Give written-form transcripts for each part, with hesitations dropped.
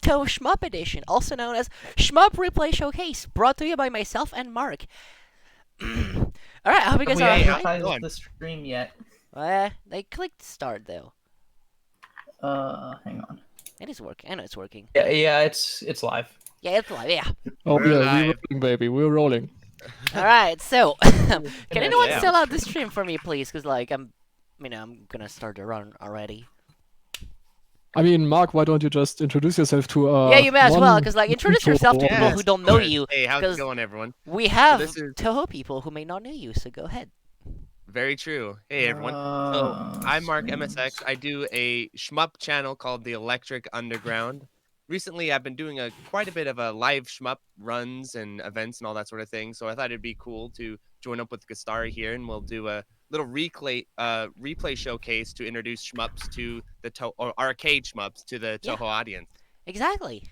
Touhou Shmup Edition, also known as Shmup Replay Showcase, brought to you by myself and Mark. Alright, I hope you guys We are haven't alright. titled the stream yet. They clicked start though. Hang on. It is working. I know it's working. Yeah, it's live. Yeah, it's live, yeah. Oh We're yeah, live. we're rolling, baby. We're rolling. Alright, so, can anyone yeah. sell out the stream for me, please? Because, like, I'm gonna start the run already. I mean, Mark, why don't you just introduce yourself to Yeah, you may as well, one because, like, introduce people yourself to or- people who don't know you. Hey, how's 'cause it going, everyone? We have this is- Touhou people who may not know you, so go ahead. Very true. Hey, everyone. So, I'm Mark MSX. I do a shmup channel called The Electric Underground. Recently, I've been doing quite a bit of live shmup runs and events and all that sort of thing. So I thought it'd be cool to join up with Gastari here, and we'll do a little replay showcase to introduce shmups to the or arcade shmups to the Yeah. Touhou audience. Exactly.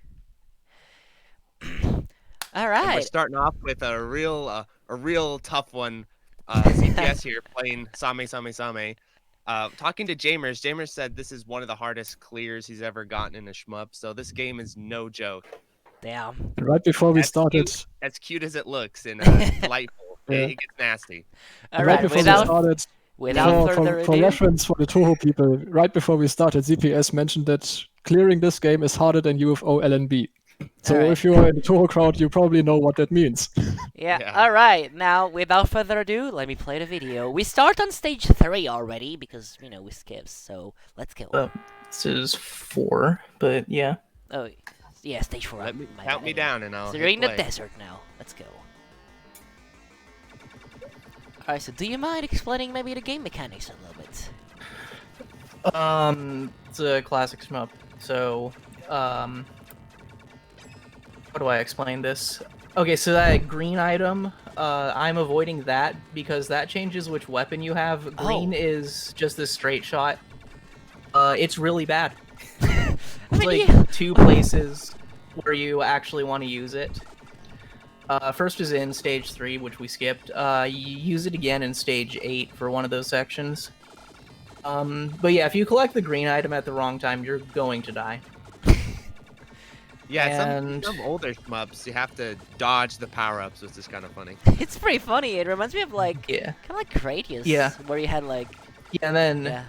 And we're Alright. starting off with a real tough one. CPS here playing Same. Talking to Jamers, Jamers said this is one of the hardest clears he's ever gotten in a shmup. So this game is no joke. Damn. Right before we That's started, As cute as it looks and delightful, Yeah. it gets nasty. right Alright, before we without started, further for ado. reference for the Touhou people, right before we started, ZPS mentioned that clearing this game is harder than UFO LNB. So Alright. if you're in the Touhou crowd, you probably know what that means. Yeah, Yeah. alright, now, without further ado, let me play the video. We start on stage 3 already, because, you know, we skipped, so let's go. This is 4, but yeah. Oh, yeah, stage 4. Let me my count bad, me anyway. down and I'll So hit you're in the play. desert now. Let's go. Alright, so do you mind explaining maybe the game mechanics a little bit? It's a classic shmup. So, how do I explain this? Okay, so that green item, I'm avoiding that because that changes which weapon you have. Green is just a straight shot. It's really bad. I There's mean, like 2 places where you actually want to use it. First is in stage 3, which we skipped. You use it again in stage 8 for one of those sections. But yeah, if you collect the green item at the wrong time, you're going to die. Yeah, And- some older shmups, you have to dodge the power-ups, which is kind of funny. it's pretty funny. It reminds me of, like, Yeah. kind of like Gradius. Yeah. Where you had, like, Yeah, and then yeah.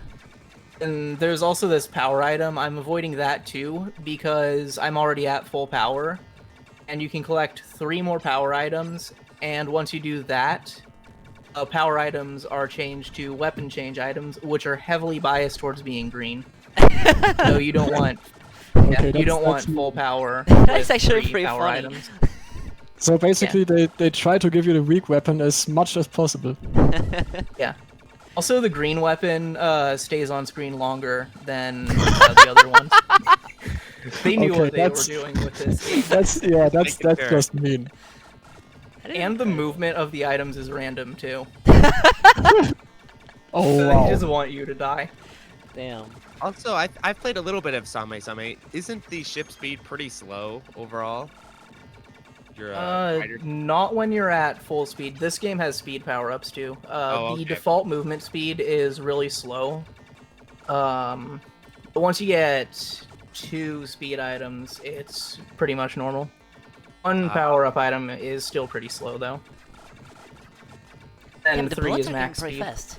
and there's also this power item. I'm avoiding that too because I'm already at full power. And you can collect 3 more power items, and once you do that, power items are changed to weapon change items, which are heavily biased towards being green. So you don't want Okay, you that's don't want actually- full power. That's with actually 3 pretty power funny. items. So basically, they try to give you the weak weapon as much as possible. Yeah. Also, the green weapon stays on screen longer than the other ones. They knew Okay, what they were that's- doing with this. That's Make it fair. just mean. And the movement of the items is random too. Oh So wow. they just want you to die. Damn. Also, I've played a little bit of Same. Isn't the ship speed pretty slow overall? You're a fighter. Not when you're at full speed. This game has speed power-ups too. Oh, The okay. default movement speed is really slow. But once you get 2 speed items, it's pretty much normal. One power-up item is still pretty slow though. Damn, And the 3 bullets is are getting max pretty speed. fast.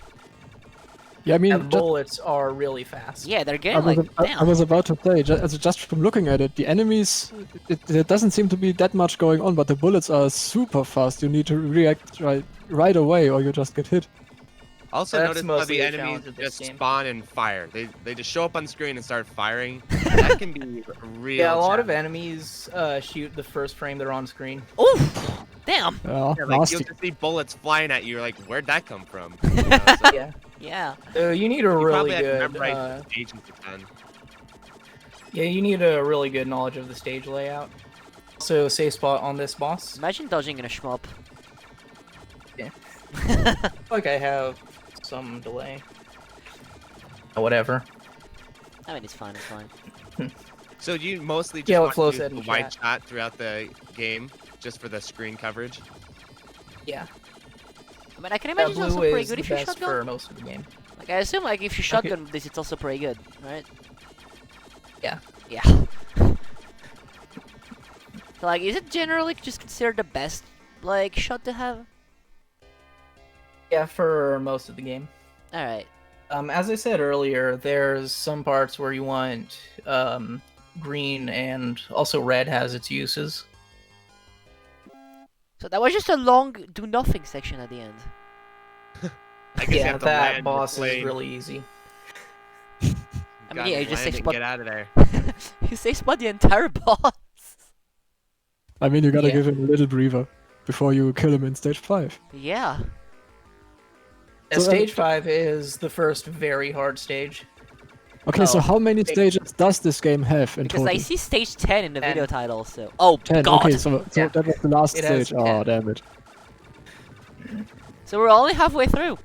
Yeah, I mean, And bullets are really fast. Yeah, they're I getting, was, like, I damn. was about to say, just from looking at it, the enemies, there doesn't seem to be that much going on, but the bullets are super fast. You need to react right away, or you just get hit. Also, That's notice how mostly the the enemies challenge of this just game. spawn and fire. They just show up on screen and start firing. That can be a real Yeah, a lot of challenge. enemies shoot the first frame they're on screen. Oof! Damn! Yeah, Yeah, like, nasty. you'll just see bullets flying at you. You're like, where'd that come from? You know, so Yeah. Yeah. You need a you really probably have to good. memorize the stage you've done. Yeah, you need a really good knowledge of the stage layout. Also, safe spot on this boss. Imagine dodging in a shmup. Like I have some delay. Whatever. I mean, it's fine, it's fine. So do you mostly just Yeah, what want Flo to said use in the wide chat. shot throughout the game, just for the screen coverage? Yeah. I mean, I can imagine it's also Blue pretty is good the if you best shotgun. for most of the game. Like, I assume, like, if you shotgun this, it's also pretty good, right? Yeah. Yeah. So like, is it generally just considered the best like shot to have? Yeah, for most of the game. All right. As I said earlier, there's some parts where you want green, and also red has its uses. So that was just a long do nothing section at the end. I guess you Yeah, have to that land boss is plane. really easy. I mean, yeah, you just say land and spot. get out of there. You say spot the entire boss. I mean, you gotta Yeah. give him a little breather before you kill him in stage 5. Yeah. Yeah, So, stage 5 is the first very hard stage. Okay, so Oh, how many it- stages does this game have in Because total? I see stage 10 in the 10. video title. So. Oh 10. God. Okay, so Yeah. that was the last It has stage. Oh, 10. damn it. So we're only halfway through.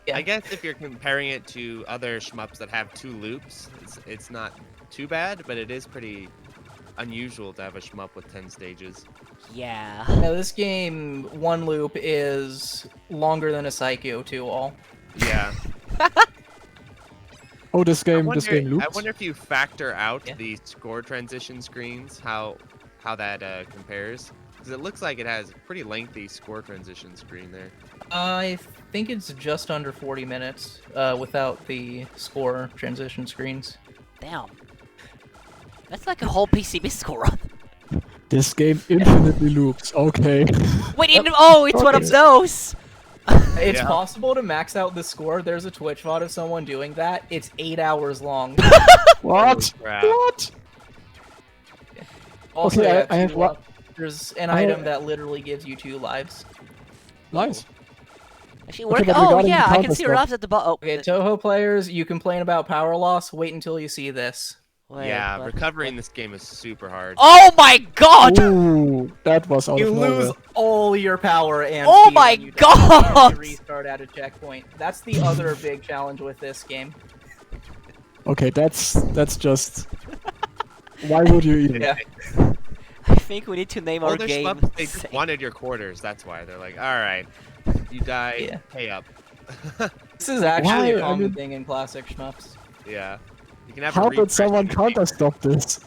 Yeah. I guess if you're comparing it to other shmups that have 2 loops, it's not too bad, but it is pretty unusual to have a shmup with 10 stages. Yeah. Now, this game, one loop is longer than a Psycho 2 all. Yeah. Oh, this I game wonder loops? if you factor out Yeah. the score transition screens, how that compares. Because it looks like it has a pretty lengthy score transition screen there. I think it's just under 40 minutes without the score transition screens. Damn. That's like a whole PCB score run. This game infinitely loops. Okay. Wait, oh, it's one of Okay. those. It's Yeah. possible to max out the score. There's a Twitch VOD of someone doing that. It's 8 hours long. What? crap. What? Also, Okay, yeah, I have one. there's an I- item that literally gives you 2 lives. Nice. Actually, Okay, work. but Oh regarding yeah, the I can counter see stuff- Rob's at the bottom. Oh, Okay, Touhou players, you complain about power loss. Wait until you see this. wait, Yeah, what? recovering this game is super hard. Oh my God! Ooh, that was out You of nowhere. lose all your power and Oh speed my when you die, and God! you restart at a checkpoint. That's the other big challenge with this game. Okay, that's just. Why would you even? Yeah. I think we need to name our Older game. shmups, they just wanted your quarters. That's why they're like, all right, you die, Yeah. pay up. This is actually Why? a I common mean- thing in classic shmups. Yeah. You can have How a did someone refresh in the game. counter stop this?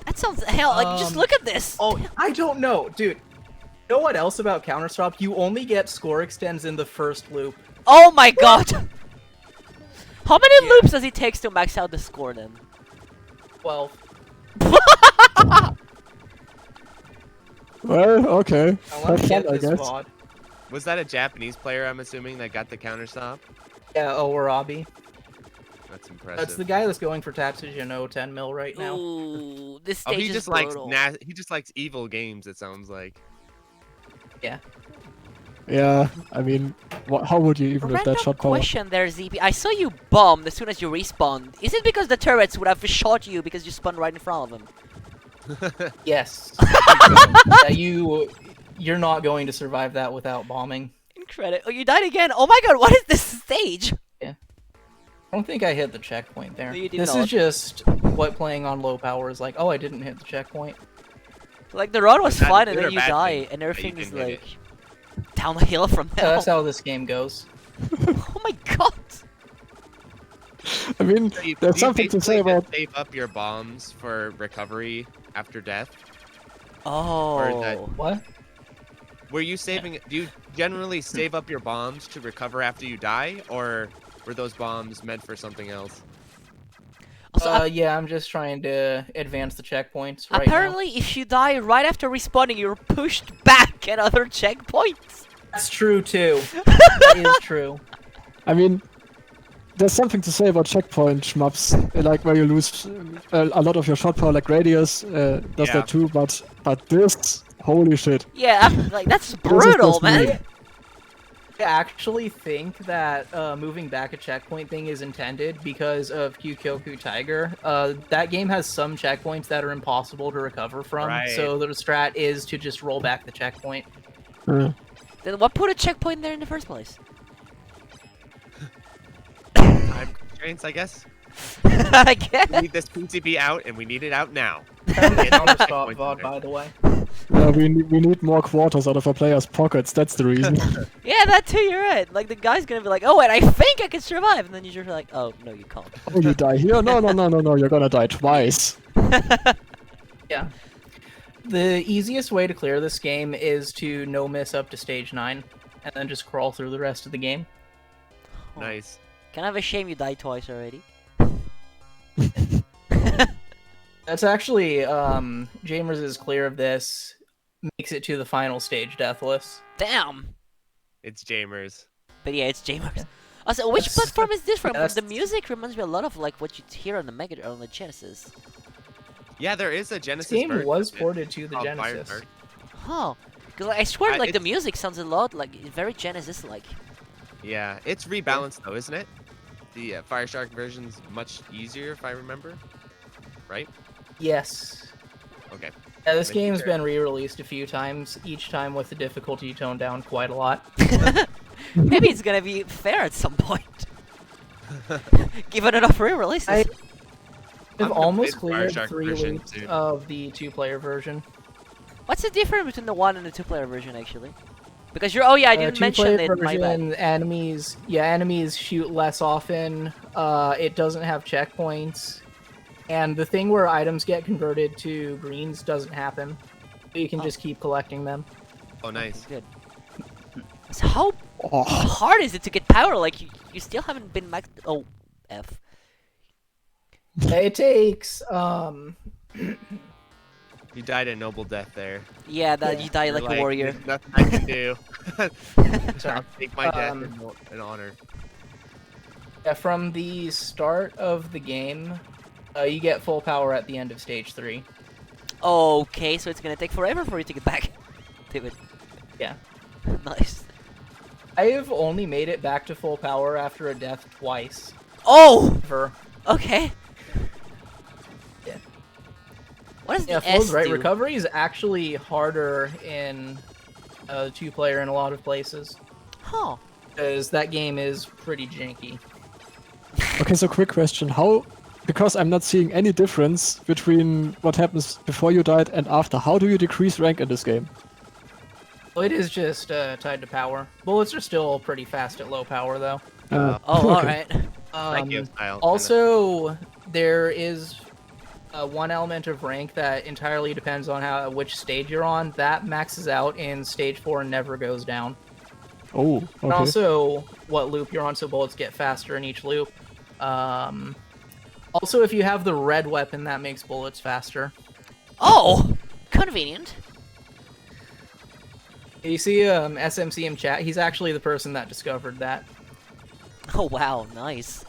That sounds hell. Like, just Um, look at this. Oh, I don't know, dude. You know what else about Counterstop? You only get score extends in the first loop. Oh my God! How many Yeah. loops does it take to max out the score then? 12. Well, okay. Now let me Have get fun, I this guess. VOD. Was that a Japanese player, I'm assuming, that got the counter stop? Yeah, Owarabi. That's impressive. That's the guy that's going for Tatsuya no 10 mil right now. Ooh, this Oh, stage he is just likes brutal. he just likes evil games, it sounds like. Yeah. Yeah, I mean, how would you even with Random that shot power? question there, ZP. I saw you bombed as soon as you respawned. Is it because the turrets would have shot you because you spun right in front of them? Yes. You're not going to survive that without bombing. Incredible. Oh, you died again. Oh my God, what is this stage? I don't think I hit the checkpoint there. No, you did This not. is just what playing on low power is like. Oh, I didn't hit the checkpoint. Like, the run was Was that fine a and good then or you bad die thing and that you everything is didn't hit like downhill from Yeah, now. that's how this game goes. Oh my God. I mean, Do you there's something to say basically just about. save up your bombs for recovery after death? Oh. that- What? Were you saving? Do you generally save up your bombs to recover after you die, or were those bombs meant for something else? Also, Yeah, I'm just trying to advance the checkpoints right apparently, if you die right after respawning, you're pushed back at other checkpoints. now. That's true too. That is true. I mean, there's something to say about checkpoint shmups, like where you lose a lot of your shot power, like Radius does Yeah. that too, but this, holy shit. Yeah, like that's This is brutal, just man. mean. I actually think that moving back a checkpoint thing is intended because of Kyukyoku Tiger. That game has some checkpoints that are impossible to recover from, Right. so the strat is to just roll back the checkpoint. Then what put a checkpoint there in the first place? Time constraints, I guess. I guess. We need this PCB out, and we need it out now. Counterstop VOD, by the way. We need more quarters out of our players' pockets, that's the reason. Yeah, that too, you're right. Like, the guy's gonna be like, oh, wait, I think I can survive. And then you're just like, oh, no, you can't. Oh, you die here? No, you're gonna die twice. Yeah. The easiest way to clear this game is to no miss up to stage 9, and then just crawl through the rest of the game. Nice. Kind of a shame you died twice already. That's actually, Jamers is clear of this, makes it to the final stage deathless. Damn. It's Jamers. But yeah, it's Jamers. Also, which That's- platform is this from? that's- The music reminds me a lot of like what you hear on the on the Genesis. Yeah, there is a This Genesis game version was of it ported to the called Genesis. Firestark. Huh. Because I swear, like the it's- music sounds a lot like very Genesis-like. Yeah, it's rebalanced though, isn't it? The Firestark version's much easier, if I remember. Right? Yes. Okay. Yeah, this But game's sure. been re-released a few times, each time with the difficulty toned down quite a lot. Maybe it's gonna be fair at some point. Given enough re-releases. I've gonna almost play the cleared Firestark 3 version loops soon. of the 2-player version. What's the difference between the 1 and the 2-player version, actually? Because you're. Oh yeah, I didn't mention Two-player it. My bad. version, enemies shoot less often. It doesn't have checkpoints, and the thing where items get converted to greens doesn't happen. You can Oh. just keep collecting them. Oh, nice. Good. So how Oh, hard is it to get power? Like you still haven't been maxed. Oh, F. It takes You died a noble death there. Yeah, that Yeah. you die You're like a warrior. "There's nothing I can do. Sorry. I'll take my death Um, in honor. Yeah, from the start of the game, you get full power at the end of stage 3. Okay, so it's gonna take forever for you to get back. David. Yeah. Nice. I've only made it back to full power after a death twice. Oh. For Okay. Yeah. What does yeah, the S Flo's right. do? Recovery is actually harder in 2-player in a lot of places Huh. because that game is pretty janky. okay, so quick question. How, because I'm not seeing any difference between what happens before you died and after, how do you decrease rank in this game? Well, it is just tied to power. Bullets are still pretty fast at low power, though. Oh, okay. alright. Thank you, style. Also, there is one element of rank that entirely depends on which stage you're on. That maxes out in stage 4 and never goes down. Oh, And okay. also, what loop you're on, so bullets get faster in each loop. Also, if you have the red weapon, that makes bullets faster. Oh, convenient. You see SMC in chat? He's actually the person that discovered that. Oh wow, nice.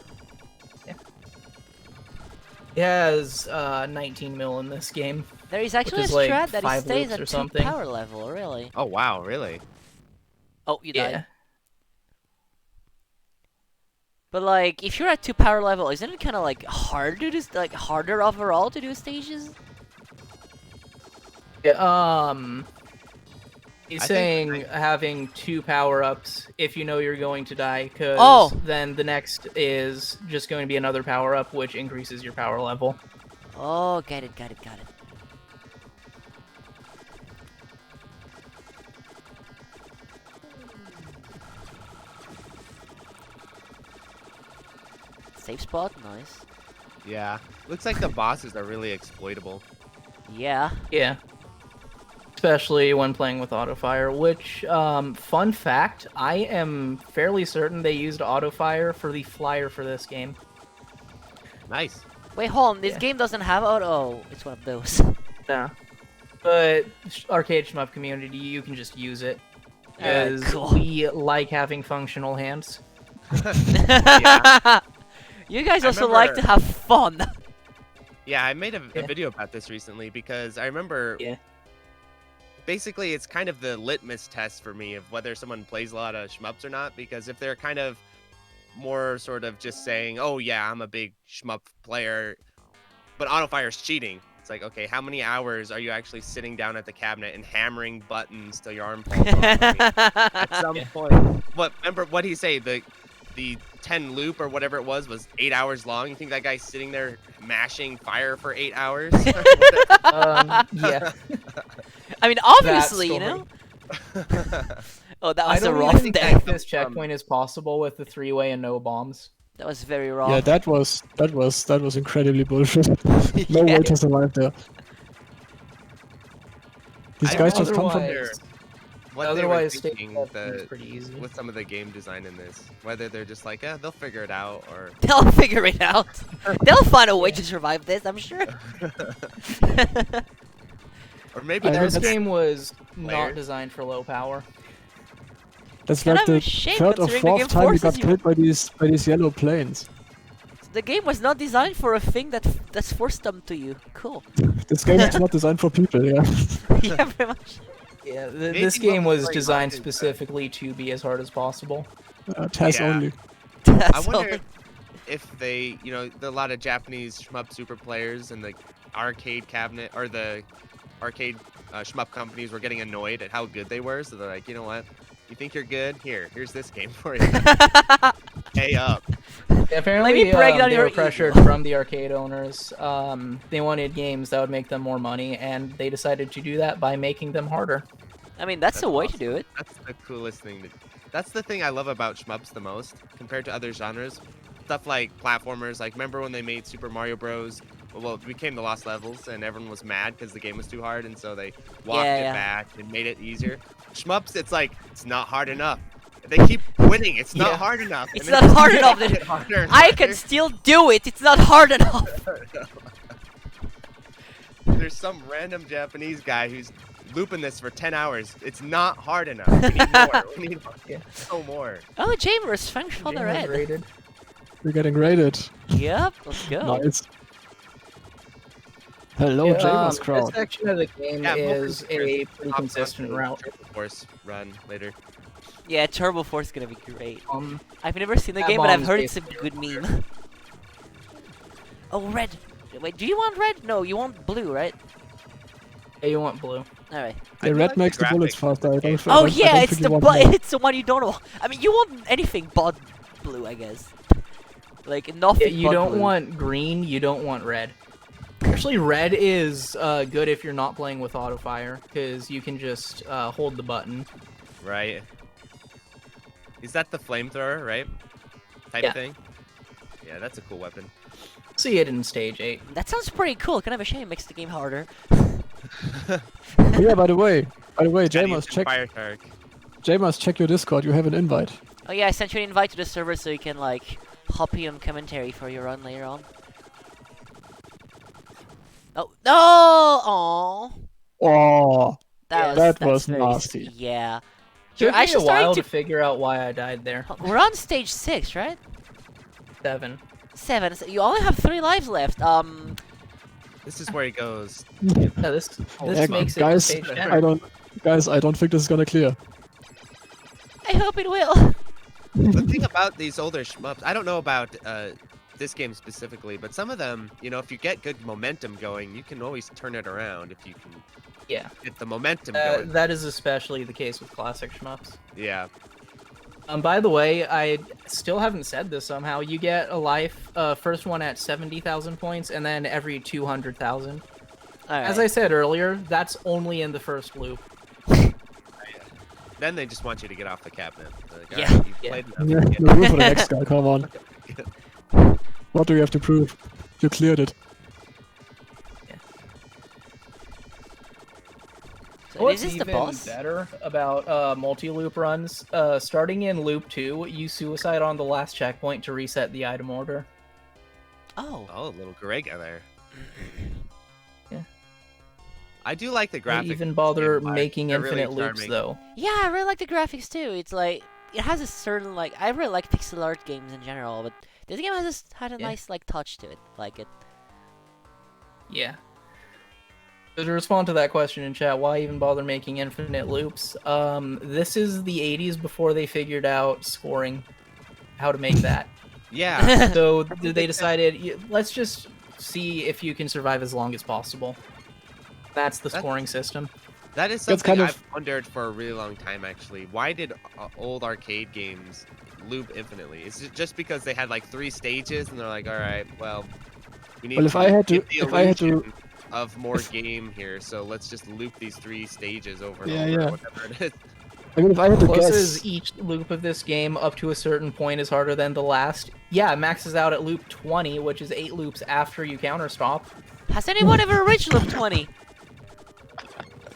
He has 19 mil in this game. There is actually a is like strat that it 5 stays loops at or 2 something. power level, really. Oh, wow, really? Oh, you died. Yeah. But like, if you're at 2 power level, isn't it kind of like harder to do, like harder overall to do stages? Yeah, he's I saying think having 2 power-ups if you know you're going to die, because Oh. then the next is just going to be another power-up, which increases your power level. Oh, got it, got it, got it. Safe spot, nice. Yeah. Looks like the bosses are really exploitable. Yeah. Yeah. Especially when playing with auto-fire, which, fun fact, I am fairly certain they used auto-fire for the flyer for this game. Nice. Wait, hold on. This Yeah. game doesn't have auto. Oh, it's one of those. Yeah. But Arcade Shmup community, you can just use it. Because cool. we like having functional hands. Yeah. You guys I also like remember- to have fun. Yeah, I made a Yeah. video about this recently because I remember. Yeah. Basically, it's kind of the litmus test for me of whether someone plays a lot of shmups or not. Because if they're kind of more sort of just saying, "Oh yeah, I'm a big shmup player," but autofire's cheating. It's like, okay, how many hours are you actually sitting down at the cabinet and hammering buttons till your arm falls off? I mean, at some point, remember what he say? The 10 loop or whatever it was 8 hours long. You think that guy's sitting there mashing fire for 8 hours? Yeah. I mean, obviously, you story. know. Oh, that I was a don't rough even think death. this checkpoint is possible with the 3-way and no bombs. That was very rough. Yeah, that was incredibly bullshit. No Yeah. way to survive there. These I guys don't just come from. wonder what they were Otherwise, thinking it's pretty easy. with some of the game design in this. Whether they're just like, they'll figure it out, or They'll figure it out. They'll find a way to survive this, I'm sure. or maybe I mean, This that's- game was Players. not designed for low power. That's kind like of a the shame third or considering the fourth game time we got forces you- killed by these yellow planes. The game was not designed for a thing that's force dumped to you. Cool. This game is not designed for people. Yeah. Yeah, very much. Yeah, Maybe this what game was was going designed on is that- specifically to be as hard as possible. Test Yeah. only. I That's wonder all. if they, there are a lot of Japanese shmup super players and the arcade cabinet or the arcade shmup companies were getting annoyed at how good they were, so they're like, you know what? You think you're good? Here's this game for you. Pay up. Yeah, apparently, break down they your were pressured ego. from the arcade owners. They wanted games that would make them more money, and they decided to do that by making them harder. I mean, that's the way to awesome. do it. That's the coolest thing. That's the thing I love about shmups the most compared to other genres. Stuff like platformers. Like, remember when they made Super Mario Bros? Well, it became the Lost Levels, and everyone was mad because the game was too hard, and so they walked Yeah, it yeah. back and made it easier. Shmups, it's like, it's not hard enough. They keep winning. It's not Yeah. hard enough. It's and then not just hard keep enough, making then it harder and I can harder. still do it. It's not hard enough. There's some random Japanese guy who's looping this for 10 hours. It's not hard enough. We need more. We need Yeah. so more. Oh, Jamers, thanks for the Game red. is rated. We're getting raided. Yep, let's go. Nice. Hello, Yeah, Jamers This crowd. section of the game Yeah, is Wolfen's a Chris. pretty Top consistent Gun route. Triple Force run later. Yeah, Turbo Force is gonna be great. Um, I've never seen the that game, but I've bomb's heard it's a basically good meme. Oh, red. Wait, do you want red? No, you want blue, right? yeah, you want blue. Alright. I The do red like makes the bullets graphics faster. I don't, I Oh don't- I yeah, don't it's think the you want more. it's the one you don't want. I mean, you want anything but blue, I guess. Like Yeah, nothing. you but don't blue. want green. You don't want red. Actually, red is good if you're not playing with auto fire, because you can just hold the button. Right. Is that the flamethrower, right? Type Yeah. thing? Yeah, that's a cool weapon. See it in stage 8. That sounds pretty cool. Kind of a shame it makes the game harder. Oh, yeah, by the way, Jamers, check your Discord. You have an invite. Oh yeah, I sent you an invite to the server so you can like hop in on commentary for your run later on. Oh no! Aww. Oh, That that that's was very nasty. Yeah. Took You're me actually a while starting to to. figure out why I died there. We're on stage 6, right? 7. 7. So you only have 3 lives left. This is where he goes. Yeah, this Yeah, makes it guys, stage 10. I don't think this is gonna clear. I hope it will. The thing about these older shmups, I don't know about this game specifically, but some of them, if you get good momentum going, you can always turn it around if you can Yeah, get the momentum going. that is especially the case with classic shmups. Yeah. By the way, I still haven't said this somehow. You get a life, first one at 70,000 points, and then every 200,000. As I said earlier, that's only in the first loop. Then they just want you to get off the cabinet. They're like, Yeah. "Alright, you've Yeah. played Yeah, enough. the roof for the next guy. Come on. What do you have to prove? You cleared it. So What's is this the even boss? better about multi-loop runs? Starting in loop 2, you suicide on the last checkpoint to reset the item order. Oh. Oh, little Grega there. Yeah. I do like the Why graphics. even bother in live. making They're really infinite loops charming. though? Yeah, I really like the graphics too. It's like it has a certain like I really like pixel art games in general, but this game had a Yeah. nice like touch to it. Like it. Yeah. So to respond to that question in chat, why even bother making infinite loops? This is the 80s before they figured out scoring, how to make that. Yeah. So they decided, let's just see if you can survive as long as possible. That's the scoring system. That is That's something kind of- I've wondered for a really long time, actually. Why did old arcade games loop infinitely? Is it just because they had like 3 stages and they're like, all right, well, we need Well, if I had to- get the if I had to- illusion of more game here, so let's just loop these 3 stages over and Yeah, over, yeah. or whatever it is. I mean, if I had to Plus, guess, as each loop of this game up to a certain point is harder than the last. Yeah, it maxes out at loop 20, which is 8 loops after you counter stop. Has anyone ever reached loop 20?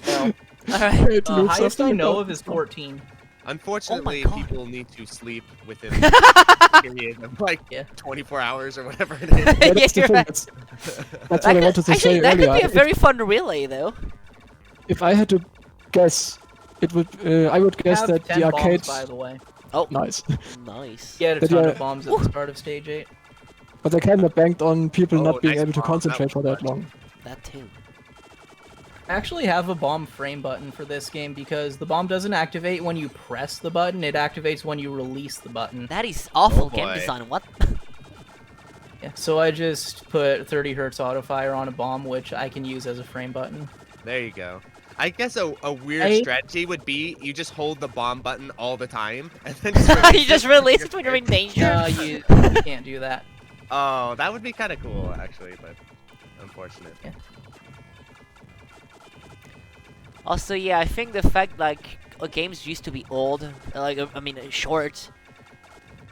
No. Alright. It loops Highest after I you know go. of is 14. Unfortunately, God. people need to sleep within a period of like Yeah. 24 hours or whatever it is. Yeah, that's the You're thing. right. That's what I wanted to Actually, say that earlier. could be a very fun relay, though. If I had to guess, it would. I would guess Have that 10 the arcade. bombs, by the way. Oh, Nice, nice. Get a But ton yeah- of bombs at the start of stage 8. but I kind of banked on people Oh, not being nice able to bomb. That concentrate for was that clutch. long. That too. I actually have a bomb frame button for this game because the bomb doesn't activate when you press the button, it activates when you release the button. That is awful Oh, game boy. design. What? Yeah, so I just put 30 Hz auto fire on a bomb, which I can use as a frame button. There you go. I guess a weird I- strategy would be you just hold the bomb button all the time and then You just release it when you're in danger. No, you can't do that. Oh, that would be kind of cool, actually, but unfortunate. Also, yeah, I think the fact like games used to be old, like I mean short.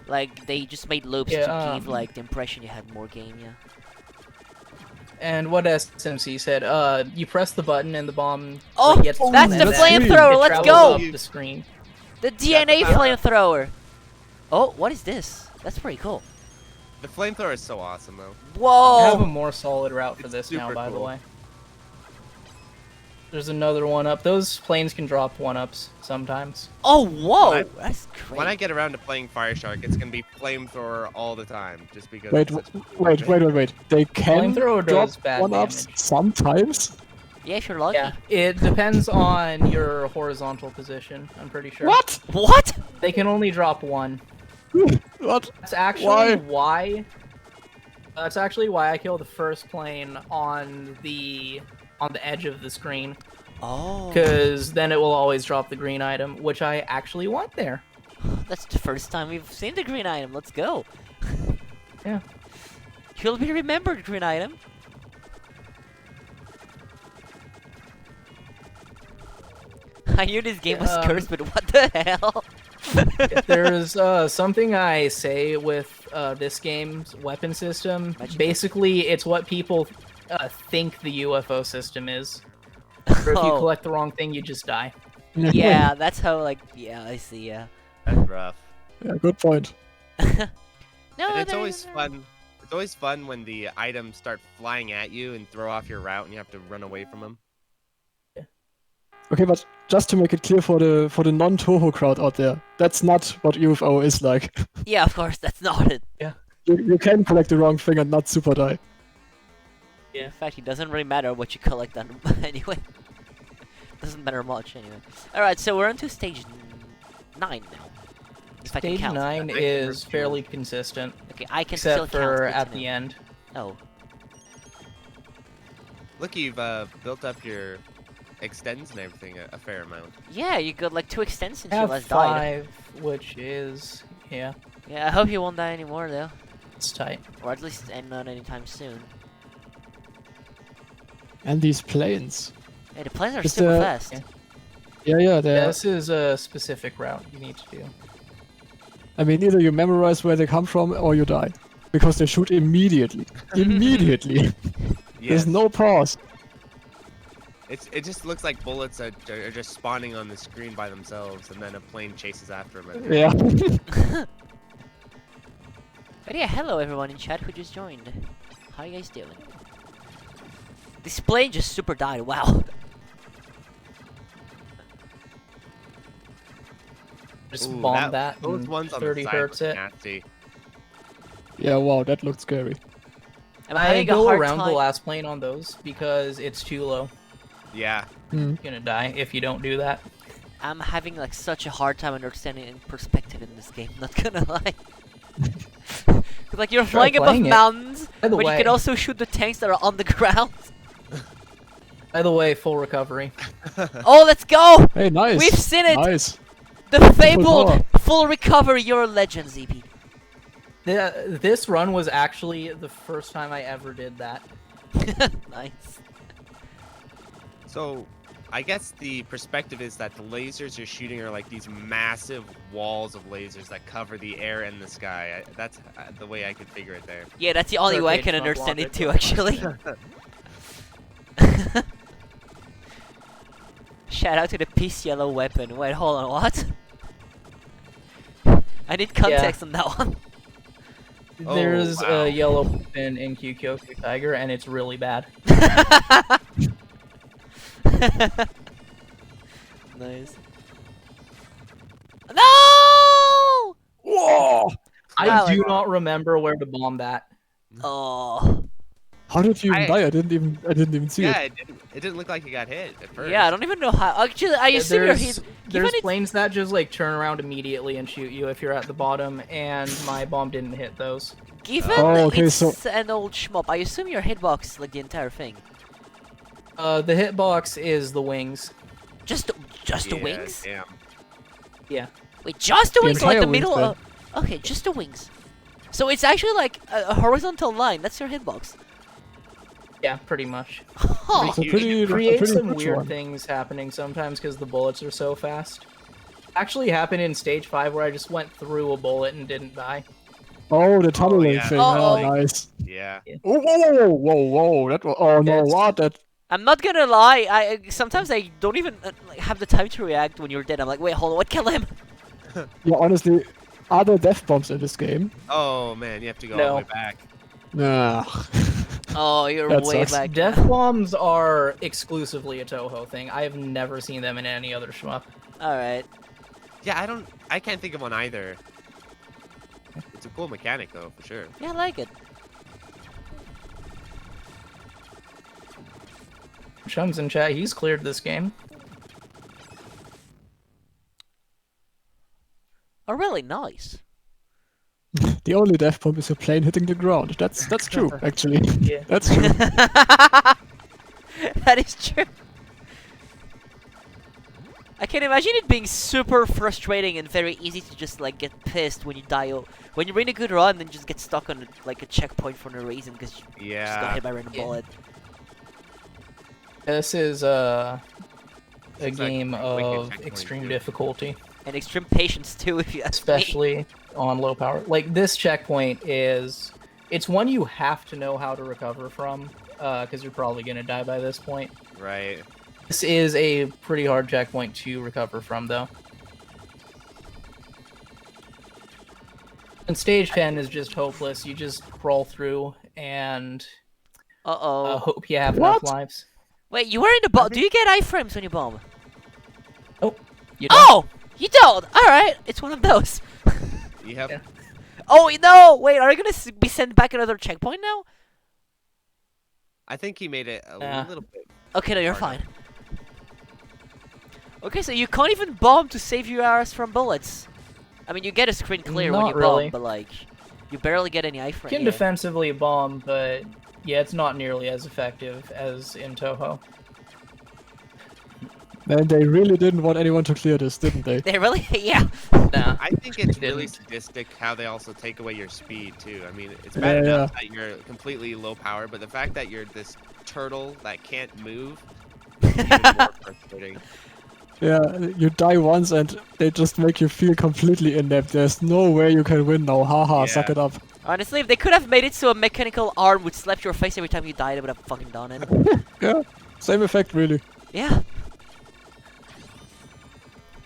Like they just made loops to give like the impression you had more game. Yeah. And what SMC said, you press the button and the bomb Oh, gets thrown that's and the then flamethrower. it Let's travels go. up the screen. The DNA power. flamethrower. Oh, what is this? That's pretty cool. The flamethrower is so awesome, though. I have a Whoa. more solid route for It's this now, super by the cool. way. There's another one up. Those planes can drop one-ups sometimes. Oh, whoa. When I- That's great. When I get around to playing Fire Shark, it's gonna be flamethrower all the time, just because. Wait, it's such a cool wait, game. wait, wait, wait. They can Flamethrower drop does bad one-ups damage. sometimes. Yeah, if you're lucky. Yeah, it depends on your horizontal position, I'm pretty sure. What? What? They can only drop one. What? That's actually Why? why. That's actually why I killed the first plane on the edge of the screen, Oh. because then it will always drop the green item, which I actually want there. That's the first time we've seen the green item. Let's go. Yeah. You'll be remembered, green item. I knew this game was cursed, but what the hell? If there's something I say with this game's weapon system, Magic basically it's what people think the UFO system is. Or if you Oh. collect the wrong thing, you just die. Yeah, that's how, like, yeah, I see, yeah. That's rough. Yeah, good point. No, And it's there always is- fun. It's always fun when the items start flying at you and throw off your route, and you have to run away from them. Okay, but just to make it clear for the non-Touhou crowd out there, that's not what UFO is like. Yeah, of course, that's not it. You can collect the wrong thing and not super die. In fact, it doesn't really matter what you collect on anyway. Doesn't matter much anyway. Alright, so we're on to stage 9 now. If I can Stage count. 9 can is review. fairly consistent, Okay, I can still except count. for good to at know. the end. Oh. Look, you've built up your extends and everything a fair amount. Yeah, you got like 2 extends since I you have last died. 5, which is, yeah, Yeah, I hope you won't die anymore though. it's tight. Or at least and not anytime soon. And these planes. Hey, the planes are Just, super fast. Yeah, Yeah, they're... this is a specific route you need to do. I mean, either you memorize where they come from or you die. Because they shoot immediately. Immediately. There's no pause. It just looks like bullets are just spawning on the screen by themselves, and then a plane chases after them. Yeah. But yeah, hello everyone in chat who just joined. How you guys doing? This plane just super died, wow. Just Ooh, bomb that, Those and ones on 30 the side hurts look it. nasty. Yeah, wow, that looked scary. I'm I having a go hard around time. the last plane on those because it's too low. Yeah. You're gonna die if you don't do that. I'm having like such a hard time understanding in perspective in this game, not gonna lie. Like you're Try flying above playing it. mountains, By the but you way- can also shoot the tanks that are on the ground. By the way, full recovery. Oh, let's go! Hey, nice. We've seen it! Nice. The fabled power. full recovery, you're a legend, ZP. This run was actually the first time I ever did that. Nice. So, I guess the perspective is that the lasers you're shooting are like these massive walls of lasers that cover the air and the sky. That's the way I could figure it there. Yeah, that's the only way I Arcade can Shmup understand it logic. too, actually. Shout out to the peace yellow weapon. Wait, hold on, what? I need context on that one. There's wow. a yellow weapon in Kyokyo Tiger, and it's really bad. Nice. No! Whoa! I do not remember where to bomb that. Oh. How did you even die? I didn't even see Yeah, it. it didn't look like you got hit at first. Yeah, I don't even know how. Actually, I assume you're hit. There's planes that just like turn around immediately and shoot you if you're at the bottom, and my bomb didn't hit those. Given okay, it's an old shmup, I assume your hitbox like the entire thing. The hitbox is the wings. Just the wings? Damn. Yeah. Wait, just the wings, like the entire middle. wings, Okay, just the wings. So it's actually like a horizontal line. That's your hitbox. Yeah, pretty much. Huh. It's a pretty Creates some huge weird one. things happening sometimes because the bullets are so fast. Actually happened in stage 5 where I just went through a bullet and didn't die. Oh, the tunneling yeah. thing. Oh, Oh, nice. Yeah. Oh, whoa! That was. Oh no! Yes. What? That. I'm not gonna lie. Sometimes I don't even like, have the time to react when you're dead. I'm like, wait, hold on, what? Kill him? Yeah, honestly, are there death bombs in this game? Oh man, you have to go all No. the way back. Nah. Oh, you're That way sucks. back. Death bombs are exclusively a Touhou thing. I have never seen them in any other shmup. All right. Yeah, I can't think of one either. It's a cool mechanic though, for sure. Yeah, I like it. Chums in chat, he's cleared this game. Oh, really nice. The only death bomb is a plane hitting the ground. That's true, actually. Yeah. That's true. That is true. I can imagine it being super frustrating and very easy to just like get pissed when you die. When you're in a good run, then just get stuck on like a checkpoint for no reason because you just got hit by a random bullet. This is a Seems like game a wicked of checkpoint, extreme too. difficulty, And extreme patience too, if you ask me. especially on low power. Like this checkpoint it's one you have to know how to recover from, because you're probably gonna die by this point. Right. This is a pretty hard checkpoint to recover from, though. And stage 10 is just hopeless. You just crawl through and Uh-oh. hope you have What? enough lives. Wait, you were in the bomb. Do you get iframes when you bomb? You don't. Oh! You don't! Alright, it's one of those. Yep. Yeah. Oh, no! Wait, are you gonna be sent back another checkpoint now? I think he made it a Yeah. little bit. Okay, no, you're harder. fine. Okay, so you can't even bomb to save your ass from bullets. I mean, you get a screen clear when Not you really. bomb, but like, you barely get any iframe. You can defensively bomb, but yeah, it's not nearly as effective as in Touhou. Man, they really didn't want anyone to clear this, didn't they? They really, yeah. Nah. I think it's really Didn't. sadistic how they also take away your speed too. I mean, it's bad Yeah, enough that you're completely low power, but the fact that you're this turtle that can't move is even more frustrating. Yeah, you die once and they just make you feel completely inept. There's no way you can win now. Haha, suck Yeah. it up. Honestly, if they could have made it so a mechanical arm would slap your face every time you died, they would have fucking done it. Yeah, same effect really. Yeah.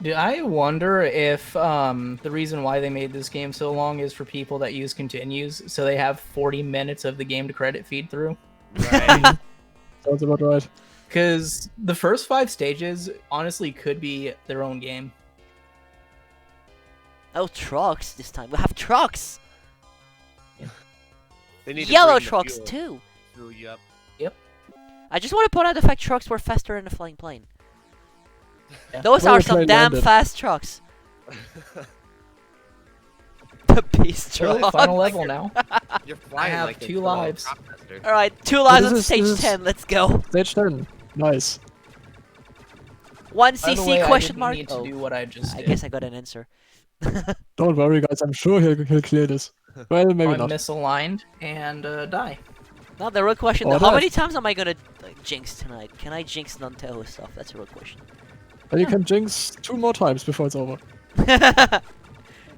Do I wonder if the reason why they made this game so long is for people that use continues, so they have 40 minutes of the game to credit feed through? Right. Sounds about right. Because the first 5 stages honestly could be their own game. Oh, trucks this time. We have trucks! They need to Yellow bring the trucks fuel- too! fuel you up. I just want to point out the fact trucks were faster than a flying plane. Yeah. Those Where are the some plane damn landed. fast trucks. The beast Really, truck. final level now. You're flying have like a 2 little lives. prop tester. Alright, 2 lives this on is- stage this is- 10, let's go. Stage 10. Nice. 1 By the CC way, I question didn't mark? need to Oh, do what I just I did. guess I got an answer. Don't worry, guys. I'm sure he'll clear this. Well, maybe I'm not. misaligned and die. Now the real question Oh, though, how that- many times am I gonna like, jinx tonight? Can I jinx non-Touhou stuff? That's a real question. And you can jinx 2 more times before it's over.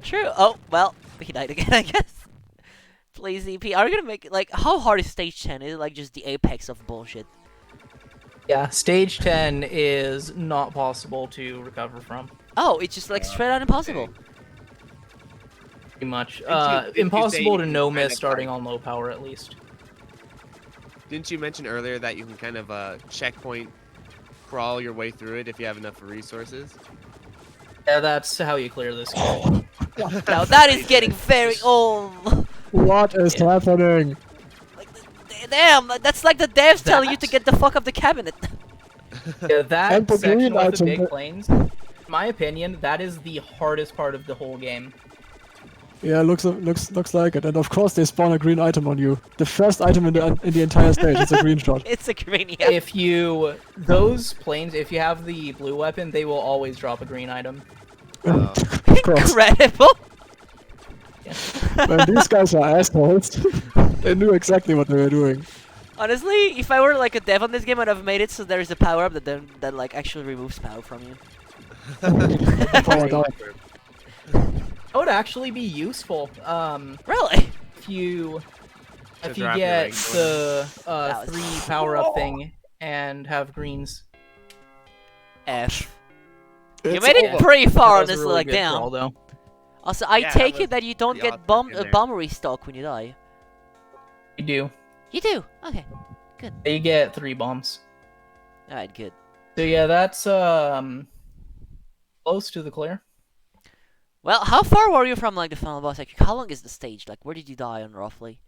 True. Oh, well, he died again, I guess. Please, EP. Are you gonna make it, like, how hard is stage 10? Is it, like, just the apex of bullshit? Yeah, stage 10 is not possible to recover from. Oh, it's just like straight out impossible. Pretty much. Didn't you say Impossible you to can no kind miss of, starting like- on low power at least. Didn't you mention earlier that you can kind of checkpoint crawl your way through it if you have enough resources? Yeah, that's how you clear this game. Now that is getting very old. What is happening? Damn, that's like the devs telling you to get the fuck up the cabinet. Yeah, that And the section green with the item big that- planes, in my opinion, that is the hardest part of the whole game. Yeah, looks like it. And of course they spawn a green item on you. The first item in the entire stage is a green shot. It's a green, yeah. If you those planes, if you have the blue weapon, they will always drop a green item. Of course. Incredible. Man, these guys are assholes. They knew exactly what they were doing. Honestly, if I were like a dev on this game, I'd have made it so there is a power up that like actually removes power from you. Power down. That would actually be useful. Really? If you To if you drop your get rank the That was 3 power up thing and have greens. F. You It's made it over. pretty far on That was a this, really like, good damn. crawl, though. Also, I Yeah, that take was it that you don't the get awesome in there. bomb restock when you die. You do. You do? Okay. You get 3 bombs. Alright, good. So yeah, that's close to the clear. Well, how far were you from like the final boss? Like, how long is the stage? Like, where did you die on roughly?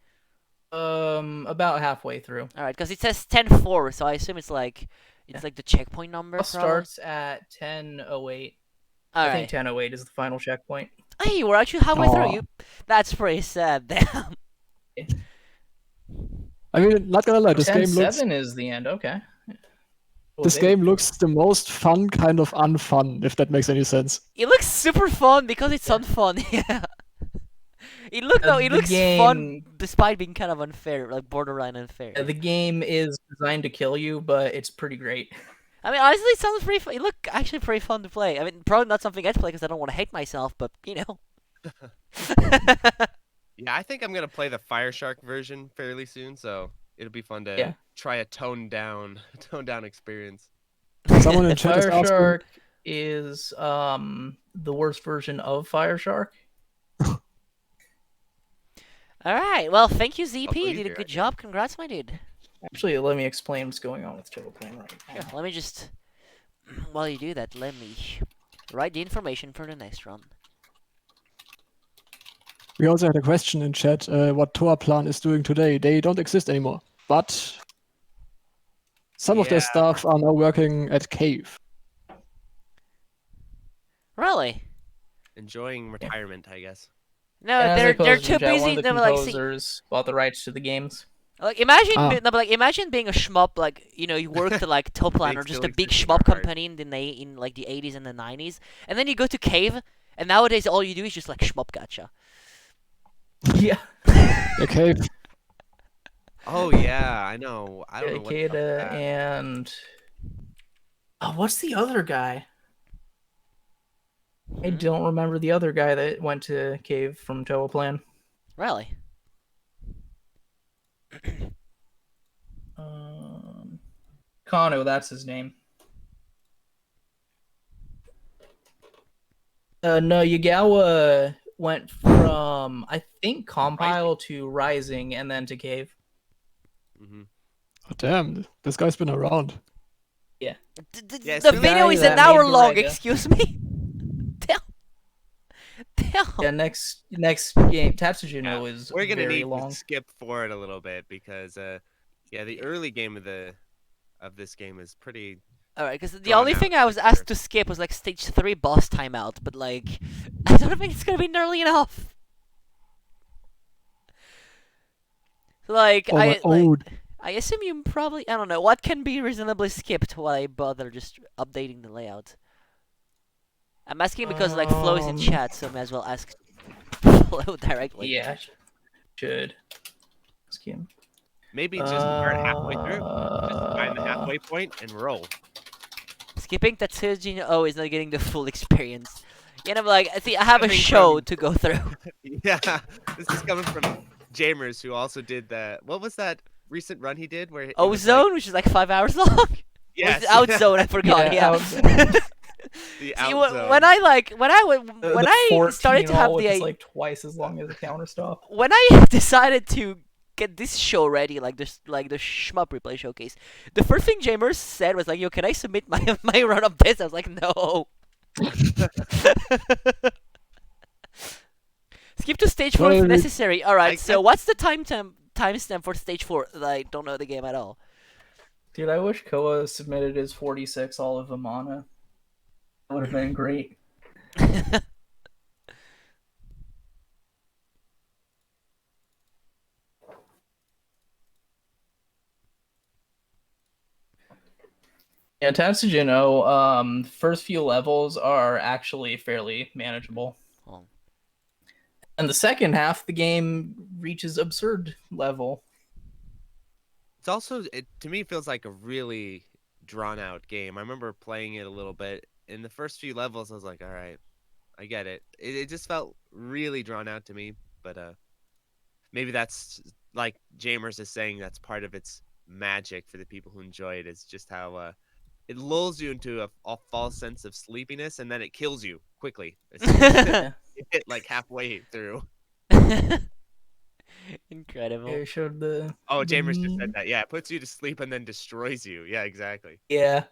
About halfway through. Alright, because it says 10-4, so I assume it's like like the checkpoint number. It starts at 10:08. I think Alright. 10:08 is the final checkpoint. Hey, you were actually halfway through. Aw. You. That's pretty sad. Damn. I mean, not gonna lie, this game looks 10:07 is the end. Okay. this game looks the most fun kind of unfun, if that makes any sense. It looks super fun because it's unfun. Yeah. It looks The fun game- despite being kind of unfair, like borderline unfair. The game is designed to kill you, but it's pretty great. I mean, honestly, it sounds pretty fun. It look actually pretty fun to play. I mean, probably not something I'd play because I don't want to hate myself, but you know. Yeah, I think I'm gonna play the Fire Shark version fairly soon, so it'll be fun to Yeah. try a toned down experience. Someone in chat is Fire asking, Shark is the worst version of Fire Shark. All right. Well, thank you, ZP. believe You did a you, good I job. Congrats, my dude. Actually, let me explain what's going on with Total Plane right now. Here, let me just. While you do that, let me write the information for the next run. we also had a question in chat, what Toaplan is doing today. They don't exist anymore, but some of their Yeah. staff are now working at Cave. Really? Enjoying retirement, I guess. No, And as I they're posted too in chat, busy. One of the They're like, see, composers bought the rights to the games. like imagine, Ah. no, but like imagine being a shmup, like you know, you worked at like Toplan or Big just still a big existing shmup art. company in like the 80s and the 90s, and then you go to Cave, and nowadays all you do is just like shmup gacha. Yeah. Yeah, Cave. Oh yeah, I know. I don't know what. Takeda and what's the other guy? I Hmm? don't remember the other guy that went to Cave from Toa Plan. Really? Kano, that's his name. No, Yagawa went from I think Compile to Rising and then to Cave. Hmm. Oh, damn, this guy's been around. Yeah, The so video guy is that an hour made long. Garuda. Excuse me. Damn. Damn. Yeah, next game Tatsujuno is We're gonna very need long. to skip forward a little bit because yeah, the early game of this game is pretty. All right, because the Drawn only out, thing I was for asked sure. to skip was like stage 3 boss timeout, but like I don't think it's gonna be nearly enough. Like Oh, my, I assume you probably I don't know what can be reasonably skipped while I bother just updating the layout. I'm asking because like Flo is in chat, so I may as well ask Flo directly. Yeah, should ask him. Maybe just start halfway through, just find the halfway point and roll. Skipping Tatsujin is not getting the full experience. You know, like see, I have a Coming show from- to go through. Yeah, this is coming from Jamers, who also did what was that recent run he did where it was, like- Ozone, which is like 5 hours long. Yes. Was out zone? I forgot. Yeah. out zone. The See, out zone. when I The started to 14 have all, the which is like twice as long as a counter stop. when I decided to get this show ready, like this, like the Shmup replay showcase, the first thing Jamers said was like, "Yo, can I submit my my run of this?" I was like, "No." Skip to stage 4 if Well, necessary. All right. I So guess- what's the timestamp for stage 4? I don't know the game at all. Dude, I wish Koa submitted his 46 all of Amana. That would have been great. Yeah, Tatsujino, first few levels are actually fairly manageable. Oh. And the second half, the game reaches absurd level. It's also to me it feels like a really drawn out game. I remember playing it a little bit. In the first few levels, I was like, all right, I get it. It just felt really drawn out to me. But maybe that's like Jamers is saying, that's part of its magic for the people who enjoy it. Is just how it lulls you into a false sense of sleepiness, and then it kills you quickly. As soon as you hit like halfway through. Incredible. It showed the. Oh, the Jamers just meme. said that. Yeah, it puts you to sleep and then destroys you. Yeah, exactly. Yeah.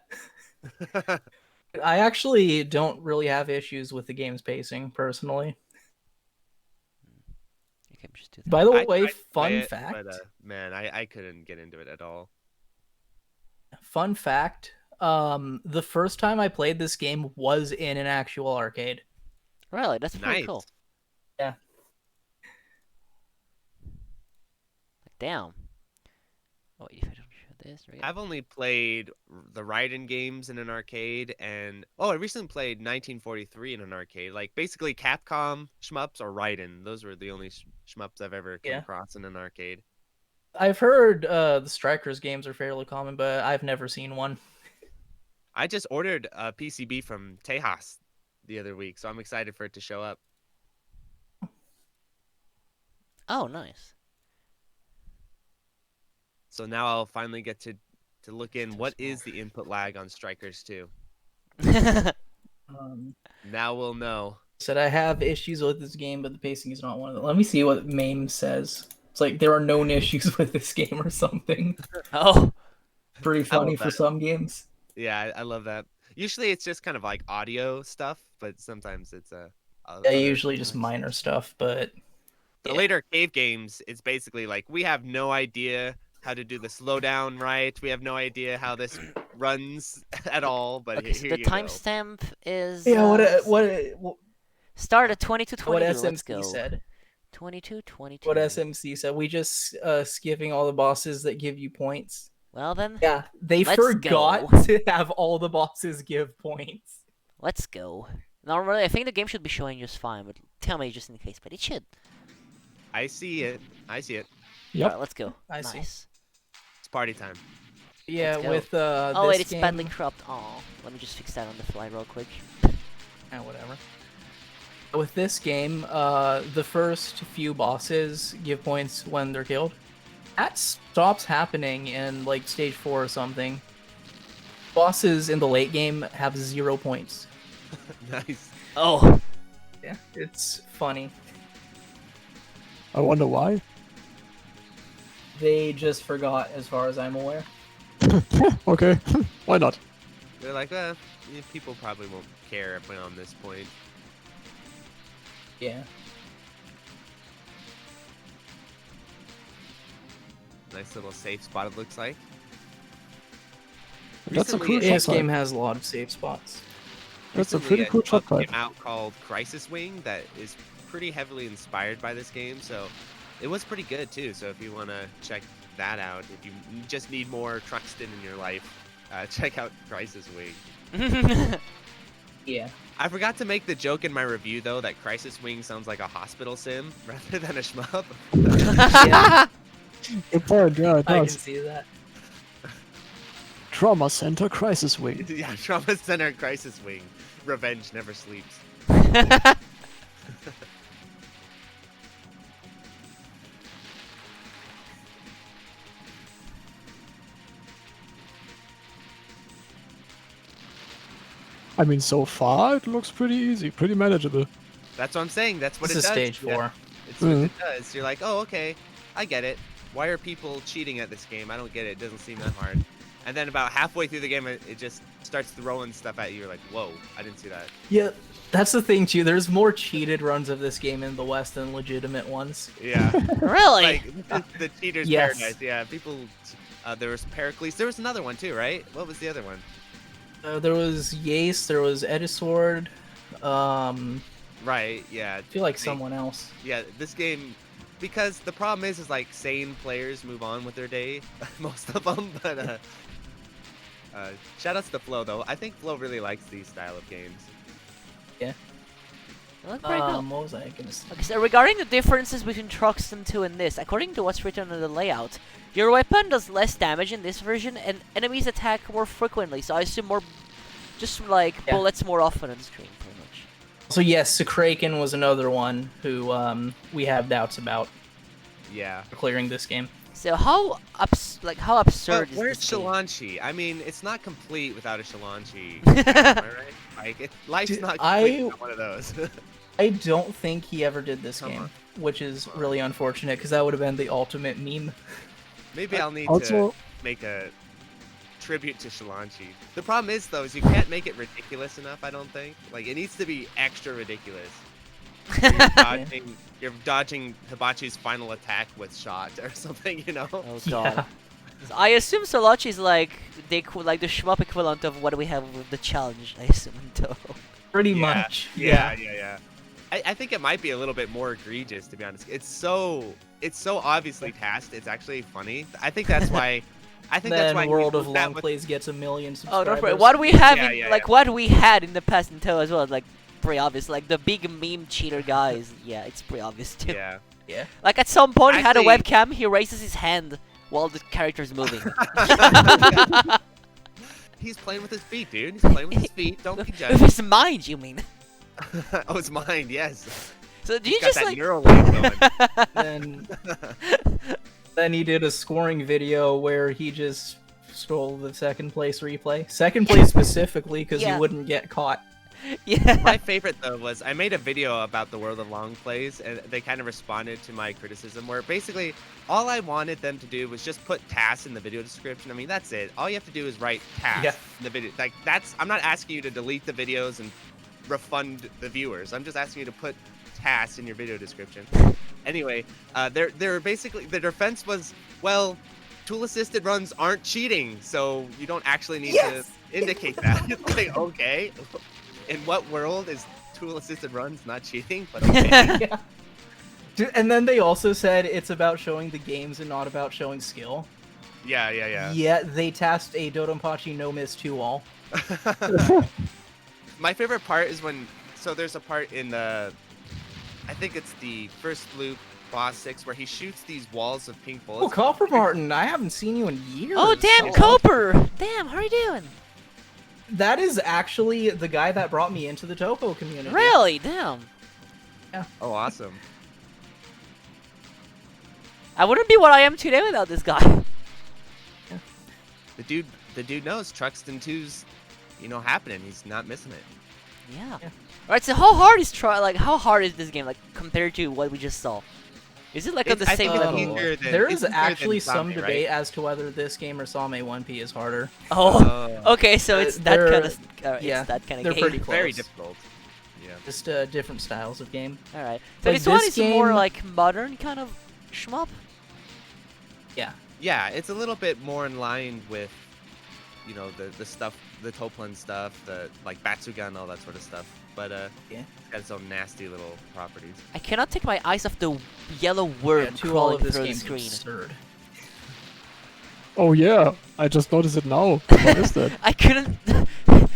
I actually don't really have issues with the game's pacing, personally. You can just do that. By the I way, tried to play fun it, fact. but man, I couldn't get into it at all. Fun fact. The first time I played this game was in an actual arcade. Really, that's pretty Nice. cool. Yeah. Damn. Oh, wait, if I don't show this, right? I've only played the Raiden games in an arcade, and I recently played 1943 in an arcade. Like basically Capcom shmups or Raiden. Those were the only shmups I've ever come Yeah. across in an arcade. I've heard the Strikers games are fairly common, but I've never seen one. I just ordered a PCB from Tejas the other week, so I'm excited for it to show up. Oh, nice. So now I'll finally get to look in what is the input lag on Strikers 2. Now we'll know. Said I have issues with this game, but the pacing is not one of them. Let me see what MAME says. It's like there are known issues with this game or something. Oh. Pretty funny for that. some games. Yeah, I love that. Usually it's just kind of like audio stuff, but sometimes it's Yeah, usually just minor stuff, but the later cave games, it's basically like we have no idea how to do the slowdown right. We have no idea how this runs at all. But Okay, so here the you go. timestamp is yeah. What start at 22:22. what Let's go. SMC said? 22:22. What SMC said? We just skipping all the bosses that give you points. Well then, Yeah, they Let's forgot go. to have all the bosses give points. let's go. Normally, I think the game should be showing just fine, but tell me just in case. But it should. I see it. Yep. Alright, let's go. I see. Nice. It's party time. Yeah, Let's go. with Oh this wait, it's game, badly cropped. Oh, let me just fix that on the fly real quick. Whatever. With this game, the first few bosses give points when they're killed. That stops happening in like stage 4 or something. Bosses in the late game have 0 points. Nice. Oh. Yeah, it's funny. I wonder why. They just forgot, as far as I'm aware. Okay, why not? They're like, people probably won't care if we're on this point. Yeah. Nice little safe spot, it looks like. That's a Recently, cool This shot game type. has a lot of save spots. That's a Recently, pretty cool shot shmup type. came out called Crisis Wing that is pretty heavily inspired by this game, so it was pretty good too. So if you want to check that out, if you just need more Truxton in your life, check out Crisis Wing. Yeah. I forgot to make the joke in my review though that Crisis Wing sounds like a hospital sim rather than a shmup. Yeah, Good point, yeah, it I can does. see that. Trauma Center Crisis Wing. Yeah, Trauma Center Crisis Wing. Revenge never sleeps. I mean, so far it looks pretty easy, pretty manageable. That's what I'm saying. That's what This it is does. stage 4. It's what it does. You're like, oh, okay, I get it. Why are people cheating at this game? I don't get it. It doesn't seem that hard. And then about halfway through the game, it just starts throwing stuff at you. You're like, whoa, I didn't see that. Yeah, that's the thing too. There's more cheated runs of this game in the West than legitimate ones. Yeah. Really? Like the cheater's Yes. paradise. Yeah, people. There was Pericles. There was another one too, right? What was the other one? There was Yace, there was Edisword, Right. Yeah. I feel like someone else. Yeah. This game, because the problem is like sane players move on with their day, most of them. But shout outs to Flo though. I think Flo really likes these style of games. Yeah. Well, that's pretty cool. What was I gonna say? Okay, so regarding the differences between Truxton 2 and this, according to what's written on the layout, your weapon does less damage in this version, and enemies attack more frequently, so I assume more, just like, Yeah. bullets more often on screen, pretty much. So yes, Sakraken was another one who we have doubts about Yeah. clearing this game. So how absurd But is where's this game? Shalanchi? I mean, it's not complete without a Shalanchi. Am I right? Like, life's Dude, not complete I- without one of those. I don't think he ever did this Come game, on. which is really unfortunate because that would have been the ultimate meme. Maybe I'll need Also, to make a tribute to Shalanchi. The problem is, though, is you can't make it ridiculous enough, I don't think. Like, it needs to be extra ridiculous. You're dodging Hibachi's final attack with shot or something, you know? Oh god. Yeah. I assume Solachi is like the shmup equivalent of what we have with the challenge, I assume, in Touhou. Pretty Yeah, much. Yeah. I think it might be a little bit more egregious, to be honest. It's so obviously tasked. It's actually funny. I think that's why. Then he World of moved that Long with- Plays gets 1 million Oh, subscribers. don't worry. What we have, Yeah, what we had in the past in Touhou as well, is like pretty obvious. Like the big meme cheater guys. Yeah, it's pretty obvious too. Yeah. Yeah. Like at some point, he had a Actually- webcam. He raises his hand while the character's moving. He's playing with his feet, dude. He's playing with his feet. Don't be With judged. his mind, you mean? Oh, it's mine. Yes. So do He's you got just that like? neural link going. Then he did a scoring video where he just stole the second place replay. Second place specifically because Yeah. he wouldn't get caught. Yeah. My favorite though was I made a video about the World of Long Plays, and they kind of responded to my criticism where basically all I wanted them to do was just put tasks in the video description. I mean, that's it. All you have to do is write tasks Yeah. in the video. Like I'm not asking you to delete the videos and refund the viewers. I'm just asking you to put tasks in your video description. Anyway, they're basically the defense was, well, tool assisted runs aren't cheating, so you don't actually need to indicate that. It's like, okay. In what world is tool assisted runs not cheating? But okay. Yeah. Dude, and then they also said it's about showing the games and not about showing skill. Yeah. Yeah, they tasked a Dodonpachi no miss 2-all. My favorite part is when, so there's a part in the, I think it's the first loop boss 6 where he shoots these walls of pink Oh, bullets. Copper Martin, I haven't seen you in years. Oh damn, Cooper! Damn, how are you doing? That is actually the guy that brought me into the Touhou community. Really? Damn. Oh, awesome. I wouldn't be what I am today without this guy. The dude knows Truxton 2's, happening. He's not missing it. Yeah. Yeah. Alright, so how hard is how hard is this game like compared to what we just saw? Is it like on the I same think it's level? easier than- There it's is easier actually than some Same, debate right? as to whether this game or Same 1P is harder. Oh, okay, so it's that they're- kind of yeah, it's that kind of they're game. pretty close. Very difficult. Yeah. Just different styles of game. All right, so Like this one this is more game- like modern kind of shmup. Yeah, it's a little bit more in line with, the stuff, the Toplan stuff, the like Batsuga and all that sort of stuff. But Yeah. it's got its own nasty little properties. I cannot take my eyes off the yellow worm Yeah, 2-all crawling of this through the game's screen. absurd. Oh yeah, I just noticed it now. What is that? I couldn't.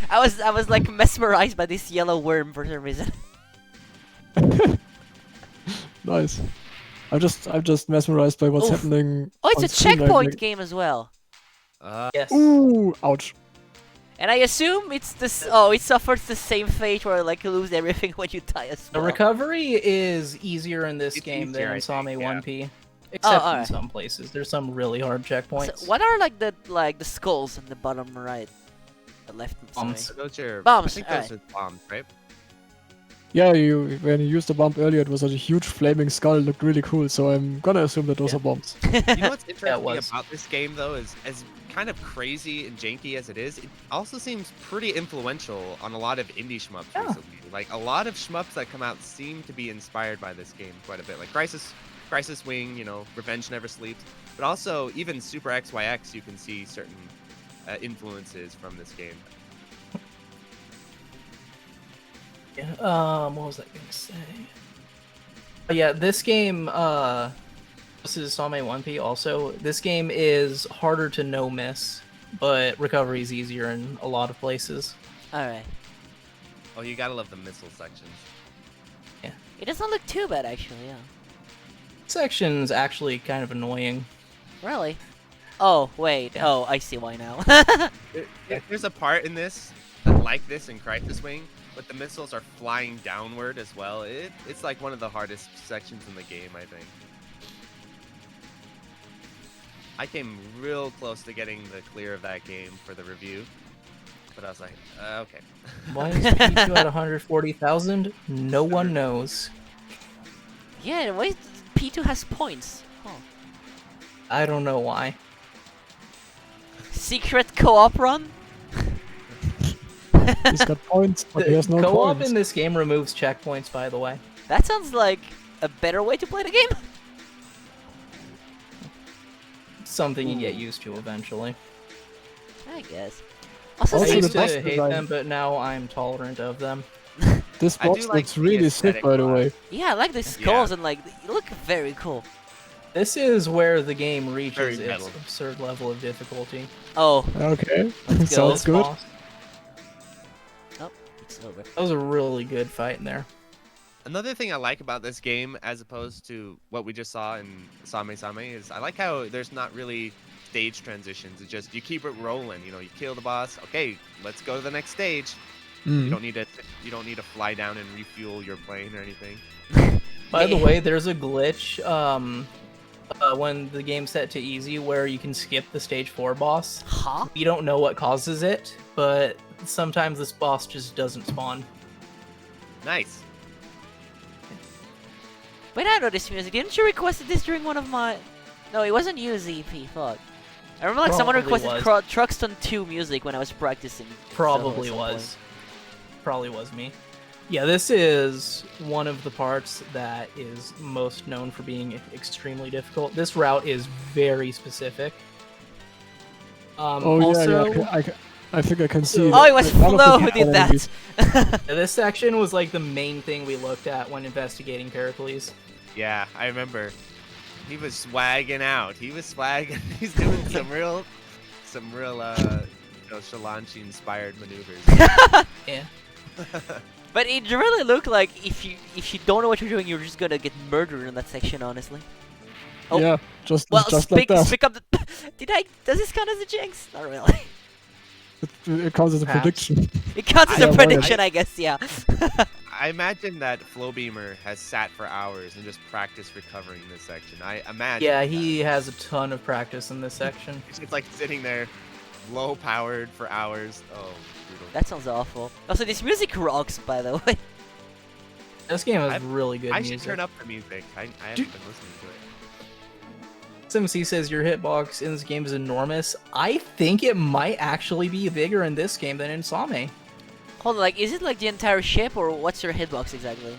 I was like mesmerized by this yellow worm for some reason. Nice. I'm just mesmerized by what's Oof. happening. Oh, it's on a screen right checkpoint now. game as well. Yes. Ooh, ouch. And I assume it's this. Oh, it suffers the same fate where like you lose everything when you die as The well. recovery is easier in this It's game easier, than I in Same think, yeah. 1P. Except in alright. some places. There's some really hard checkpoints. So what are like the skulls in the bottom right? left. Bombs. Sorry. Those are Bombs, I think those alright. are bombs, right? Yeah, when you used the bomb earlier, it was a huge flaming skull. It looked really cool. So I'm gonna assume that those Yeah. are bombs. You know what's Yeah, it interesting was. about this game, though, is as kind of crazy and janky as it is, it also seems pretty influential on a lot of indie shmups Yeah. recently. Like a lot of shmups that come out seem to be inspired by this game quite a bit. Like Crisis Wing, you know, Revenge Never Sleeps, but also even Super XYX, you can see certain influences from this game. Yeah. What was I gonna say? Yeah, this game. This is Same 1P. Also, this game is harder to no miss, but recovery is easier in a lot of places. All right. Oh, you gotta love the missile sections. It doesn't look too bad actually. Yeah. Section's actually kind of annoying. Really? Oh wait. Yeah. Oh, I see why now. There's a part in this like this in Crisis Wing, but the missiles are flying downward as well. It's like one of the hardest sections in the game, I think. I came real close to getting the clear of that game for the review, but I was like, okay. Why is P2 at 140,000? No one knows. Yeah. Wait. P2 has points. Oh. I don't know why. Secret co-op run. He's got points, but he has no Co-op points. in this game removes checkpoints, by the way. That sounds like a better way to play the game. Something you get used to eventually. I guess. Also, Also, I seems used the to boss hate design- them, but now I'm tolerant of them. This I do box like looks the really sick, aesthetic by the a lot. way. yeah, I like the skulls and like they look very cool. This is where the game reaches Very its metal. absurd level of difficulty. Oh, Okay, Let's go. sounds This good. boss- it's over. That was a really good fight in there. Another thing I like about this game, as opposed to what we just saw in Same Same, is I like how there's not really stage transitions. It's just you keep it rolling. You know, you kill the boss. Okay, let's go to the next stage. You Mm. don't need to fly down and refuel your plane or anything. By the way, there's a glitch when the game's set to easy where you can skip the stage 4 boss. Huh? You don't know what causes it, but sometimes this boss just doesn't spawn. Nice. Wait, I know this music. Didn't you requested this during one of my? No, it wasn't you, ZP. Fuck. I remember like someone Probably requested was. Truxton 2 music when I was practicing. Probably Touhou at some was. Probably was me. Yeah, this is one of the parts that is most known for being extremely difficult. This route is very specific. Oh also, yeah, I think I can see. Oh, it was none of the Flo who people did that. this section was like the main thing we looked at when investigating Pericles. Yeah, I remember. He was swagging out. He was swagging. He's doing some real, Shalanchi inspired maneuvers. Yeah. But it really looked like if you don't know what you're doing, you're just gonna get murdered in that section. Honestly. Oh. Yeah, just Well, like that. speak up. Does this count as a jinx? Not really. It counts as a Perhaps. prediction. It counts as I a avoided prediction, I guess. Yeah. I imagine that Flowbeamer has sat for hours and just practiced recovering this section. I imagine. Yeah, he has a ton of practice in this section. It's like sitting there, low powered for hours. Oh, brutal. That sounds awful. Also, this music rocks, by the way. This game has I- really good I music. should turn up the music. I haven't been listening to it. SMC says your hitbox in this game is enormous. I think it might actually be bigger in this game than in Same. Hold on, like, is it like the entire ship, or what's your hitbox exactly?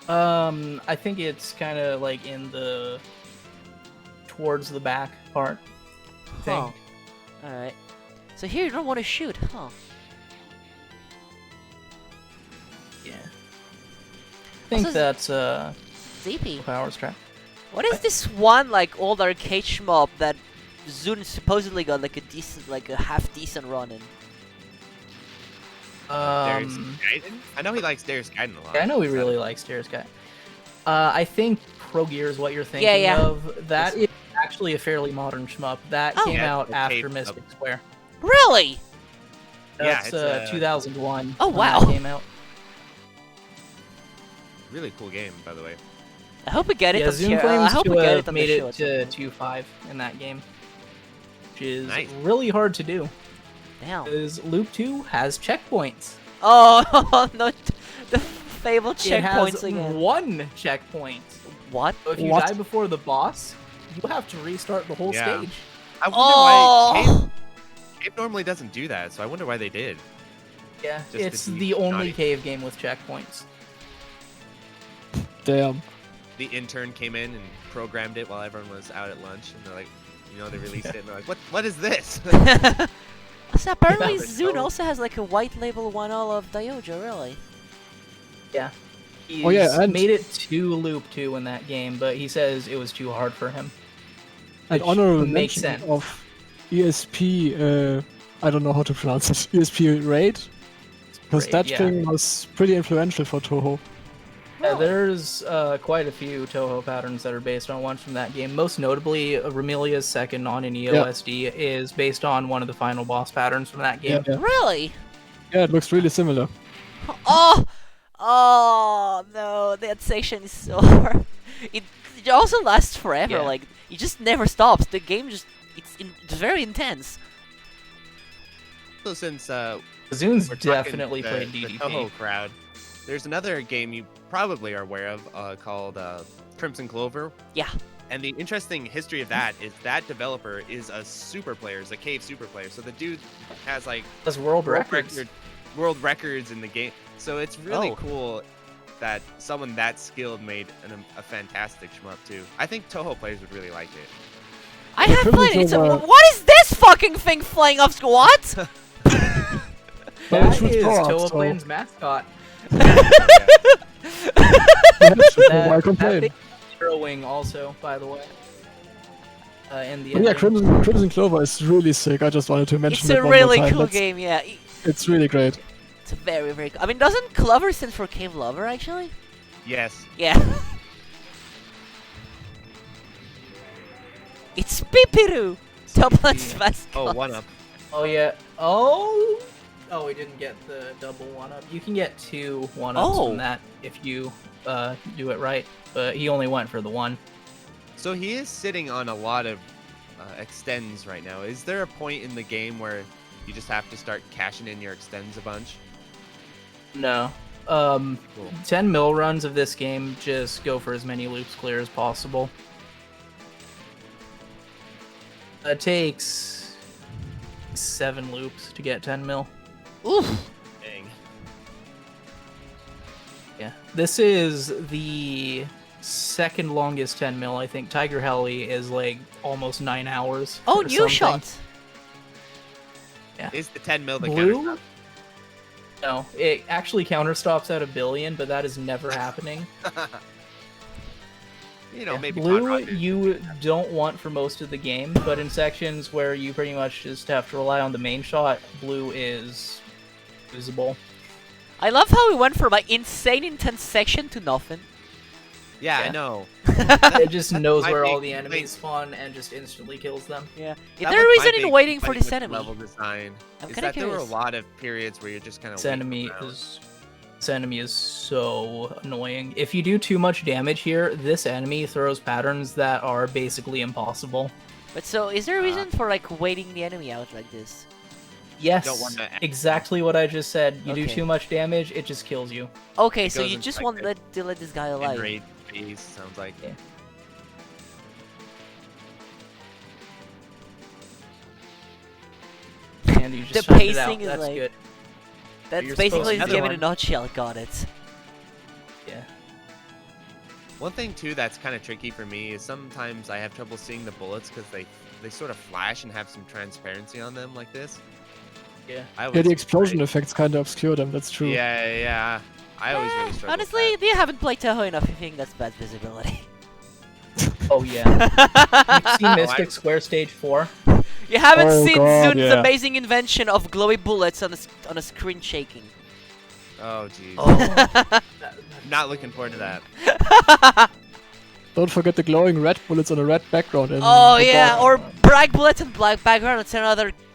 I think it's kind of like in the towards the back part. I think. Huh. Alright. So here you don't want to shoot, huh? Yeah. I think Also, that's ZP. Power's trap. What is this one, like, old arcade shmup that Zun supposedly got, like, a half decent run in? Darius Gaiden? I know he likes Darius Gaiden a lot. Yeah, I know he really likes Stairs Guy. I think Pro Gear is what you're thinking yeah. of. That is actually a fairly modern shmup. That Oh. came Yeah, out the after tape Mystic of- Square. Really? Yeah, That's it's, 2001. Oh, when wow. that came out. Really cool game, by the way. I hope we get it Yeah, on Zoom show. I claims hope to we get it have on made the show. it to 2.5 in that game, which is Nice. really hard to do. Damn. Because Loop 2 has checkpoints. Oh no, the fabled It checkpoints has again. 1 checkpoint. What? So if you What? die before the boss, you have to restart the whole Yeah. stage. I wonder why Oh! Cave normally doesn't do that, so I wonder why they did. Yeah, Just to it's be the only naughty. cave game with checkpoints. Damn. The intern came in and programmed it while everyone was out at lunch, and they're like, they released it, and they're like, what is this? So apparently Yeah, Zune so- also has like a white label 1-all of Diojo, really. Yeah. He's Oh, yeah, and- made it to Loop 2 in that game, but he says it was too hard for him. And Which honorable makes mention sense. of ESP, I don't know how to pronounce it, ESP Raid? Because Raid, that yeah. thing was pretty influential for Touhou. Yeah, there's quite a few Touhou patterns that are based on one from that game. Most notably, Remelia's second on an EOSD is based on one of the final boss patterns from that game. Yeah. Really? Yeah, it looks really similar. Oh! Oh no, that section is so hard. It also lasts forever, Yeah. like, it just never stops. The game just, it's very intense. So since Zune's we're talking definitely the, played the DDP. Touhou crowd, there's another game you probably are aware of called Crimson Clover. Yeah. And the interesting history of that is that developer is a super player, is a cave super player. So the dude has like That's world records. world records in the game. So it's really Oh. cool that someone that skilled made a fantastic shmup too. I think Touhou players would really like it. I Yeah, have Crimson played it. It's a, Clover- what is this fucking thing flying off? What? But That it shoots is power-ups, Touhou so Plane's mascot. why That complain? big Hero Wing also, by the way. In the But yeah, ending. Crimson Clover is really sick. I just wanted to mention It's it a one really more time. cool That's- game, yeah. It's really great. It's very, very cool. I mean, doesn't Clover stand for Cave Lover, actually? Yes. Yeah. It's Pipiru! Toplan's mascot. Oh, one up. Oh yeah. Oh. Oh, we didn't get the double 1-up. You can get 2 1-ups Oh. from that if you do it right. But he only went for the 1. So he is sitting on a lot of extends right now. Is there a point in the game where you just have to start cashing in your extends a bunch? No. Cool. 10 mil runs of this game just go for as many loops clear as possible. It takes 7 loops to get 10 mil. Oof. Dang. Yeah. This is the second longest 10 mil. I think Tiger Heli is like almost 9 hours. Oh, or new something. shot! Is the 10 mil the Blue? counter? No, it actually counter stops at 1 billion, but that is never happening. Maybe Blue Hot Rod did. you don't want for most of the game, but in sections where you pretty much just have to rely on the main shot, blue is usable. I love how we went from an insane intense section to nothing. Yeah, I Yeah. know. It just knows might where be all the a enemies spawn and just instantly kills them. Yeah. Is That there a was my reason in big waiting for complaint this with the enemy? level design I'm is kinda that there were a curious. lot of periods where you're just kind of This enemy is so annoying. If you do too much damage here, this enemy throws patterns that are basically impossible. But so, is there a reason for like waiting the enemy out like this? Yes, Don't want to- exactly what I just said. You do Okay. too much damage, it just kills you. Okay, It so goes you into, just like, want the to let this guy in alive. raid phase, sounds like. Yeah. And you just The found it out. pacing is That's like- good. That's You're basically supposed the to- game in a Another nutshell. Got it. Yeah. One thing too that's kind of tricky for me is sometimes I have trouble seeing the bullets because they sort of flash and have some transparency on them like this. Yeah. I Yeah, always the explosion I- effects kind of obscure them, that's true. Yeah. I always really struggle. with Honestly, that. you haven't played Touhou enough. You think that's bad visibility. Oh yeah. You've seen Mystic Square Stage 4? You haven't Oh seen God, Zune's yeah. amazing invention of glowy bullets on a screen shaking. Oh jeez. Oh. Not looking forward to that. Don't forget the glowing red bullets on a red background. In Oh the yeah, boss. or black bullets and black background.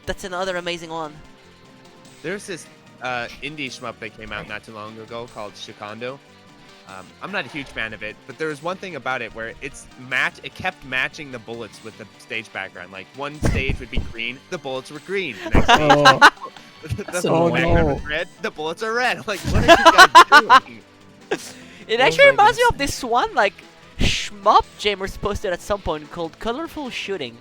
That's another amazing one. There's this indie shmup that came out not too long ago called Chicando. I'm not a huge fan of it, but there was one thing about it where it kept matching the bullets with the stage background. Like one stage would be green, the bullets were green. The next stage, Oh, the annoying. background was red, the bullets are red. I'm like, what are you guys doing? It Oh actually my reminds me of goodness. this one, like, Shmup Jamers posted at some point called Colorful Shooting.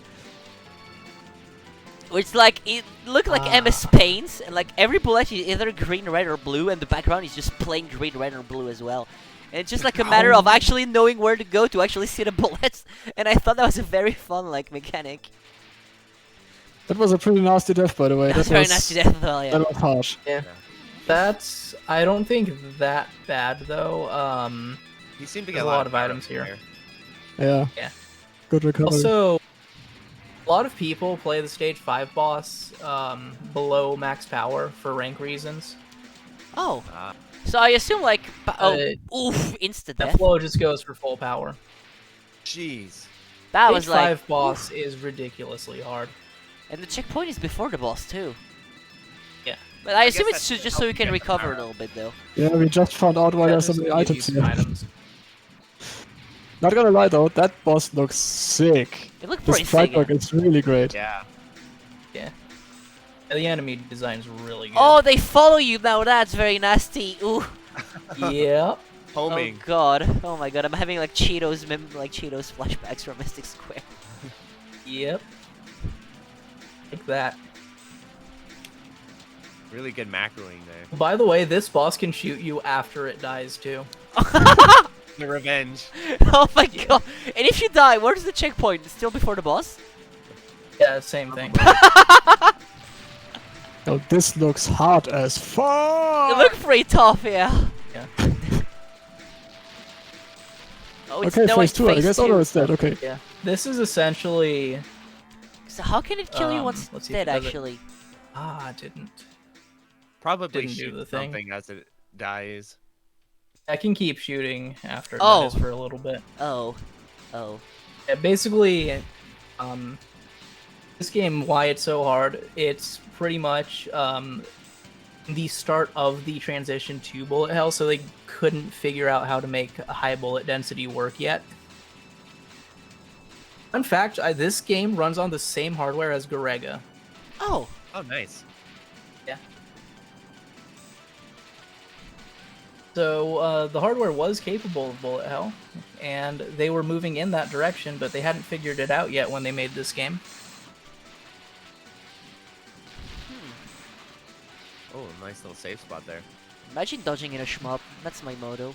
Which, like, it looked like MS Paint, and, like, every bullet is either green, red, or blue, and the background is just plain green, red, or blue as well. And it's just, like, a matter of actually knowing where to go to actually see the bullets, and I thought that was a very fun, like, mechanic. that was a pretty nasty death, by the way. That's very nasty death as well, yeah. That was harsh. That's I don't think that bad though. You seem to There's get a lot of power items here. there. Yeah. Yeah. Good recovery. Also, a lot of people play the stage 5 boss below max power for rank reasons. Oh, Ah. so I assume, like, oof, insta That death. flow just goes for full power. Jeez. That Stage was like, 5 boss is ridiculously hard. and the checkpoint is before the boss too. Yeah. But I guess assume that's it's to just so help you can get the recover power a little bit though. Yeah, we just found out why Yeah, there's so just many to give you items some here. items. Not gonna lie though, that boss looks sick. It looked The pretty sprite sick. work is really great. Yeah. Yeah, the enemy design's really good. Oh, they follow you now. That's very nasty. Ooh. yeah. Homing. Oh god. Oh my god. I'm having like Cheetos flashbacks from Mystic Square. Yep. Like that. Really good macroing there. By the way, this boss can shoot you after it dies too. The revenge. Oh my god. And if you die, where's the checkpoint? Still before the boss? Yeah, same thing. Oh, this looks hard as fuck! It looked pretty tough, yeah. Yeah. Oh, it's Okay, no, phase it's 2, I phase guess. Oh 2. no, it's dead, okay. Yeah. This is essentially. So how can it kill you once let's it's see if dead, it does it. actually? I didn't. Probably Didn't do shoot the thing. something as it dies. I can keep shooting after it Oh. dies for a little bit. Oh. Oh. Yeah, basically, this game, why it's so hard, it's pretty much the start of the transition to bullet hell, so they couldn't figure out how to make a high bullet density work yet. Fun fact, this game runs on the same hardware as Garega. Oh. Oh, nice. Yeah. So the hardware was capable of bullet hell, and they were moving in that direction, but they hadn't figured it out yet when they made this game. Oh, nice little safe spot there. Imagine dodging in a shmup. That's my motto.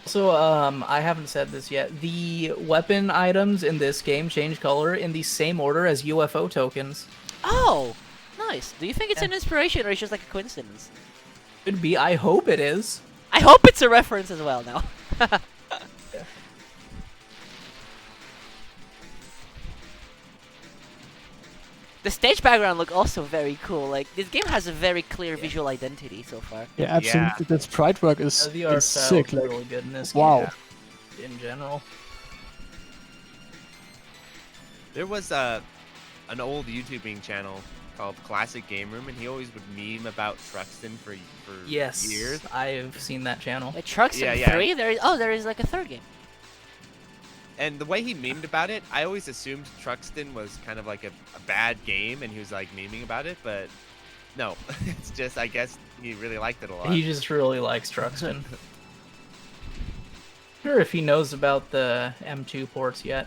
So, I haven't said this yet. The weapon items in this game change color in the same order as UFO tokens. Oh! Nice. Do you think it's Yeah. an inspiration or it's just like a coincidence? Could be. I hope it is. I hope it's a reference as well now. The stage background look also very cool. Like, this game has a very clear visual identity so far. Yeah, absolutely. The sprite work is, The art is style sick. is Like, really good in this wow. game in general. There was an old YouTubing channel called Classic Game Room, and he always would meme about Truxton for Yes, years. I've seen that channel. Wait, Trucks Yeah, in yeah. 3? There is like a third game. And the way he memed about it, I always assumed Truxton was kind of like a bad game, and he was like memeing about it, but no, it's just, I guess he really liked it a lot. He just really likes Truxton. Sure if he knows about the M2 ports yet.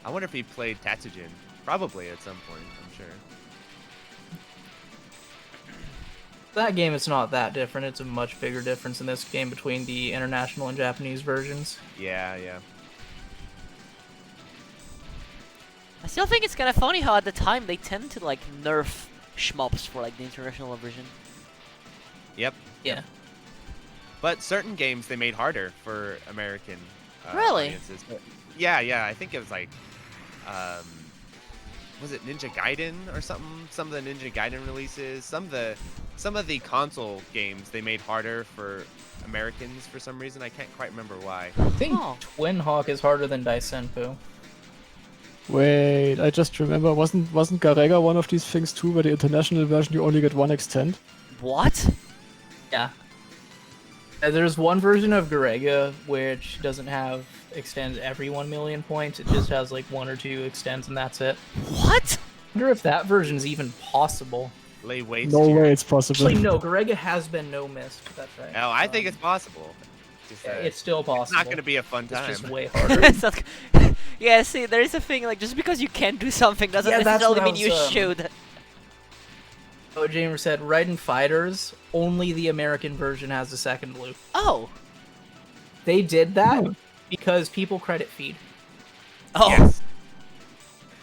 I wonder if he played Tatsujin. Probably at some point, I'm sure. That game is not that different. It's a much bigger difference in this game between the international and Japanese versions. Yeah, yeah. I still think it's kind of funny how at the time they tend to like nerf shmups for like the international version. Yep. Yeah. But certain games they made harder for American Really? audiences. Yeah, yeah. I think it was like, was it Ninja Gaiden or something? Some of the Ninja Gaiden releases, some of the console games they made harder for Americans for some reason. I can't quite remember why. I think Oh. Twin Hawk is harder than Daisenpu. Wait, I just remember, wasn't Garega one of these things too, where the international version you only get one extend? What? Yeah. There's one version of Garega which doesn't have extends every 1 million points. It just has like 1 or 2 extends and that's it. What? I wonder if that version is even possible. Lay waste. No to your- way it's possible. Actually, no. Garega has been no missed. That's right. Oh, I think it's possible. Just, Yeah, it's still possible. It's not going to be a fun It's time. just way harder. It's not- yeah, see, there is a thing like just because you can do something doesn't Yeah, that's necessarily what I mean you was, should. Oh, Jamer said, Raiden Fighters, only the American version has a second loop. Oh. They did that Oh. because people credit feed. Oh. Yes.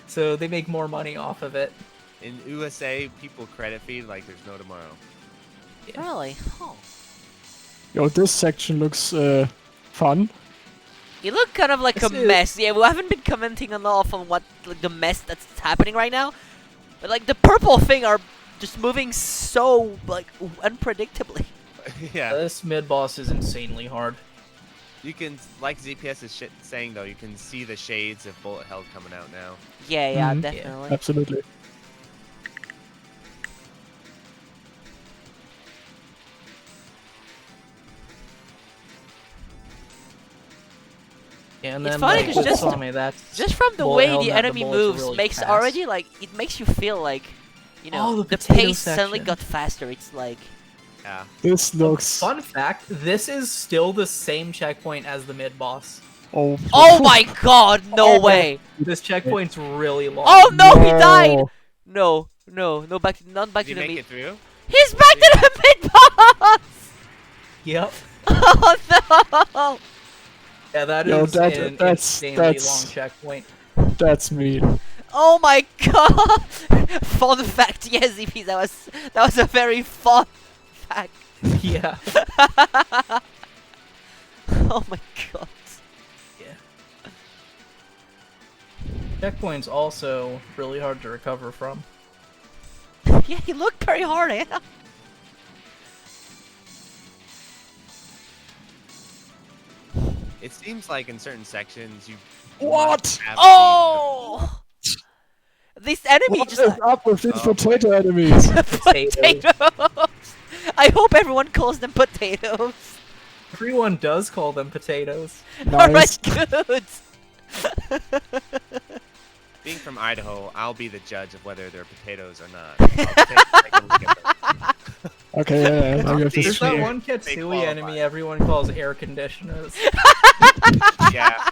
So they make more money off of it. In USA, people credit feed like there's no tomorrow. Really? Oh. Yo, this section looks fun. You look kind of like a This is- mess. Yeah, we haven't been commenting enough on what like the mess that's happening right now. But like the purple thing are just moving so like unpredictably. Yeah. This mid boss is insanely hard. You can, like ZPS is saying though, you can see the shades of bullet hell coming out now. Yeah, yeah, Mhm. definitely. Absolutely. And It's then funny like, 'cause with just- Same, that's Just from the bullet way hell the and that enemy bullets are moves really makes fast. already like it makes you feel like you know Oh, the the potato pace suddenly section. got faster. It's like Yeah. This looks. Fun fact, this is still the same checkpoint as the mid boss. Oh. oh my god, no Oh. way! This checkpoint's really long. Oh no, he died! No, not back Did you to the make meat. it through? He's back to the mid boss! Yep. Oh no! Yeah, that Yo, is that- an that's- insanely that's- long checkpoint. That's mean. Oh my god! Fun fact, yes, ZP, that was a very fun fact. Yeah. Oh my god. Checkpoint's also really hard to recover from. Yeah, he looked very hard, eh? It seems like in certain sections you. What? must have Oh! This enemy What just is up with these Oh, potato enemies? potatoes. I hope everyone calls them potatoes. Everyone does call them potatoes. Nice. Alright, good. Being from Idaho, I'll be the judge of whether they're potatoes or not. I'll take a look at them. Okay, yeah, now you have to There's that see. one They Katsui qualify. enemy everyone calls air conditioners. Yeah.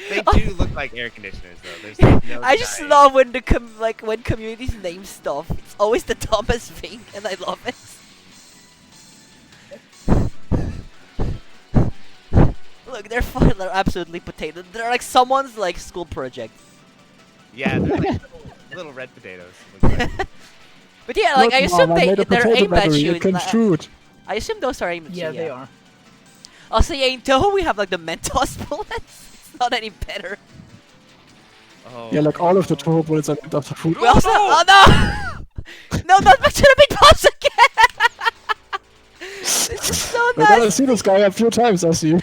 They do look like air conditioners though. There's like no I just denying. love when when communities name stuff. It's always the dumbest thing, and I love it. Look, they're fun. They're absolutely potato. They're like someone's like school project. Yeah, they're like little red potatoes. Look like. But yeah, like I Look, assume Mom, I made a they're potato aimed at battery. you. It can like- shoot. I assume those are aimed at Yeah, you. they are. Also, yeah, in Touhou we have like the Mentos bullets. It's not any better. Oh. Yeah, like all of the Touhou bullets are made after food. We also, oh no, no, not back to the big boss again. This is so We're gonna nice. see this guy a few times, I see.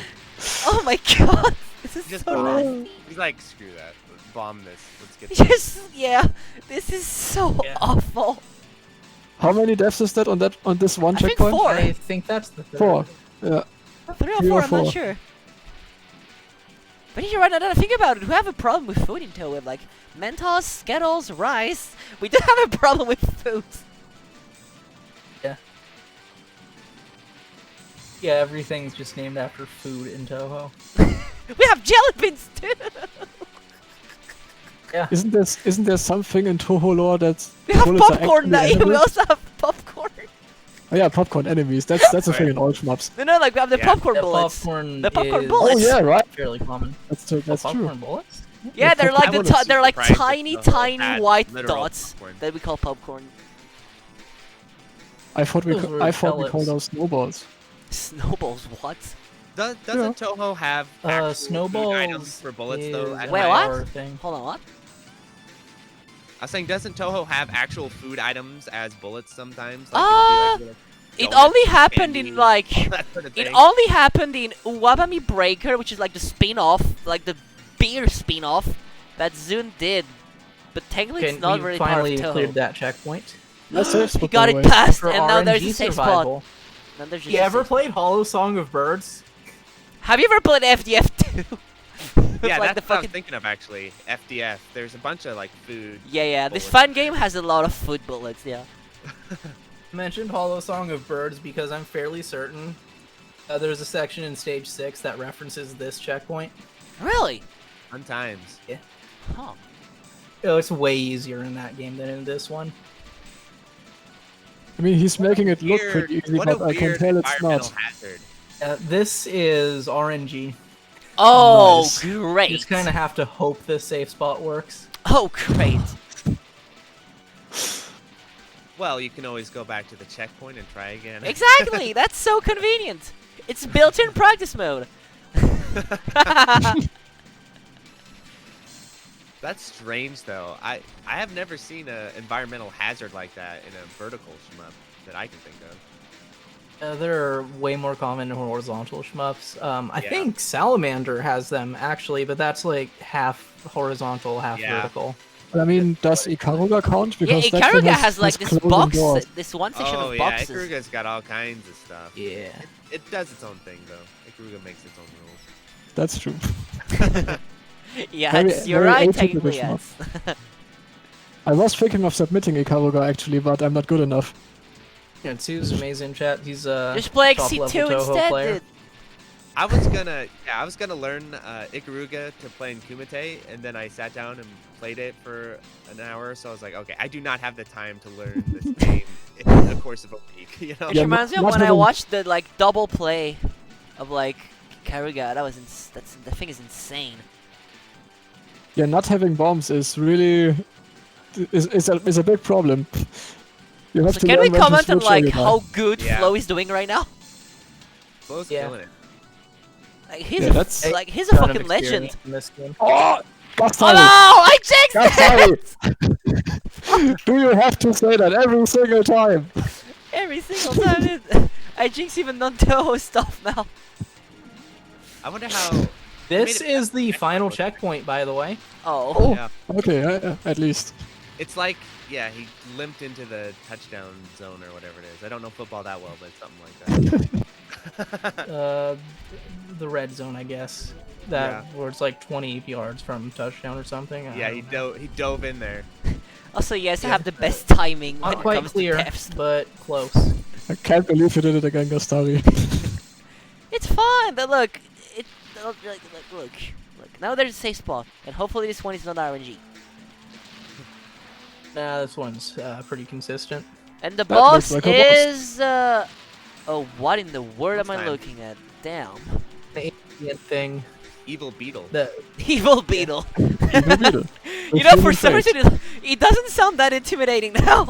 Oh my god, this is Just so bomb. nice. He's like, screw that. Let's bomb this. Let's get this. Just yeah, this is so Yeah. awful. How many deaths is that on this one I think checkpoint? 4. I think that's the third. 4. Yeah. 3 or 3 4, or I'm not 4. sure. But you're right, now that I think about it, we have a problem with food in Touhou. Like Mentos, Skittles, rice. We do have a problem with food. Yeah, everything's just named after food in Touhou. We have jelly beans too. Isn't there something in Touhou lore that We have bullets are popcorn actually now. We edible? also have popcorn. Oh yeah, popcorn enemies. That's a thing in all shmups. No, like we have the Yeah. popcorn The bullets. popcorn The popcorn is bullets. Oh yeah, right. fairly common. That's true. popcorn bullets? Yeah, Yeah, they're popcorn like the bullets. they're like Surprised that tiny, Touhou tiny had white literal dots popcorn. that we call popcorn. I thought Those were we called pellets. those snowballs. Snowballs, what? Doesn't Touhou have actual food Snowballs items for bullets though? is at Wait, an what? IR thing. Hold on, what? I was saying, doesn't Touhou have actual food items as bullets sometimes? Uh, Like, It donuts, only happened in candy, like that sort of it thing. only happened in Uwabami Breaker, which is like the spin-off, like the beer spin-off that Zune did. But technically Okay, it's not we really part of finally Touhou. cleared that checkpoint. Nice safe He spot, got by the it way. past, For and now there's RNG a safe survival. spot. Now there's just You a ever safe- played Hollow Song of Birds? Have you ever played FDF2? Yeah, Like that's the what I fucking. was thinking of actually. FDF. There's a bunch of like food. Yeah. This bullets fun in there. game has a lot of food bullets. Yeah. I mentioned Hollow Song of Birds because I'm fairly certain there's a section in Stage 6 that references this checkpoint. Really? Fun times. Huh. Oh, it's way easier in that game than in this one. I mean, he's making it look Weird- pretty easy, what a but I can weird tell it's environmental not. hazard. This is RNG. Oh, Nice. great. You just kind of have to hope this safe spot works. Oh, great. Well, you can always go back to the checkpoint and try again. Exactly. That's so convenient. It's built-in practice mode. That's strange though. I have never seen an environmental hazard like that in a vertical shmup that I can think of. They're way more common in horizontal shmups. I Yeah. think Salamander has them actually, but that's like half horizontal, half Yeah. vertical. But I mean, does Ikaruga count? Yeah, Because that thing Ikaruga has like this closing box, doors. this one section Oh of yeah, boxes. Ikaruga's got all kinds of stuff. Yeah. It does its own thing though. Ikaruga makes its own rules. That's true. Yeah, Very- you're very right, atypical technically, shmup. yes. I was thinking of submitting Ikaruga actually, but I'm not good enough. Yeah, Tsu's amazing chat. He's Just play top level C2 Touhou instead, player. dude. I was gonna learn Ikaruga to play in Kumite, and then I sat down and played it for an hour. So I was like, okay, I do not have the time to learn this game in the course of a week. You know? It Yeah, reminds me of not when I even- watched the like double play of like Ikaruga. That was the thing is insane. Yeah, not having bombs is really is a big problem. You have So to can learn we when to comment on switch like every time. how good Yeah. Flo is doing right now? Flo's Yeah. killing it. Like he's Yeah, a, that's- like he's a Ton of fucking legend. experience in this game. Oh, Oh Bastard! no! I jinxed That's it! Do you have to say that every single time? Every single time, dude. I jinx even non-Touhou stuff now. I wonder how. This made it is the final checkpoint, by the way. Oh. Yeah. Okay, at least. It's like, yeah, he limped into the touchdown zone or whatever it is. I don't know football that well, but it's something like that. The red zone, I guess. Where it's like 20 yards from touchdown or something. I Yeah, don't he know. dove in there. Also, yes, I Yeah. have the best timing when Not it quite comes clear, to depths. but close. I can't believe you did it again, Gastari. It's fine, but look, look. Now there's a safe spot, and hopefully this one is not RNG. Nah, this one's pretty consistent. And the That looks boss like a boss. is oh, what in the world am I Time. looking at? Damn. The alien thing. Evil beetle. The Evil Beetle. Evil Beetle. You know, for With some human reason, it doesn't sound that intimidating now.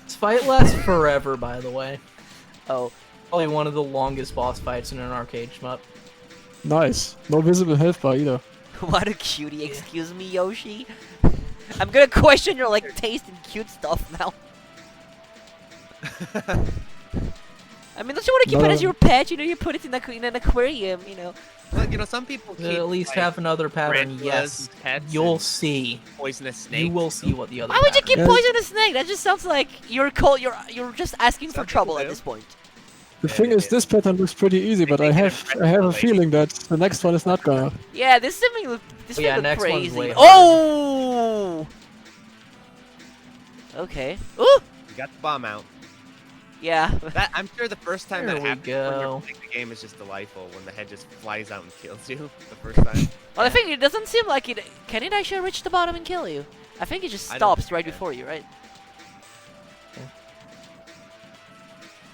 this fight lasts forever, by the way. Oh, Probably one of the longest boss fights in an arcade shmup. Nice. No visible health bar either. what a cutie! Excuse me, Yoshi. I'm gonna question your like taste in cute stuff now. I mean, don't you want to keep it as No. your pet? You know, you put it in an aquarium. You know. But, you know, some people keep, At least like, have another pattern. tarantulas Yes, as pets you'll and see. poisonous snakes. You will see what the other. Why would you keep Yeah. poisoning a snake? That just sounds like you're just asking for Some trouble people at do. this point. The Yeah, thing it is, is. this pattern looks pretty easy, but I think it have impresses I have the a lady. feeling that the next one is not gonna. Yeah, this thing look this Oh, thing yeah, look next one's crazy. way Oh. Okay. Ooh. You got the bomb out. Yeah. That I'm sure the first time There that we happens when you're go. playing the game is just delightful when the head just flies out and kills you the first time. Well, I think it doesn't seem like it. Can it actually reach the bottom and kill you? I think it just I don't stops think right it can. before you, right?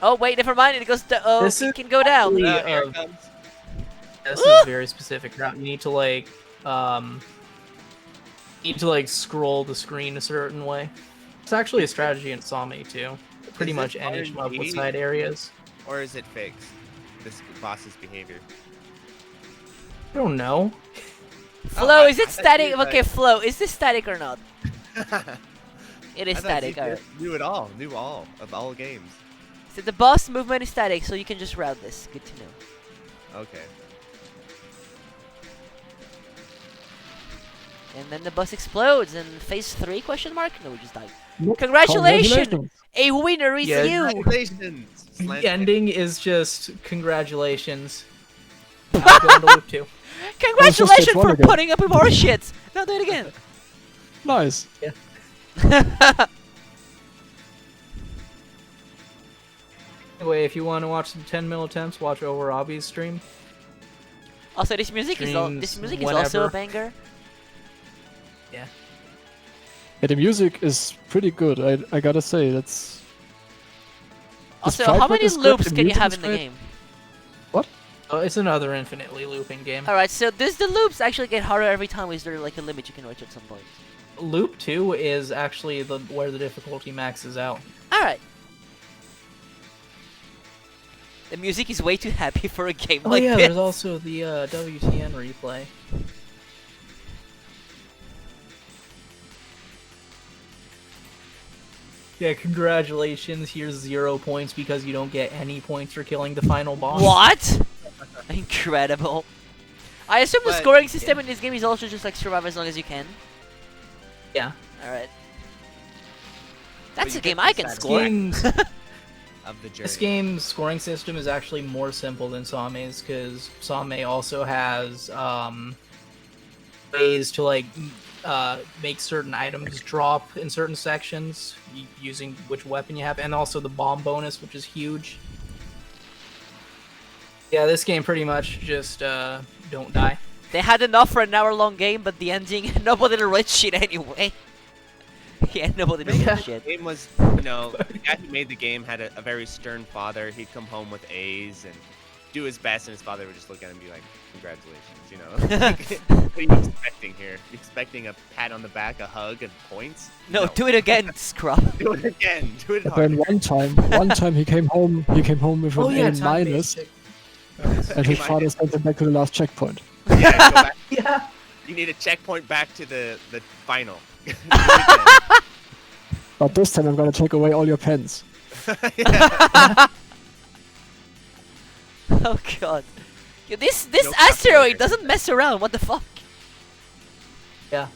Oh wait, never mind. It goes. This it is can go down. actually- Here it uh, comes. This Ooh! is a very specific route. You need to like scroll the screen a certain way. It's actually a strategy in Same too. Pretty Is much this any shmup with RNG? side areas. Or is it fixed? This boss's behavior. I don't know. Flo, I- is it I thought static? you were Okay, Flo, is this static or not? It is I thought static. you Alright. knew it all. Knew all of all games. So the boss movement is static, so you can just route this. Good to know. Okay. And then the bus explodes, and phase 3 question mark? No, we just died. Nope. Congratulations! A winner is Yeah, you! Congratulations. The ending is just congratulations. Now go into loop 2. Congratulations stage one for again. putting up with our shit! Now do it again. Nice. Anyway, if you want to watch some 10 mil attempts, watch Over Robbie's stream. Also, this music is Streams also a whenever. banger. Yeah. Yeah, the music is pretty good. I gotta say that's. Also, fight how work many is good, loops the can you music have is in the great. game? Oh, it's another infinitely looping game. Alright, so does the loops actually get harder every time? Or is there like a limit you can reach at some point? Loop 2 is actually where the difficulty maxes out. Alright. The music is way too happy for a game Oh like yeah, this. there's also the WTN replay. Yeah, congratulations. Here's 0 points because you don't get any points for killing the final boss. What? Incredible. I assume the But- scoring system in this game is also just like survive as long as you can. Yeah. Alright. That's you a game get I the can satisfaction. score. Games, Of the journey. this game's scoring system is actually more simple than Same's because Same also has ways to like make certain items drop in certain sections using which weapon you have, and also the bomb bonus, which is huge. Yeah, this game pretty much just don't die. They had enough for an hour-long game, but the ending, nobody read shit anyway. Yeah, nobody did Yeah. shit. The game was, you know, the guy who made the game had a very stern father. He'd come home with A's and do his best, and his father would just look at him and be like, "Congratulations," you know. Like, what are you expecting here? You expecting a pat on the back, a hug, and points? No, do it again, scrub. Do it again. Do it But hard. then one time he came home with Oh, an A minus, and his father sent him back to the last checkpoint. Yeah, go back. Yeah. You need a checkpoint back to the final. But this time I'm gonna take away all your pens. Oh god. Yeah, this No asteroid copyright. doesn't mess around, what the fuck? Yeah.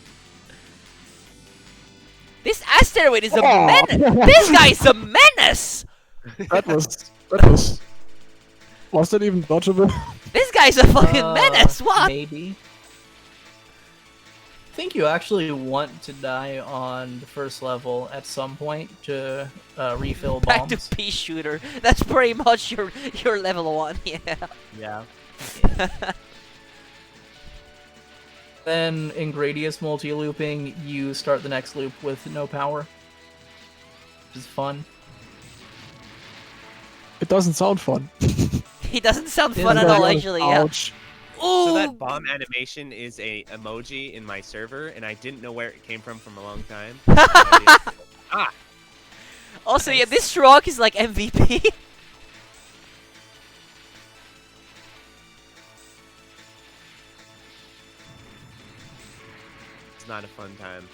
This asteroid is a Oh. menace! This guy is a menace! That was was that even dodgeable? This guy's a fucking menace, what? Maybe. I think you actually want to die on the first level at some point to refill Back bombs. to pea shooter. That's pretty much your level 1, yeah. Yeah. Then in Gradius multi-looping, you start the next loop with no power. Which is fun. It doesn't sound fun. He doesn't sound Yeah, fun at but- all, actually, yeah. Ouch. Ooh! So that bomb animation is a emoji in my server, and I didn't know where it came from a long time. Also, yeah, this rock is like MVP. It's not a fun time.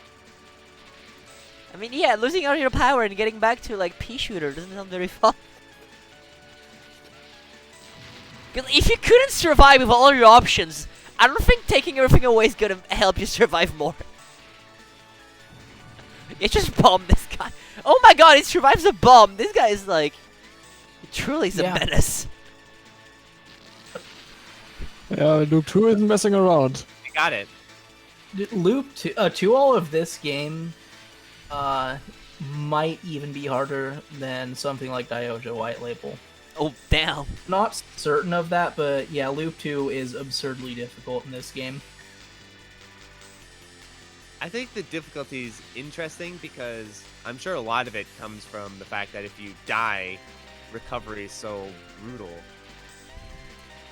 I mean, yeah, losing all your power and getting back to like pea shooter doesn't sound very fun. 'Cause if you couldn't survive with all your options, I don't think taking everything away is gonna help you survive more. You just bomb this guy. Oh my god, he survives a bomb. This guy is like, he truly is a Yeah. menace. Yeah, Loop 2 isn't messing around. I got it. Loop to all of this game might even be harder than something like Diojo White Label. Oh damn. Not certain of that, but yeah, Loop 2 is absurdly difficult in this game. I think the difficulty is interesting because I'm sure a lot of it comes from the fact that if you die, recovery is so brutal.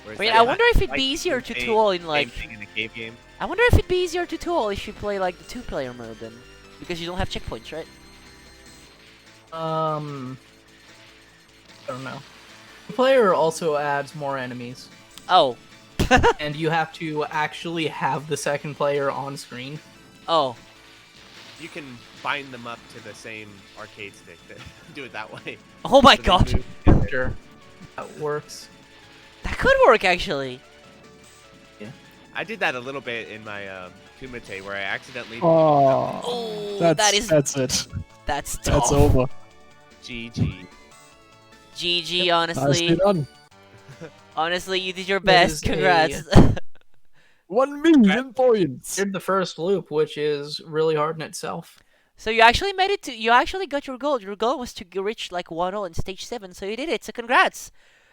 Whereas I mean, that- I wonder if it'd like be easier to same- tool in same like. thing in a cave game. I wonder if it'd be easier to tool if you play like the 2-player mode then, because you don't have checkpoints, right? I don't know. The player also adds more enemies, Oh. and you have to actually have the second player on screen. Oh. You can bind them up to the same arcade stick. Do it that way. Oh my So they god. move together. Sure, that works. That could work actually. I did that a little bit in my Kumite, where I accidentally Oh, that's it. that's That's tough. over. GG. GG, Nicely honestly. done. Honestly, you did your That is best. Congrats. 1 million points. Did the first loop, which is really hard in itself. So you actually made it to. You actually got your goal. Your goal was to reach like 1-0 in stage 7, so you did it. So congrats.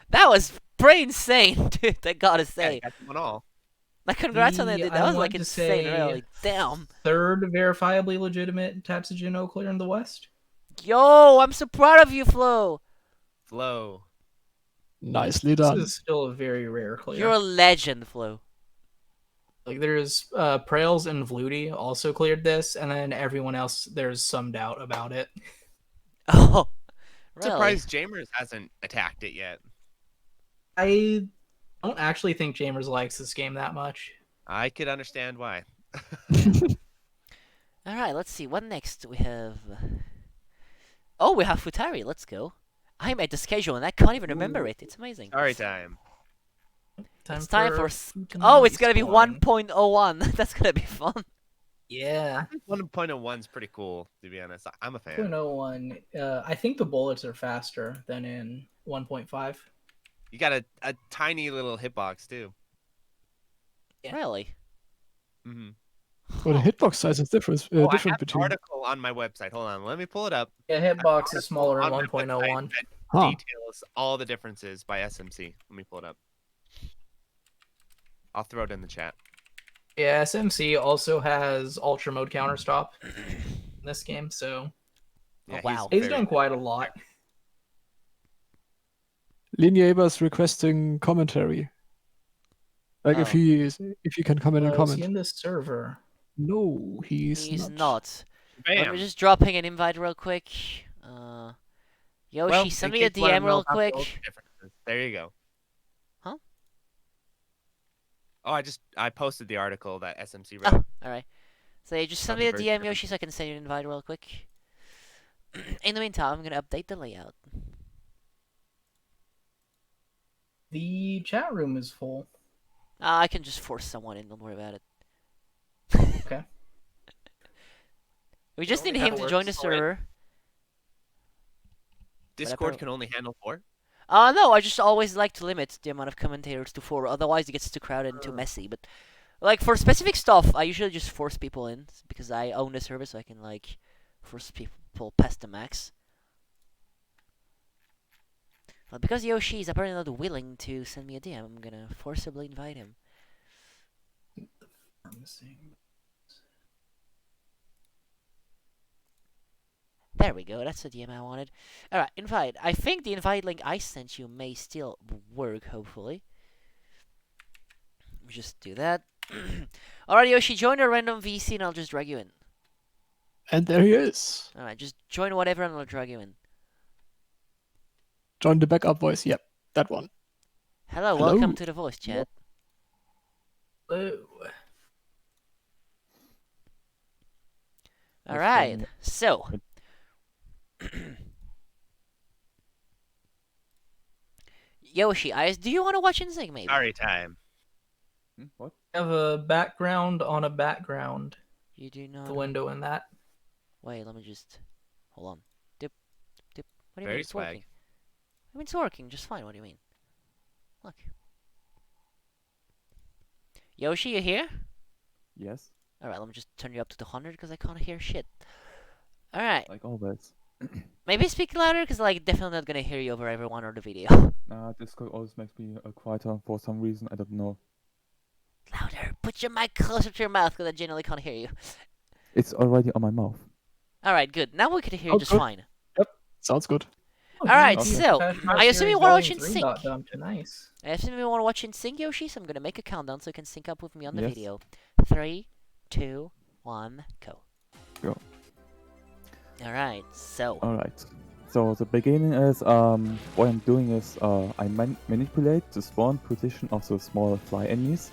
That was pretty insane, dude. I gotta Yeah, say. got them all. Like congrats on that, dude. That I was want like to insane, say really. Damn. Third verifiably legitimate Tatsujin clear in the West. Yo, I'm so proud of you, Flo. Flow. Nicely This done. is still a very rare clear. You're a legend, Flo. Like there's Prails and Vluti also cleared this, and then everyone else there's some doubt about it. Oh, really? Surprised Jamers hasn't attacked it yet. I don't actually think Jamers likes this game that much. I could understand why. All right, let's see. What next? We have. Oh, we have Futari. Let's go. I made the schedule and I can't even remember it. It's amazing. Sorry time. It's time for. Futari Oh, it's gonna be scoring. 1.01. That's gonna be fun. Yeah. 1.01 is pretty cool, to be honest. I'm a fan. 0.01. I think the bullets are faster than in 1.5. You got a tiny little hitbox, too. Yeah. Really? Mm-hmm. Well, the hitbox size is different. I Different have an between. article on my website. Hold on, let me pull it up. Yeah, hitbox is smaller in On my website 1.01. that Huh. details all the differences by SMC. Let me pull it up. I'll throw it in the chat. Yeah, SMC also has ultra mode counter stop in this game, so Yeah, wow. he's very- done quite a lot. Lineaber's requesting commentary. Like Oh. if he can come in and Is comment. he in this server? No, he's He's not. not. Let Bam. me just dropping an invite real quick. Yoshi, Well, send in me a case you wanna DM know real about the quick. ultra differences, there you go. Huh? Oh, I posted the article that SMC Oh, wrote. alright. So yeah, just send About me a the bird DM, difference. Yoshi, so I can send you an invite real quick. In the meantime, I'm gonna update the layout. The chat room is full. I can just force someone in, don't worry about it. Okay. We just Only need how him it to join the works. server. Discord can only handle 4. No, I just always like to limit the amount of commentators to 4, otherwise it gets too crowded and too messy. But like for specific stuff, I usually just force people in because I own the server, so I can like force people past the max. But because Yoshi is apparently not willing to send me a DM, I'm gonna forcibly invite him. There we go, that's the DM I wanted. Alright, invite. I think the invite link I sent you may still work, hopefully. Let me just do that. Alright, Yoshi, join a random VC and I'll just drag you in. And there he is. Alright, just join whatever and I'll drag you in. Join the backup voice. Yep, that one. Hello, Hello. welcome to the voice chat. Hello. Alright, so. Yoshi, do you want to watch NSYNC maybe? Sorry time. What? Have a background on a background. You do not. The window in that. Wait, let me just. Hold on. Dip. Dip. What do you Very mean it's swag. working? I mean it's working just fine. What do you mean? Look. Yoshi, you here? Yes, Alright, let me just turn you up to the 100 because I can't hear shit. Alright, like always. maybe speak louder because like definitely not gonna hear you over everyone or the video. Discord always makes me quieter for some reason. I don't know. Louder. Put your mic closer to your mouth because I genuinely can't hear you. It's already on my mouth. Alright, good. Now we can hear you Oh, just good. fine. Sounds good. Alright, Okay. so I assume you wanna watch NSYNC. Nice. I assume you wanna watch NSYNC, Yoshi, so I'm gonna make a countdown so you can sync up with me on the Yes. video. 3, 2, 1, go. Go. Alright, so Alright. So the beginning is what I'm doing is I manipulate the spawn position of the small fly enemies.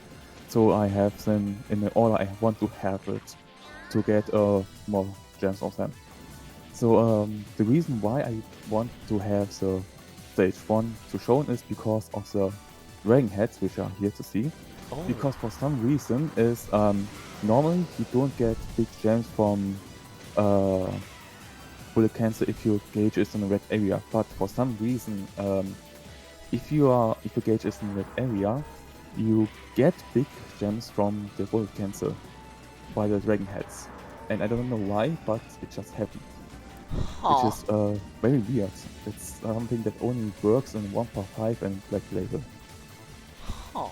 So I have them in the order I want to have it to get more gems of them. So the reason why I want to have the stage 1 to shown is because of the dragon heads which are here to see. Oh. because for some reason is normally you don't get big gems from bullet cancel if your gauge is in a red area, but for some reason if your gauge is in a red area, you get big gems from the bullet cancel by the dragon heads, and I don't know why, but it just happened. Huh. Which is very weird. It's something that only works in 1.5 and Black Label. Huh.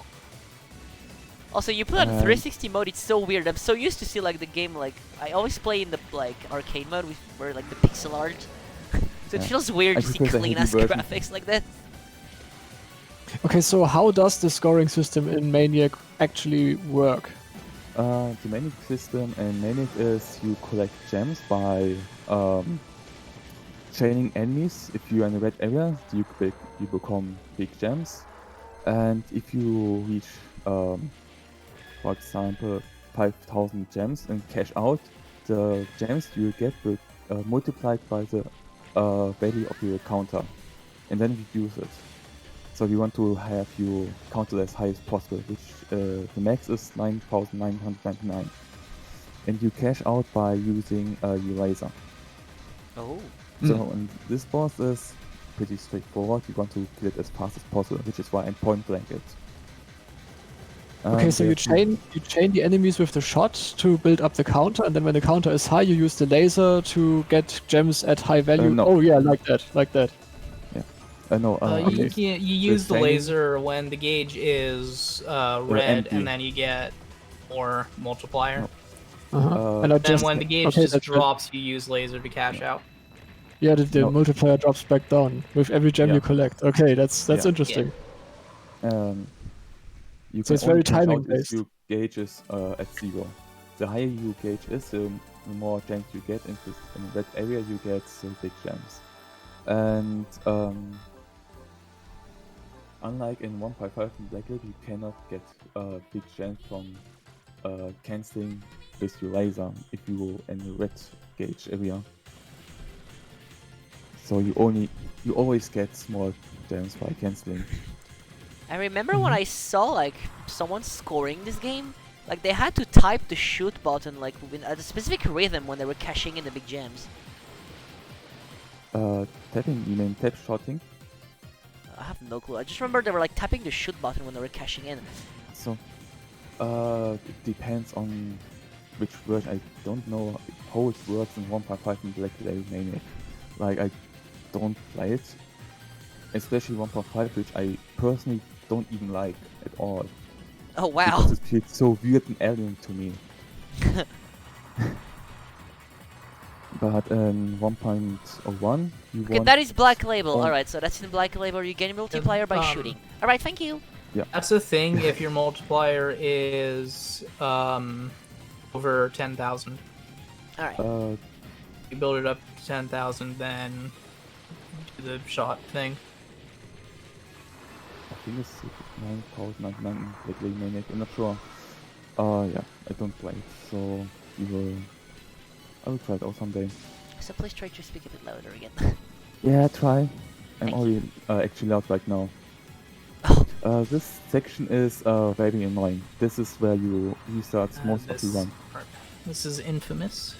Also, you play on And- 360 mode. It's so weird. I'm so used to see like the game like I always play in the like arcade mode where like the pixel art. So it Yeah. feels weird I to see prefer the clean HD ass version. graphics like that. Okay, so how does the scoring system in Maniac actually work? The Manic system in Manic is you collect gems by chaining enemies. If you're in a red area, you become big gems. And if you reach, for example, 5,000 gems and cash out, the gems you get will multiplied by the value of your counter, and then you use it. So we want to have your counter as high as possible, which the max is 9,999. And you cash out by using your laser. Oh. So and this boss is pretty straightforward. You want to kill it as fast as possible, which is why I'm point blank it. Okay, so you there's- chain the enemies with the shot to build up the counter, and then when the counter is high, you use the laser to get gems at high value. no. Oh yeah, like that. no, You, okay. you use the training- laser when the gauge is red, empty. and then you get more multiplier. No. Uh-huh. And I Then just, when the gauge okay, just that's good. drops, you use laser to cash out. Yeah, the No. multiplier drops back down with every gem Yeah. you collect. Okay, that's Yeah. interesting. You So can it's very only cash timing out if based. your gauge is at 0. The higher your gauge is, the more gems you get. In that area, you get big gems. And unlike in 1.5 in Black Label, you cannot get big gems from canceling with your laser if you in the red gauge area. So you always get small gems by canceling. I remember when I saw like someone scoring this game, like they had to type the shoot button like at a specific rhythm when they were cashing in the big gems. Tapping, you mean tap shotting? I have no clue. I just remember they were like tapping the shoot button when they were cashing in. So, it depends on which version. I don't know how it works in 1.5 in Black Label Maniac. Like, I don't play it, especially 1.5, which I personally don't even like at all. Oh wow. Because it feels so weird and alien to me. But in 1.01, you Okay, want... that is Black Label. Oh. Alright, so that's in Black Label. You gain multiplier by shooting. Alright, thank you. That's the thing. If your multiplier is over 10,000, Alright. you build it up to 10,000, then do the shot thing. I think it's 9,099 Black Label Maniac, I'm not sure. Yeah, I don't play it, so I will try it out someday. So please try to speak a bit louder again. Yeah, try. I'm Thank already actually loud right now. This section is very annoying. This is where you restart most of the run. This is infamous.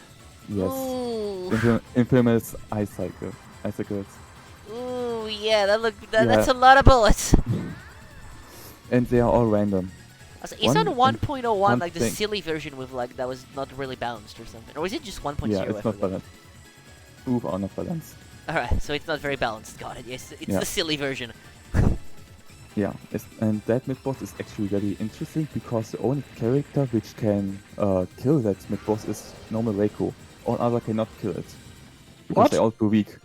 Yes. Ooh. Infamous ice cycle. Ice cycles. Ooh, yeah, Yeah. that's a lot of bullets. And they are all random. Also, is on One- 1.01 one like the thing- silly version with like that was not really balanced or something? Or is it just 1.0? Yeah, I it's not forgot. balanced. Both are not balanced. Alright, so it's not very balanced. Got it. Yes, it's Yeah. the silly version. Yeah, and that mid-boss is actually very interesting because the only character which can kill that mid-boss is normal Reiko. All other cannot kill it. Because What? they're all too weak.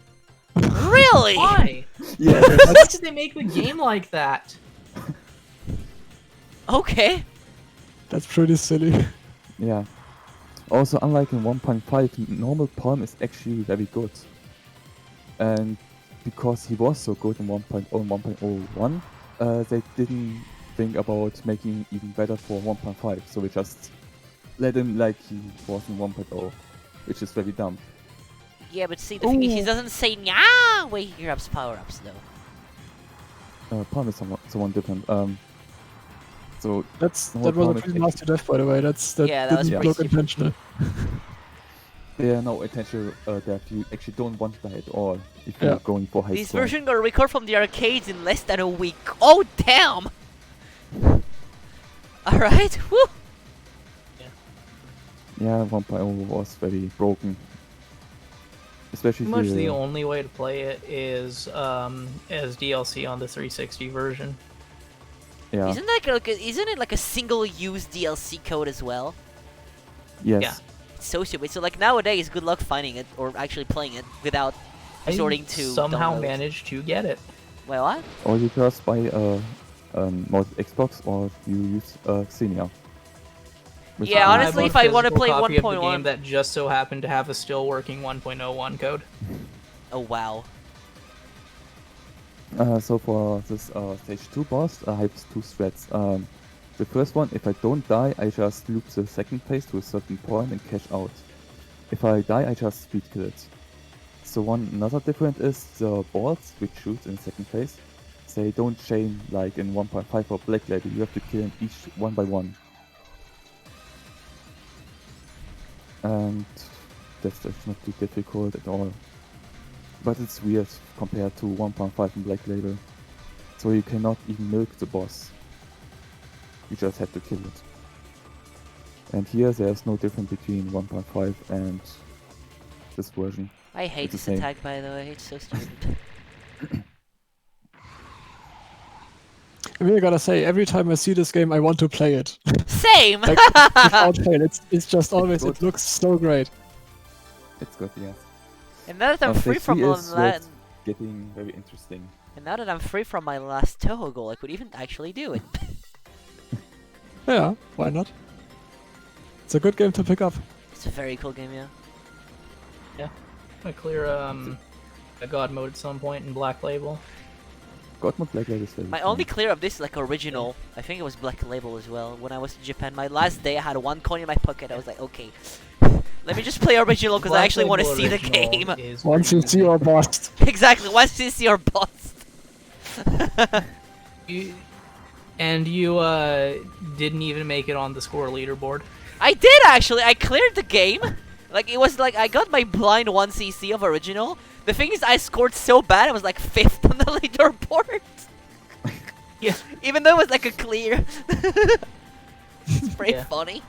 Really? Why? Yeah. Why did they make the game like that? Okay. That's pretty silly. Yeah. Also, unlike in 1.5, normal Palm is actually very good. And because he was so good in 1.0 and 1.01, they didn't think about making even better for 1.5. So we just let him like he was in 1.0, which is very dumb. Yeah, but see, the thing is, he Ooh. doesn't say "Nya" when he grabs power-ups, though. Palm is someone different. So that was a opponent pretty nasty death, by the way. That Yeah, that was didn't pretty look stupid. intentional. there are no intentional death. You actually don't want that at all if Yeah. you're going for high This score. version got recorded from the arcades in less than a week. Oh damn! Alright, whew! Yeah, 1.0 was very broken. Especially Pretty much the the only way to play it is as DLC on the 360 version. yeah. Isn't that isn't it like a single-use DLC code as well? Yes. Yeah. It's so stupid. So like nowadays, good luck finding it or actually playing it without resorting to somehow downloads. managed to get it. Wait, what? Or you just buy a modded Xbox, or you use Xenia. Which Yeah, is- honestly, I if bought a I wanna physical play copy of the 1.1 game that just so happened to have a still working 1.01 code. Oh wow. So for this stage 2 boss, I have two threats. The first one, if I don't die, I just loop the second phase to a certain point and cash out. If I die, I just speed kill it. So another difference is the balls which shoot in second phase. They don't chain like in 1.5 or Black Label. You have to kill them each one by one. And that's not too difficult at all. But it's weird compared to 1.5 in Black Label. So you cannot even milk the boss. You just have to kill it. And here there's no difference between 1.5 and this version. I hate It's the this same. attack, by the way. It's so stupid. I mean, I gotta say, every time I see this game, I want to play it. Same. Like, without fail, it's just always. It looks so great. It's good, yes. And now that I'm free Stage from 3 all is that, what's getting very interesting. and now that I'm free from my last Touhou goal, I could even actually do it. Yeah, why not? It's a good game to pick up. It's a very cool game, yeah. I clear a god mode at some point in Black Label. God Mode Black Label is very My fun. only clear of this like original, I think it was Black Label as well. When I was in Japan, my last day I had one coin in my pocket. I was like, okay, let me just play original because I Black actually want to Label see the original game. is Once you pretty see easy. your bust. Exactly, once you see your boss. You didn't even make it on the score leaderboard. I did actually. I cleared the game. Like it was like I got my blind 1cc of original. The thing is, I scored so bad. I was like 5th on the leaderboard. Yeah. Even though it was like a clear. It's pretty Yeah. funny.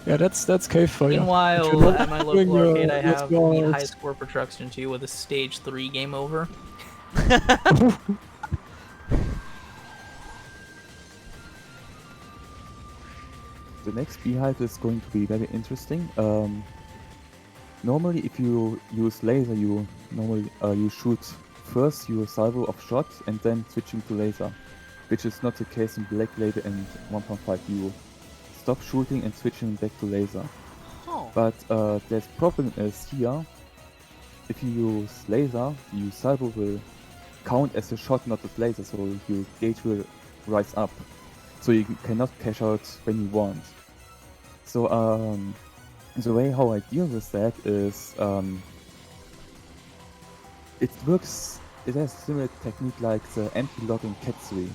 Yeah, that's cave for you. If Meanwhile, you're not at my doing local your arcade, I let's have go beat out. high score for Truxton 2 with a stage 3 game over. The next beehive is going to be very interesting. Normally, if you use laser, you shoot first your salvo of shots and then switching to laser, which is not the case in Black Label and 1.5. You stop shooting and switching back to laser. Oh. But the problem is here, if you use laser, your salvo will count as a shot, not as laser, so your gauge will rise up. So you cannot cash out when you want. So the way how I deal with that is it works. It has a similar technique like the anti-lock in Cat 3.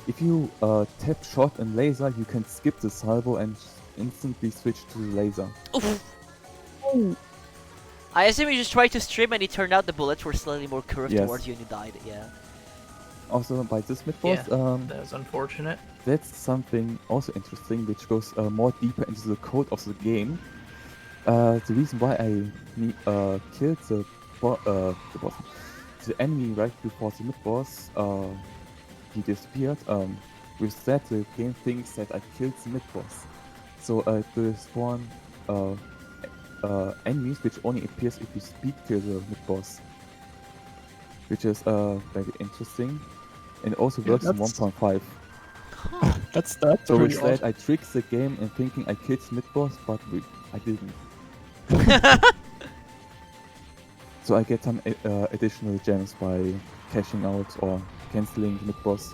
If you tap shot and laser, you can skip the salvo and instantly switch to the laser. Oof. I assume you just tried to stream and it turned out the bullets were slightly more curved Yes. towards you and you died. Yeah. Also by this mid boss, That was unfortunate. that's something also interesting, which goes more deeper into the code of the game. The reason why I killed the boss, the enemy right before the mid boss, he disappeared. With that, the game thinks that I killed the mid boss. So it will spawn enemies which only appears if you speed kill the mid boss, which is very interesting, and it also Yeah, works in that's- 1.5. That's So pretty with odd. that, I tricked the game in thinking I killed mid boss, but I didn't. So I get some additional gems by cashing out or canceling the mid boss.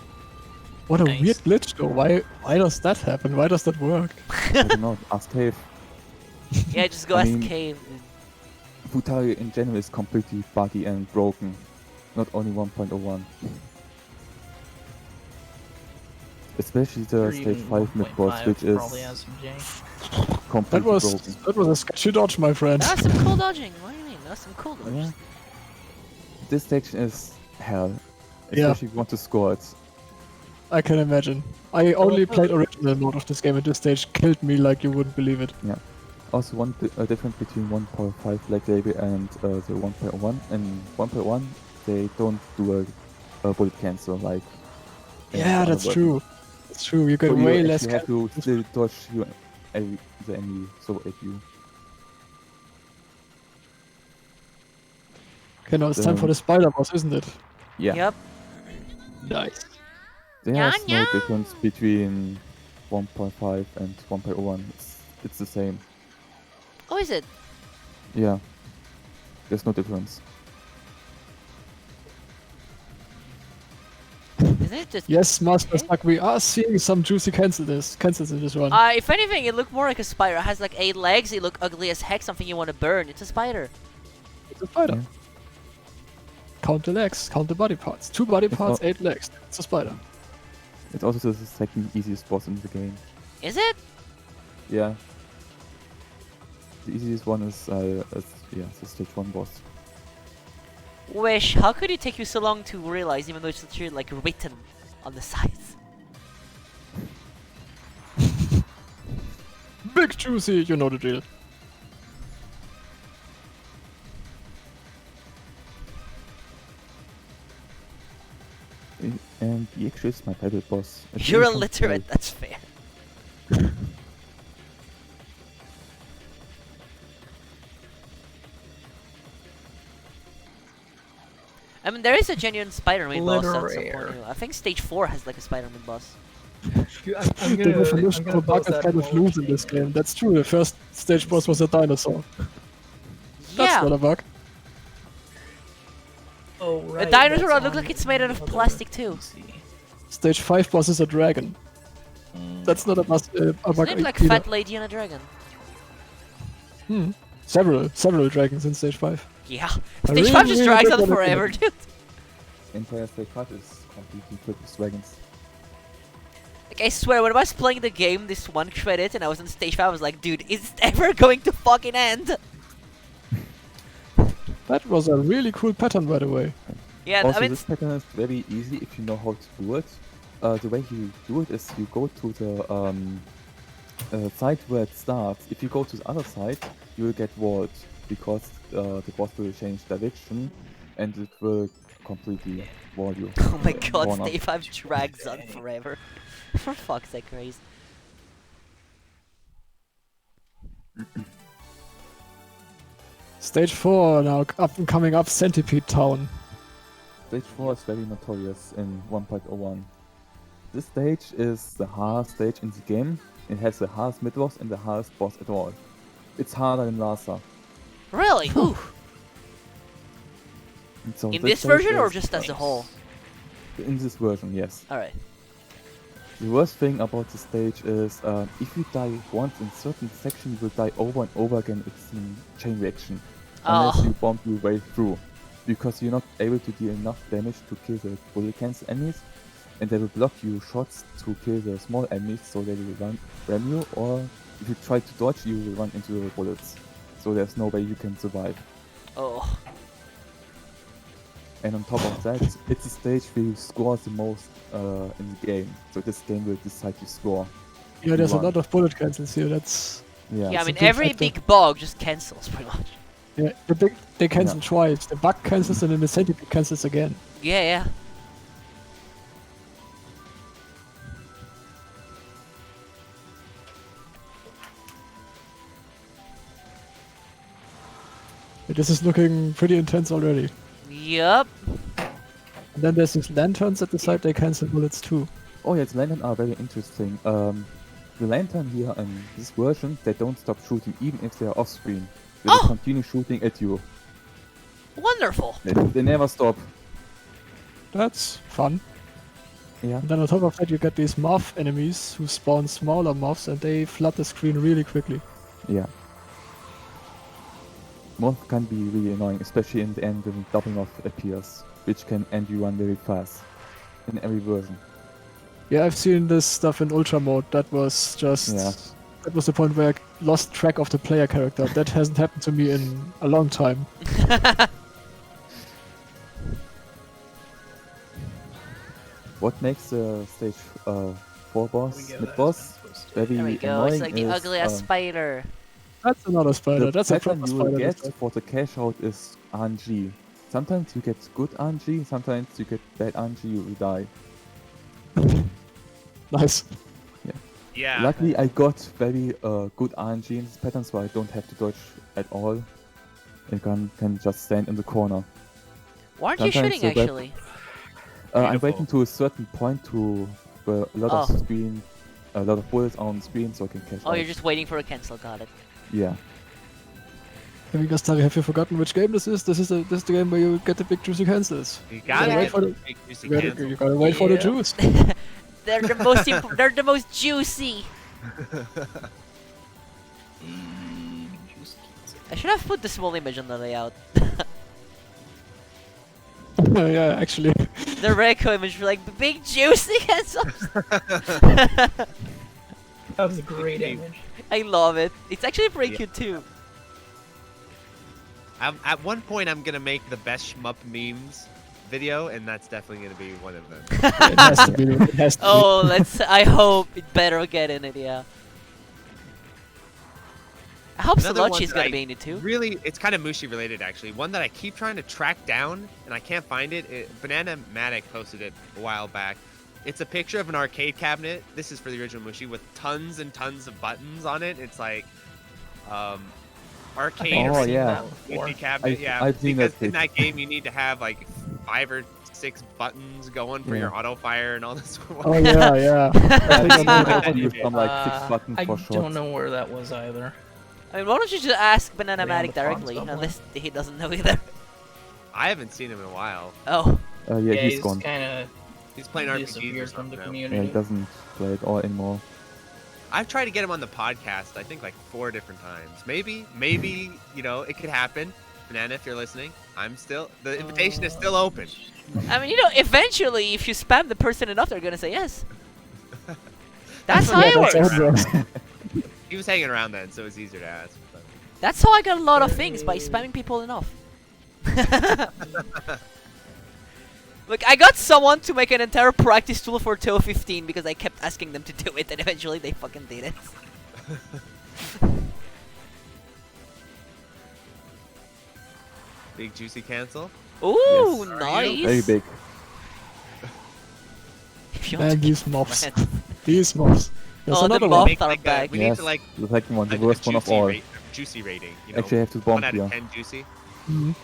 What a Nice. weird glitch though. Why does that happen? Why does that work? I don't know. Ask Cave. Yeah, just go I ask mean- Cave. Futari in general is completely buggy and broken. Not only 1.01. Especially the Or stage even 5 mid boss, 1.5 which is probably has some jank. completely broken. That was a sketchy dodge, my friend. That's some cool dodging. What do you mean? That's some cool dodging. Yeah. This section is hell. Yeah. Especially if you want to score it. I can imagine. I only played original mode of this game, and this stage killed me like you wouldn't believe it. Yeah. Also, one difference between 1.5 Black Label and the 1.1. In 1.1, they don't do a bullet cancel like. in Yeah, the that's other true. That's true. You get version. So way you less. actually have to still dodge the enemy so at you. Okay, now it's time for the spider boss, isn't it? Yeah. Yep. Nice. There's Nya, no nya. difference between 1.5 and 1.1. It's the same. Oh, is it? Yeah. There's no difference. Isn't it just? Yes, Master Okay. Stuck, we are seeing some juicy cancels in this one. If anything, it looked more like a spider. It has like 8 legs. It look ugly as heck. Something you want to burn. It's a spider. It's a spider. Yeah. Count the legs, count the body parts. 2 body It's parts, not- 8 legs. It's a spider. It's also the second easiest boss in the game. Is it? Yeah. The easiest one is the stage 1 boss. Wish. How could it take you so long to realize, even though it's literally like written on the sides? Big juicy, you know the drill. And he actually is my favorite boss. It You're really comes illiterate. like- That's fair. I mean, there is a genuine Spider-Man boss at some point. Literaire. Anyway. I think stage 4 has like a Spider-Man boss. I'm The gonna, definition of a bug is kind of loose in this game. That's true, the first stage boss was a dinosaur. That's Yeah, not a bug. Oh, right, a dinosaur that's that looks on like it's made out of other plastic too. PC. Stage 5 boss is a dragon. That's not a bug It's named like either. Fat Lady and a Dragon. Several dragons in stage 5. Yeah, I stage 5 just really drags don't on wanna forever, do dude. Entire stage 5 is completely filled with dragons. Like, I swear, when I was playing the game, this one credit, and I was on stage 5, I was like, dude, is it ever going to fucking end? That was a really cool pattern, by the way. Yeah, Also, I mean, this pattern is very easy if you know how to do it. The way you do it is you go to the side where it starts. If you go to the other side, you will get walled because the boss will change direction and it will completely wall you. oh my god, one up. stage 5 drags on forever. For fuck's sake, Grace. Stage 4 now, up and coming up, Centipede Town. Stage 4 is very notorious in 1.01. This stage is the hardest stage in the game. It has the hardest mid boss and the hardest boss at all. It's harder than Lhasa. Really? Ooh. And so In this stage version or is- just as a whole? In this version, yes. Alright. The worst thing about the stage is if you die once in certain section, you will die over and over again. It's a chain reaction. Unless Oh. you bomb your way through. Because you're not able to deal enough damage to kill the bullet cancel enemies. And they will block you shots to kill the small enemies, so they will ram you. Or if you try to dodge, you will run into the bullets. So there's no way you can survive. Oh. And on top of that, it's a stage where you score the most in the game. So this game will decide your score. Yeah, there's a One. lot of bullet cancels here, that's... Yeah. Yeah, I it's a mean, big every factor. big bug just cancels, pretty much. Yeah, they cancel twice. The bug cancels and then the Centipede cancels again. Yeah, yeah. This is looking pretty intense already. Yup. And then there's these lanterns at the side, they cancel bullets too. Oh yeah, the lantern are very interesting. The lantern here in this version, they don't stop shooting even if they are off screen. They Oh! will continue shooting at you. Wonderful. They never stop. That's fun. Yeah. And then on top of that you get these moth enemies who spawn smaller moths and they flood the screen really quickly. Yeah. Moth can be really annoying, especially in the end when double moth appears, which can end you run very fast in every version. Yeah, I've seen this stuff in Ultra mode. That was just... Yeah. That was the point where I lost track of the player character. That hasn't happened to me in a long time. What makes the stage 4 boss, mid boss, very There we go. annoying It's like the is, ugliest spider. That's another spider. the That's a pattern proper you will spider. get this time. for the cash out is RNG. Sometimes you get good RNG, sometimes you get bad RNG, you will die. Nice. Yeah. Luckily, I got very good RNG in this pattern, so I don't have to dodge at all. I can just stand in the corner. Why aren't you Sometimes shooting the web- actually? I'm Beautiful. waiting to a certain point to where a lot Oh. of screen, a lot of bullets are on the screen, so I can cash Oh, out. you're just waiting for a cancel. Got it. Yeah. Hey, Gastari, have you forgotten which game this is? This is the game where you get the big juicy cancels. You gotta wait get for the the- big juicy You cancel. gotta wait for the Yeah. juice. They're the most. They're the most juicy. Juicy kids. I should have put the small image on the layout. Yeah, actually. The Reiko image for like big juicy cancels. That was a great image. I love it. It's actually pretty Yeah. cute too. At one point, I'm gonna make the best shmup memes video, and that's definitely gonna be one of them. It has to be. It has to Oh, let's. I hope it better get in it. Yeah. I hope Another one Solucci's that gonna I be in it too. Really, it's kind of Mushi related actually. One that I keep trying to track down, and I can't find it. Banana Matic posted it a while back. It's a picture of an arcade cabinet. This is for the original Mushi with tons and tons of buttons on it. It's like, arcade Oh, or yeah. Mushi cabinet. Yeah, I've seen because that in pic. that game you need to have like 5 or 6 buttons going for Yeah. your auto fire and all this. Oh yeah, yeah. I think Yeah. I use from like 6 buttons I for don't shots. know where that was either. I mean, why don't you just ask Banana Maybe on Matic the front directly, somewhere. unless he doesn't know either. I haven't seen him in a while. Oh, Yeah, he's gone. kind of He's playing RPGs or disappeared from the something now. Yeah, he community. doesn't play it all anymore. I've tried to get him on the podcast, I think like 4 different times. Maybe, you know, it could happen. Banana, if you're listening, the invitation is still open. I mean, you know, eventually, if you spam the person enough, they're gonna say yes. That's how Yeah, it that's works. how it works. He was hanging around then, so it's easier to ask. But That's how I got a lot of things, by spamming people enough. Look, I got someone to make an entire practice tool for Touhou 15 because I kept asking them to do it, and eventually they fucking did it. big juicy cancel. Ooh, Yes. nice. Very big. If you want And to these mobs. get These mobs. There's Oh, the another mob. one. Make, our like, bag. we need Yes, to like the second one, the a worst one of juicy all. juicy rating. You know, Actually, I have to 1 bomb out here. of 10 juicy. Mhm.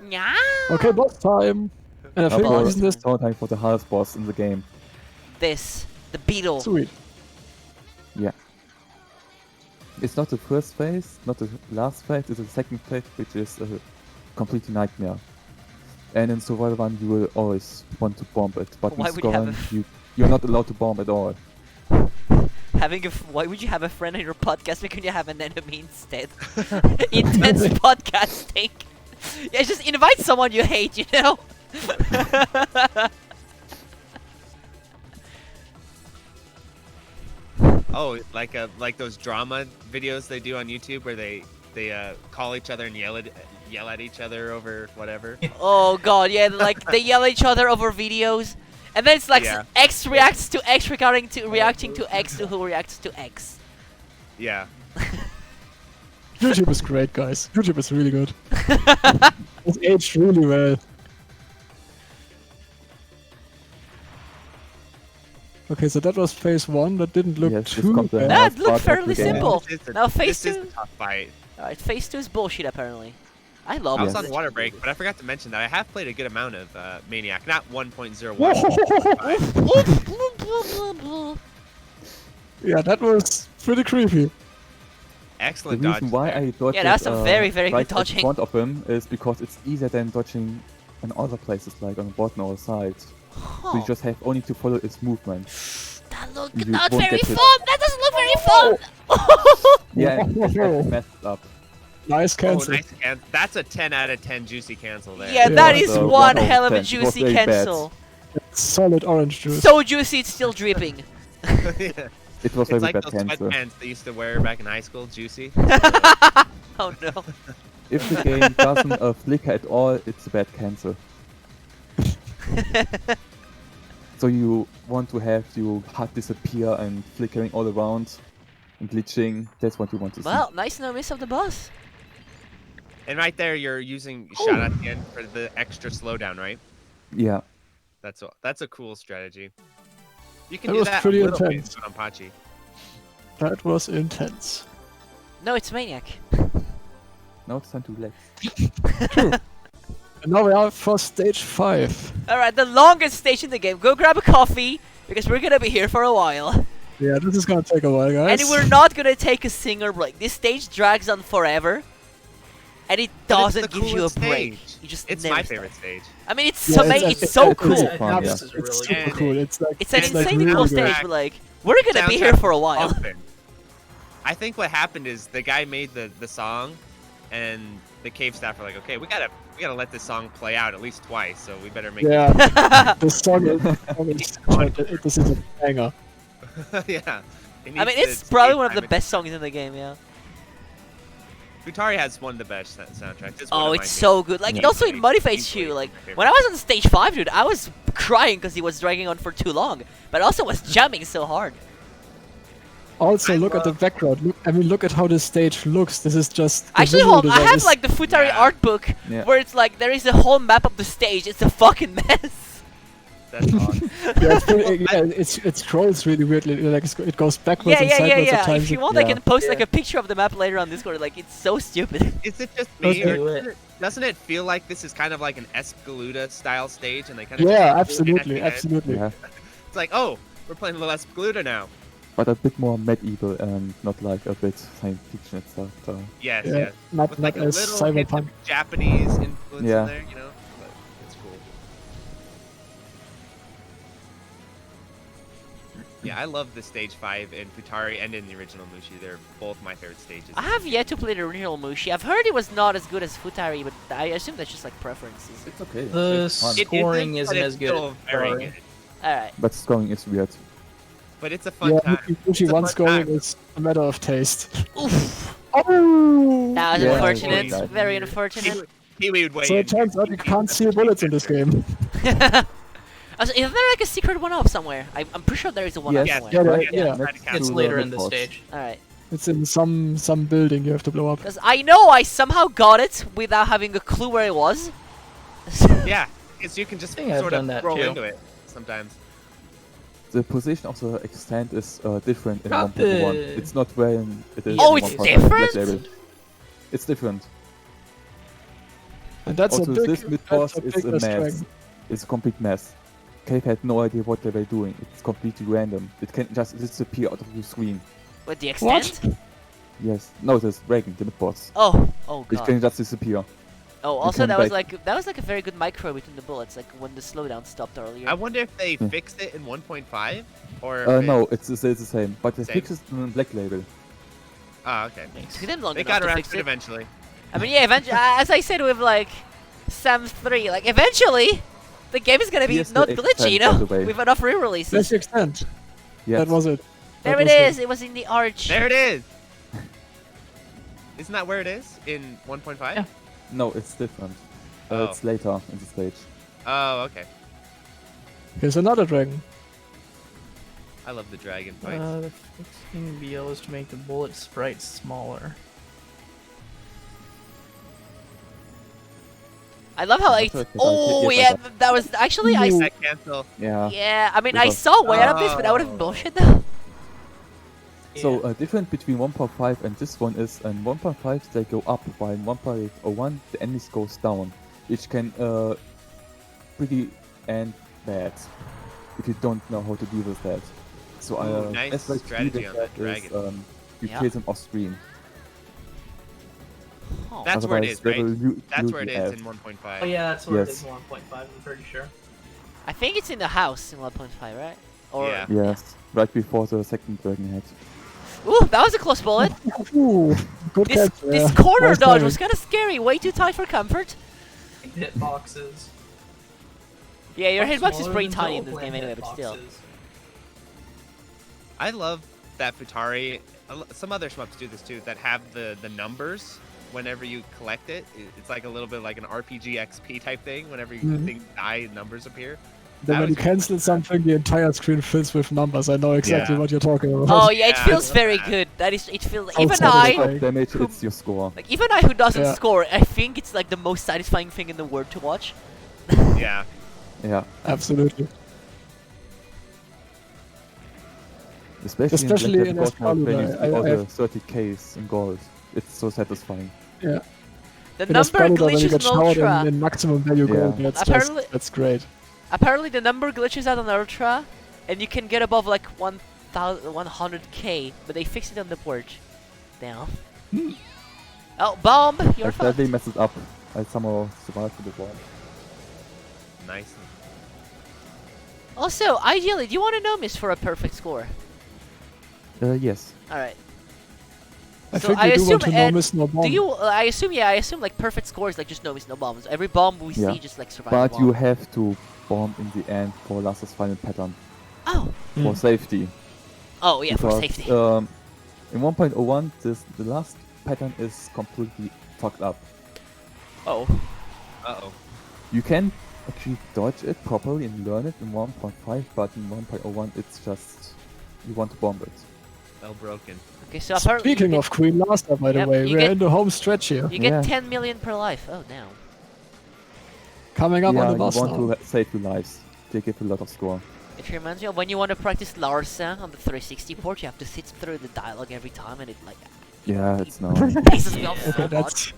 Nya. Okay, boss time. And I think boss. isn't this It's time for the hardest boss in the game. This, the beetle. sweet? It's not the first phase, not the last phase, it's the second phase, which is a complete nightmare. And in Survival 1 you will always want to bomb it, but Why in would you have Scoring you're not allowed to bomb at all. Why would you have a friend on your podcast when you have an enemy instead? Intense podcasting. Yeah, just invite someone you hate, you know? Oh, like those drama videos they do on YouTube where they call each other and yell at each other over whatever. Oh god, yeah, like they yell at each other over videos. And then it's like Yeah. X reacts to X reacting to X to who reacts to X. Yeah. YouTube is great, guys. YouTube is really good. It's aged really well. Okay, so that was phase 1. That didn't look Yes, this too comes the bad. That hardest looked part of fairly the game. simple. This is Now phase this is 2. a tough fight. Alright, phase 2 is bullshit apparently. I love I was it. on water break, but I forgot to mention that I have played a good amount of Maniac, not 1.01. Yeah, that was pretty creepy. The Excellent dodge. reason why I dodged Yeah, that's some very, very good right dodging. in front of him is because it's easier than dodging in other places like on the bottom or side. So Huh. you just have only to follow its movement. That looked You not won't very get fun! hit. That doesn't look very fun! Yeah, it's messed up. Nice Oh, cancel. nice cancel. That's a 10 out of 10 juicy cancel there. Yeah, Yeah, that is so one 1 out of hell of a 10. It was juicy very bad. cancel. Solid orange juice. So juicy, it's still dripping. Yeah. It was It's very like bad those cancel. sweatpants they used to wear back in high school, juicy. Oh no. If the game doesn't flicker at all, it's a bad cancel. So you want to have your HUD disappear and flickering all around and glitching. That's what you want to see. Well, nice no miss of the boss. And right there, you're using shot at the end for the extra slowdown, right? Yeah. That's a cool strategy. You can That do was that pretty a little intense. bit on Pachi. That was intense. No, it's Maniac. Now it's time to relax. And now we are for stage 5. Alright, the longest stage in the game. Go grab a coffee, because we're gonna be here for a while. Yeah, this is gonna take a while, guys. And we're not gonna take a single break. This stage drags on forever. And it But it's doesn't the give you a coolest break. stage. You just It's never my stop. favorite stage. I mean, it's Yeah, it's so it's cool. really fun, yeah. This is It's really super good. cool. It's like It's an And insanely like cool really stage, good. but like, we're gonna be here Soundtrack for a while. pumping. I think what happened is the guy made the song, and the cave staff were like, okay, we gotta let this song play out at least twice, so we better make Yeah, the song is this is a banger. it. Yeah. It I needs mean, to it's probably skate one of the time. best songs in the game, yeah. Futari has one of the best soundtracks. It's one Oh, of it's my so good. Like, it Yeah. also it motivates Easily you. Like, my favorite. when I was on stage 5, dude, I was crying because he was dragging on for too long. But I also was jamming so hard. Also, I look at the love- background. Look at how this stage looks. This is just. the Actually, visual hold on. I design have, is- like, the Futari Yeah. art book Yeah. where it's like, there is a whole map of the stage. It's a fucking mess. That's awesome. Yeah, it scrolls really weirdly. Like it goes backwards Yeah, and yeah, yeah, sideways at yeah. times. If you want, I yeah. can post, like, Yeah. a picture of the map later on Discord. Like, it's so stupid. Is it just me, Okay. or doesn't it feel like this is kind of like an Escalada style stage, and they kind of Yeah, absolutely, It's absolutely. Yeah. like, oh, we're playing a little Escalada now. But a bit more medieval and not like a bit science fiction and stuff. So. Yes, Yeah, yes. not With like a as little hint cyberpunk. of Japanese influence Yeah. in there, you know. But it's cool. Yeah, I love the stage 5 in Futari and in the original Mushi. They're both my favorite stages. I have yet to play the original Mushi. I've heard it was not as good as Futari, but I assume that's just, like, preferences. It's okay. The It's fun. It scoring isn't, isn't but as it's good. still as very Futari. good. Alright. But scoring is weird. But it's a fun Yeah, time. Mushi It's a 1 fun scoring time. is a matter of taste. Oof. Oh! That was Yeah, unfortunate. yeah. Very unfortunate. Kiwi would weigh So in. it turns out you can't see bullets in this game. Also, is there like a secret one-off somewhere? I'm pretty sure there is a one-off Yes. somewhere. Yeah, right, yeah. try to Next catch It's to later the in the boss. stage. Alright. It's in some building you have to blow up. Because I know I somehow got it without having a clue where it was. Yeah, because you can just I think I've sort of done that roll too. into it sometimes. The position of the extent is different in Got 1.1. the- It's not where it is Oh, in it's 1.5 different? Black Label. It's different. And that's Also, a big, this mid-boss that's a is big a restraint. mess. It's a complete mess. Cave had no idea what they were doing. It's completely random. It can just disappear out of your screen. With the What? extent? Yes. No, this Reagan, the mid-boss. Oh It god. can just disappear. Oh, also can that was back- like a very good micro between the bullets, like when the slowdown stopped earlier. I wonder if they Hmm. fixed it in 1.5 or. if No, it's the same. But they Same. fixed it in Black Label. Ah, okay. It took them long They enough got to around fix to it it. eventually. I mean, yeah, eventually, as I said with like Sam 3, like eventually the game is gonna be Here's the not glitchy, you extent, by know, the way. with enough That's re-releases. the extent. Yes. That was it. There That it was is. It was in the arch. There it is. Isn't that where it is in 1.5? Yeah. No, it's different. Oh. It's later in the stage. Oh, okay. Here's another dragon. I love the dragon fights. The fixing BL is to make the bullet sprites smaller. I love how That's I. what I Oh did, yeah, yes, that was actually I. Ooh. That cancel. Yeah. Yeah, I mean It I was- saw way out of this, but that would have been Oh. bullshit though. So different between 1.5 and this one is in 1.5 they go up, while in 1.01 the enemies goes down, which can pretty end bad if you don't know how to deal with that. So Ooh, nice best way to deal strategy with on that that is dragon. you Yeah. kill them off screen. Oh. That's where it Otherwise is, they right? will That's where it usually is have- in 1.5. Oh yeah, that's where it Yes. is in 1.5, I'm pretty sure. I think it's in the house in 1.5, right? Or Yeah. Yes, right before the second dragon head. Ooh, that was a close bullet. Ooh, good This catch. this yeah. corner Nice dodge timing. was kind of scary. Way too tight for comfort. Hitboxes. Yeah, your Much hitbox is smaller pretty than tiny in Double this game Plan anyway, but still. hitboxes. I love that Futari. Some other shmups do this too. That have the numbers whenever you collect it. It's like a little bit like an RPG XP type thing. Whenever you Mhm. things die, numbers appear. Then That when you was- cancel something, the entire screen fills with numbers. I know exactly Yeah. what you're talking about. Oh yeah, it Yeah, I feels love very that. good. That is, it feels Sounds even satisfying. I, Stop damage, who- it's your score. like even I who doesn't Yeah. score, I think it's like the most satisfying thing in the world to watch. Yeah. Yeah. Absolutely. Especially in in the Excalibur, when you see I all the have- 30Ks in gold. It's so satisfying. The In number Excalibur, when you glitches get in showered Ultra. in maximum value gold, Yeah. Apparently- that's great. Apparently, the number glitches out on Ultra, and you can get above like 100k, but they fixed it on the port. Now. Oh, bomb! You're I fucked. sadly messed it up. I somehow survived with the bomb. Nice. Also, ideally, do you want to know Miss for a perfect score? Yes. All right. I So think I we do assume want to know Ed- miss no bomb. Do you? I assume like perfect score is like just no miss, no bombs. Every bomb we Yeah. see just like survive. But the bomb. you have to bomb in the end for Lass's final pattern. Oh. For safety. Oh yeah, for Because, safety. In 1.01, the last pattern is completely fucked up. Oh. Uh-oh. You can actually dodge it properly and learn it in 1.5, but in 1.01 it's just you want to bomb it. Well broken. Okay, so apparently Speaking you of Queen Master, by the Yep, way, you we're get- in the home stretch here. get, you get Yeah. 10 million per life. Oh no. Coming up yeah, on the you boss want now. to save your lives. They give a lot of score. It reminds me of when you want to practice Larsa on the 360 port, you have to sit through the dialogue every time, and it like Yeah, it's now. pisses me off so Okay, much. that's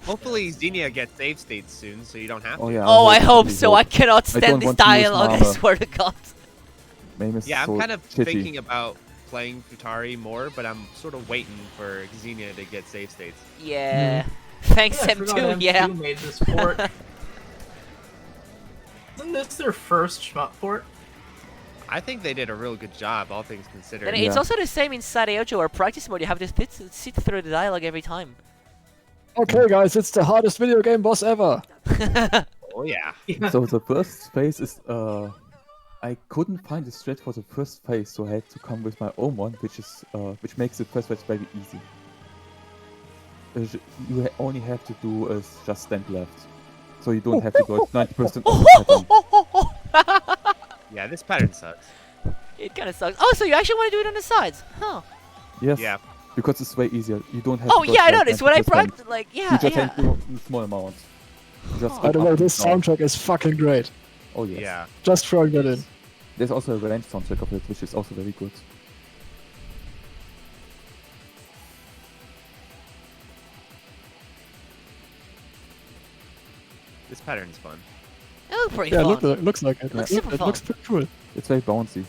Hopefully Xenia gets save states soon, so you don't have to. Oh yeah. Oh, I hope really so. I cannot I stand don't this want to use dialogue. I Mama. swear to God. Name is Yeah, so I'm kind of shitty. thinking about playing Futari more, but I'm sort of waiting for Xenia to get save states. Yeah. Thanks, I forgot M2. M2 Yeah. made this port. Isn't this their first shmup port? I think they did a real good job, all things considered. Then it's Yeah. also the same in Sadeojo or practice mode. You have to sit through the dialogue every time. okay, guys. It's the hardest video game boss ever. Oh yeah. So the first phase is I couldn't find a strat for the first phase, so I had to come with my own one, which makes the first phase very easy. Only have to do is just stand left, so you don't have to dodge 90% of the pattern. Yeah, this pattern sucks. It kind of sucks. Oh, so you actually want to do it on the sides? Huh. Yes. Yeah. Because it's way easier. You don't have. Oh to dodge yeah, I like noticed when I 90%. practice. Like You yeah, just yeah. have to do in small amounts. You just By the go way, up this and down. soundtrack is fucking great. Oh yes. Yeah. Just throwing that in. There's also a range soundtrack of it, which is also very good. This pattern's fun. It looks pretty Yeah, fun. looks like it. Looks It super looks fun. pretty cool. It's very bouncy.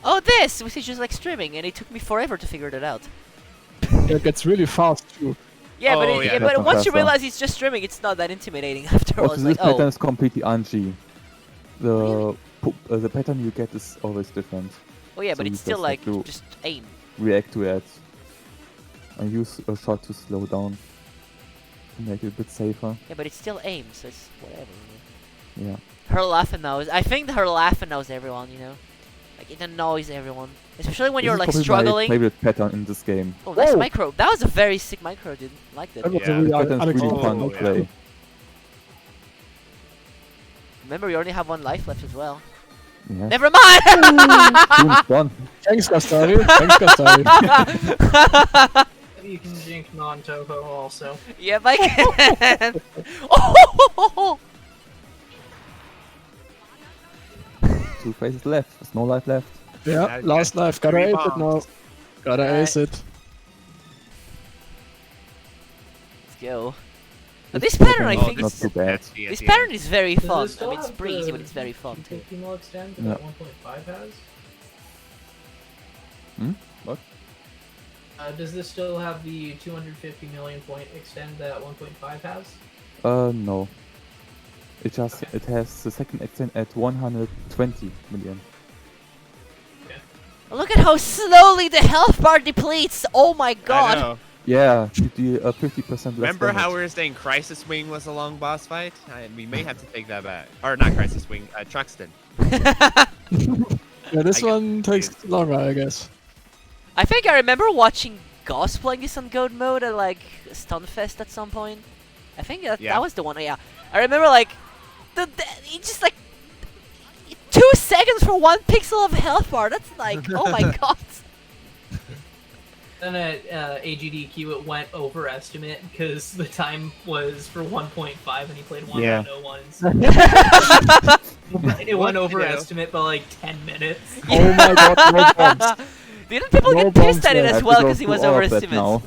Oh, this which is just like streaming, and it took me forever to figure that out. It gets really fast too. Yeah, but Oh, yeah. but That's once you faster. realize it's just streaming, it's not that intimidating after all. Also, It's this like, pattern oh, is completely RNG. The pattern you get is always different. oh yeah, so but you it's still just like have to- just aim. React to it. And use a shot to slow down. To make it a bit safer. Yeah, but it's still aim, so it's whatever. You know? Yeah. Her laughing knows. I think her laughing knows everyone. You know, like it annoys everyone, especially when This you're is like probably struggling. my favorite pattern in this game. Oh, nice Whoa. micro. That was a very sick micro, dude. Liked it. That was Yeah, a really The pattern is really unexpected fun Oh, to yeah. play. Remember, you only have one life left as well. Yeah. Never mind. Soon it's done. Thanks, Gastari. Thanks, Gastari. You can jink non-Touhou also. Yep, I can. Oh! 2 phases left. There's no life left. Yeah, Now you last got life. Gotta 3 ace it now. bombs. Gotta Alright. ace it. Let's go. But this pattern, I Oh, think, not is, too bad. nasty at this the pattern end. is very Does fun. it I still mean, it's have breezy, the but it's very fun too. 250 mil extend that Yeah. 1.5 has? What? Does this still have the 250 million point extend that 1.5 has? No. It has the second extent at 120 million. Look at how slowly the health bar depletes. Oh my I god. know. Yeah, you do 50% less Remember how damage. we were saying Crisis Wing was a long boss fight? We may have to take that back. Or not Crisis Wing, Truxton. Yeah, this I get one takes confused. longer, I guess. I think I remember watching Gauss playing this on Goat mode at like Stunfest at some point. I think Yeah. that was the one. Yeah, I remember like it just like 2 seconds for 1 pixel of health bar. That's like oh my god. Then at AGDQ it went overestimate because the time was for 1.5 and he played 1.01. It went overestimate by like 10 minutes. Oh my god, no bombs. Didn't people No get pissed at it bombs, as I well have to because he go was through all of that overestimated? now.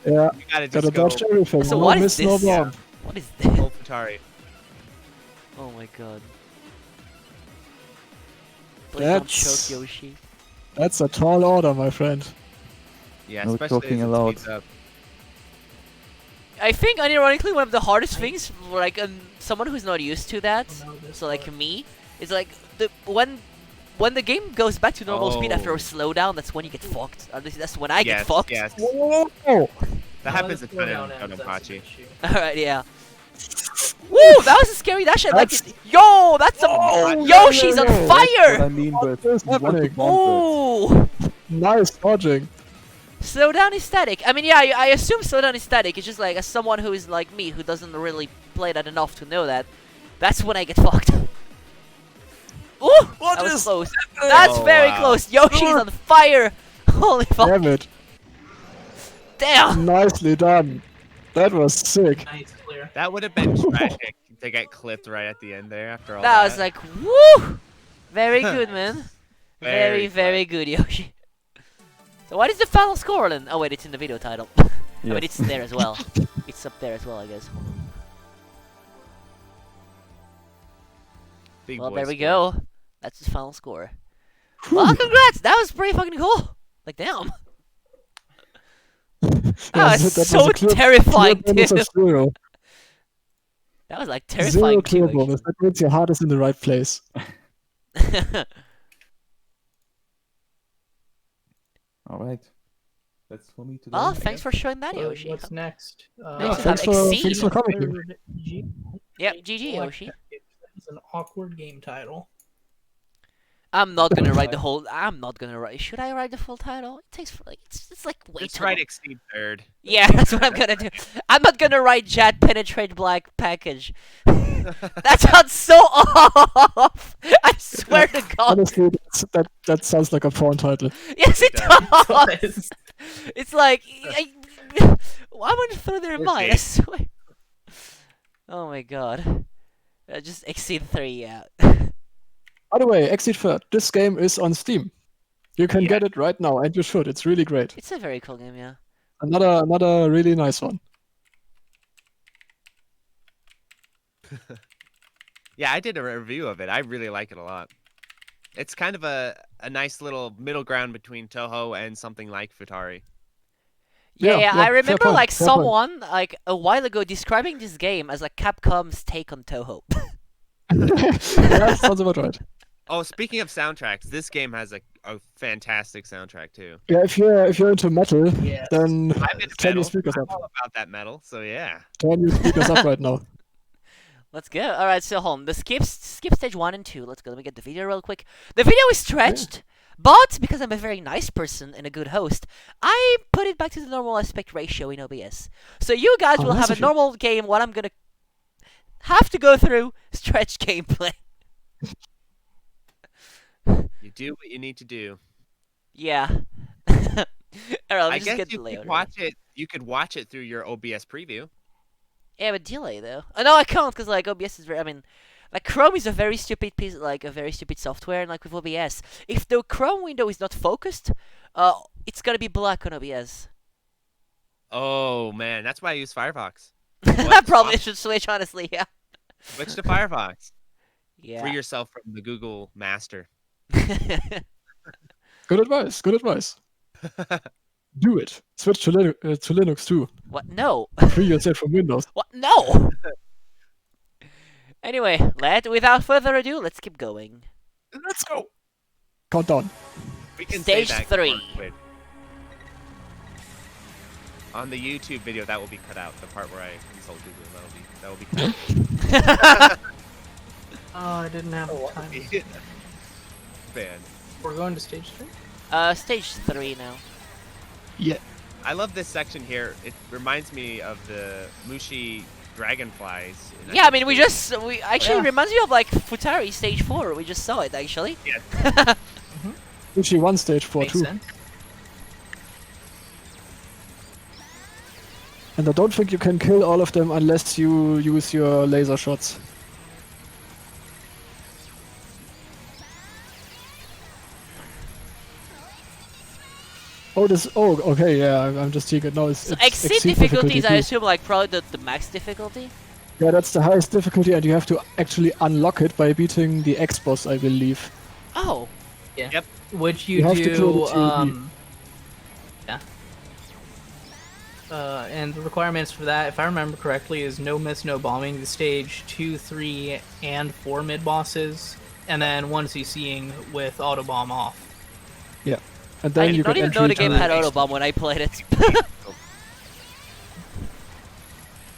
Yeah, You gotta gotta just go dodge everything. So no what is miss, no this? bomb. What is this? full Futari. Oh my god. Please don't That's- choke Yoshi. That's a tall order, my friend. Yeah, No especially talking as it allowed. speeds up. I think, unironically, one of the hardest things for like someone who's not used to that, so like me, is like when the game goes back to normal speed after a Oh. slowdown. That's when you get fucked. At least that's when I get Yes, fucked. yes. Oh, That happens a ton in Totempachi. All right, yeah. Woo! That was a scary dash. I like That's- it. Yo, that's a Yoshi's on What fire. I mean, but is you want to happening? bomb Ooh. nice dodging. Slowdown is static. I mean, yeah, I assume slowdown is static. It's just like, as someone who is like me, who doesn't really play that enough to know that, that's when I get fucked. Ooh, that was close. That's Oh, very wow. close. Yoshi's on fire. Holy fuck. Damn it. Damn. Nicely done. That was sick. Nice clear. That would have been tragic to get clipped right at the end there after all That that. was like, woo. Very good, man. Very, Very very good, Yoshi. So what is the final score then? Oh wait, it's in the video title. I mean, Yes. it's there as well. It's up there as well, I guess. Hold on. Big Well, boy there we score. go. That's the final score. Well, congrats! That was pretty fucking cool. Like, damn. That was so terrifying, Clear bonus too. of zero. That was like Zero terrifying, clear too. bonus. That means your heart is in the right place. actually. Alright. That's for me today. Well, I thanks guess. for showing that, So Yoshi. what's next? Next thanks have for- Exceed. thanks for coming. Yep, GG, Yoshi. It's an awkward game title. I'm not gonna write the whole. I'm not gonna write. Should I write the full title? It takes like it's like way Just too try to long. exceed third. Yeah, that's what I'm gonna do. I'm not gonna write Jet Penetrate Black Package. That sounds so off. I swear to God. Honestly, that sounds like a porn title. Yes, it It does. It's like I went through their mind. I Okay. swear. Oh my God. Just Exceed 3, yeah. By the way, Exit Third, this game is on Steam. You can Yeah. get it right now, and you should. It's really great. It's a very cool game, yeah. Another really nice one. Yeah, I did a review of it. I really like it a lot. It's kind of a nice little middle ground between Touhou and something like Futari. Yeah, Yeah, I fair remember point, like fair point. someone like a while ago describing this game as like Capcom's take on Touhou. Yeah, sounds about right. Oh, speaking of soundtracks, this game has a fantastic soundtrack too. Yeah, if you're into metal, Yes. then I'm into turn your metal. speakers I'm up. all about that metal, so yeah. Turn your speakers up right now. Let's go. All right, so hold on. The skip stage 1 and 2. Let's go. Let me get the video real quick. The video is stretched, but because I'm a very nice person and a good host, I put it back to the normal aspect ratio in OBS. So you guys Oh, will nice have a of you. normal game. What I'm gonna have to go through stretched gameplay. You do what you need to do. Yeah. All right, let me I just guess get the you layout. could ready. watch it. You could watch it through your OBS preview. Yeah, but delay though. No, I can't because like OBS is very. I mean, like Chrome is a very stupid piece, like a very stupid software, and like with OBS, if the Chrome window is not focused, it's gonna be black on OBS. Oh man, that's why I use Firefox. I probably should switch, honestly. Yeah. Switch to Firefox. Free Yeah. yourself from the Google Master. Good advice. Good advice. Do it. Switch to Linux too. What? No. Free yourself from Windows. What? No. Anyway, without further ado, let's keep going. Let's go. Countdown. We can Stage say that 3. on Twitch. On the YouTube video, that will be cut out. The part where I consult Google, that will be cut out. Oh, I didn't have time. Man, We're going to stage 3? Stage 3 now. Yeah. I love this section here. It reminds me of the Mushi dragonflies. in Yeah, I mean, we Stage actually Yeah. reminds me of like Futari Stage 4. We just saw it actually. Yes. Usually 1 stage 4 Makes too. sense. And I don't think you can kill all of them unless you use your laser shots. Oh, this. Oh, okay, yeah. I'm just seeing it now. It's Exceed difficulties, I assume, like probably the max difficulty. Yeah, that's the highest difficulty, and you have to actually unlock it by beating the X boss, I believe. Oh, Yeah. Yep. Which you, You have to do, kill the TD. yeah. And the requirements for that, if I remember correctly, is no miss, no bombing the stage 2, 3, and 4 mid bosses, and then 1 CCing with auto bomb off. Yeah, and I then you don't get even know the entry game to had autobomb when I played it.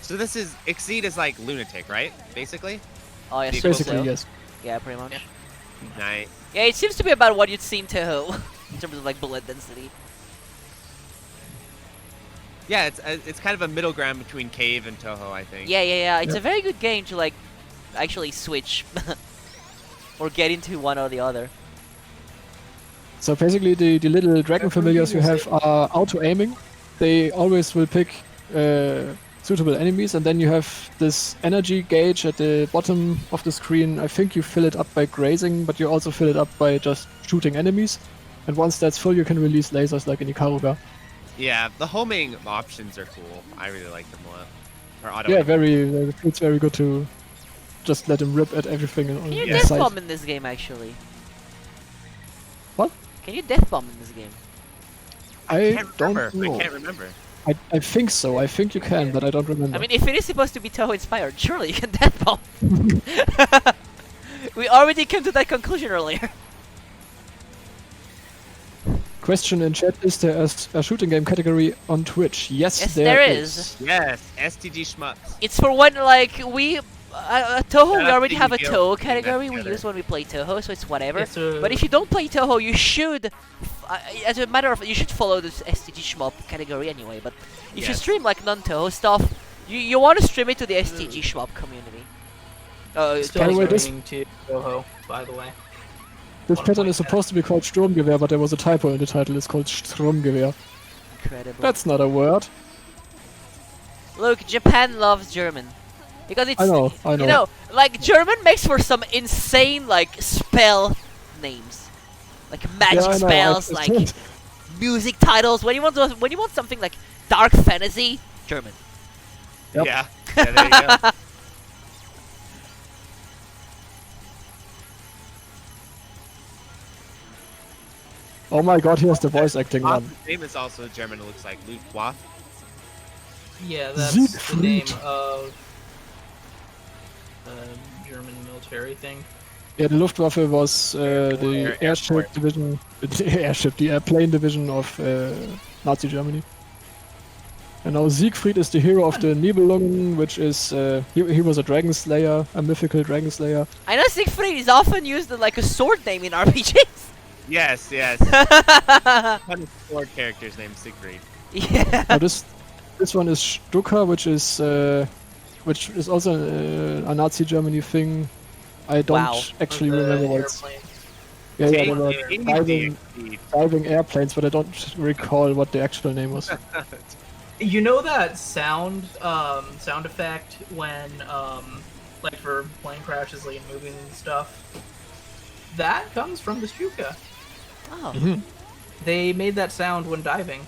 So this is Exceed is like lunatic, right? Basically. Oh yeah, basically so. yes. Yeah, pretty much. Yeah. Nice. Yeah, it seems to be about what you'd see in Touhou in terms of like bullet density. Yeah, it's kind of a middle ground between Cave and Touhou, I think. Yeah. It's Yep. a very good game to like actually switch or get into one or the other. So basically, the little dragon familiars you have are auto aiming. They always will pick suitable enemies, and then you have this energy gauge at the bottom of the screen. I think you fill it up by grazing, but you also fill it up by just shooting enemies. And once that's full, you can release lasers like in Ikaruga. Yeah, the homing options are cool. I really like them a lot. Or auto. Yeah, it's very good to just let him rip at everything on Can you the death side. bomb in this game actually? What? Can you death bomb in this game? I can't don't remember. know. I can't remember. I think so. I think you can, but I don't remember. I mean, if it is supposed to be Touhou inspired, surely you can death bomb. We already came to that conclusion earlier. Question in chat: is there a shooting game category on Twitch? Yes, Yes, there there is. is. Yes, STG Shmups. It's for when like we Touhou. We Yeah, already have a you Touhou put that category we together. use when we play Touhou, so it's whatever. It's a- But if you don't play Touhou, you should, as a matter of, you should follow this STG Shmup category anyway. But if you Yes. stream like non-Touhou stuff, you want to stream it to the STG Shmup community. Still By the way, this- streaming to Touhou, by the way. This Wanna pattern point is supposed to be called Sturmgewehr, but there was a typo in the title. It's called Stromgewehr. Incredible. That's not a word. Look, Japan loves German. Because it's, I know. you know, like German makes for some insane like spell names. Like magic Yeah, I know. spells, like music titles. When you want something like dark fantasy, German. Yep. Yeah. Yeah, there you go. Oh my god, here's the voice acting one. Moth's name is also German. It looks like Luftwaffe. Yeah, that's the Siegfried. name of German military thing. Yeah, the Luftwaffe was the airship division, the airplane division of Nazi Germany. And now Siegfried is the hero of the Nibelungen, which is he was a dragon slayer, a mythical dragon slayer. I know Siegfried is often used as like a sword name in RPGs. Yes, yes. One of 4 characters named Siegfried. Yeah. Now this one is Stuka, which is also a Nazi Germany thing. I don't Wow. actually Of the remember what it's. airplane. Yeah, Take they were the Indian Exceed. diving airplanes, but I don't recall what the actual name was. You know that sound effect when like for plane crashes, like in movies and stuff? That comes from the Stuka. Oh. They made that sound when diving.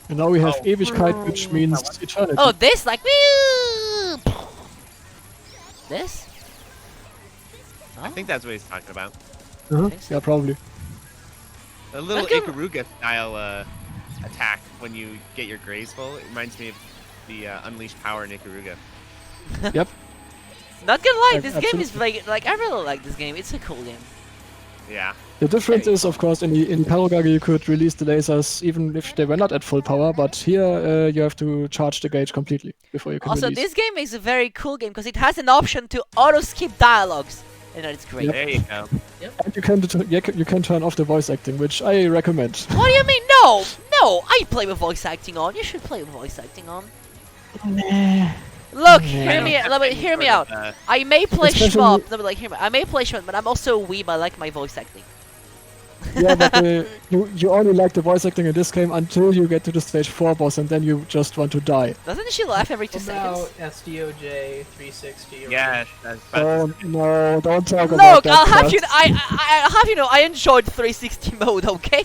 And now we have Oh. Ewigkeit, which means eternity. Oh, this like this. I think that's what he's talking about. Uh-huh. think so. Yeah, probably. A little Look at- Ikaruga style attack when you get your graze full. It reminds me of the Unleashed Power in Ikaruga. Yep. Not gonna lie, Ab- this game is absolutely. like I really like this game. It's a cool game. Yeah. The difference is, of course, in the Parogage you could release the lasers even if they were not at full power, but here you have to charge the gauge completely before you can Also, release. this game is a very cool game because it has an option to auto-skip dialogues, and that's great. Yep. There you go. And you can turn off the voice acting, which I recommend. What do you mean? No! No! I play with voice acting on. You should play with voice acting on. Look, hear me out. I may play Especially- Shmup. No, but like, hear me. I may play Shmup, but I'm also a weeb. I like my voice acting. Yeah, but you only like the voice acting in this game until you get to the stage 4 boss, and then you just want to die. Doesn't she laugh every 2 About seconds? SDOJ 360. or Yes. That's Oh no! Don't talk about Look, that. I'll have Chad. you. I'll have you know. I enjoyed 360 mode. Okay.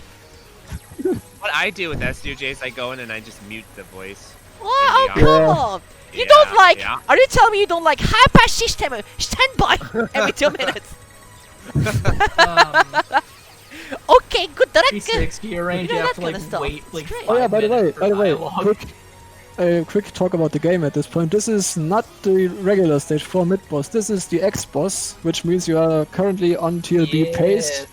what I do with SDJ is I go in and I just mute the voice. Well, oh Yeah. come on. You don't like. Yeah. Are you telling me you don't like hyper system standby every 2 minutes? Okay, good luck. 360 range, You you know, have to that like kinda stuff. wait It's like great. 5 Oh yeah, by the minutes for way, dialogue. quick talk about the game at this point. This is not the regular stage 4 mid boss. This is the X boss, which means you are currently on TLB pace, Yes.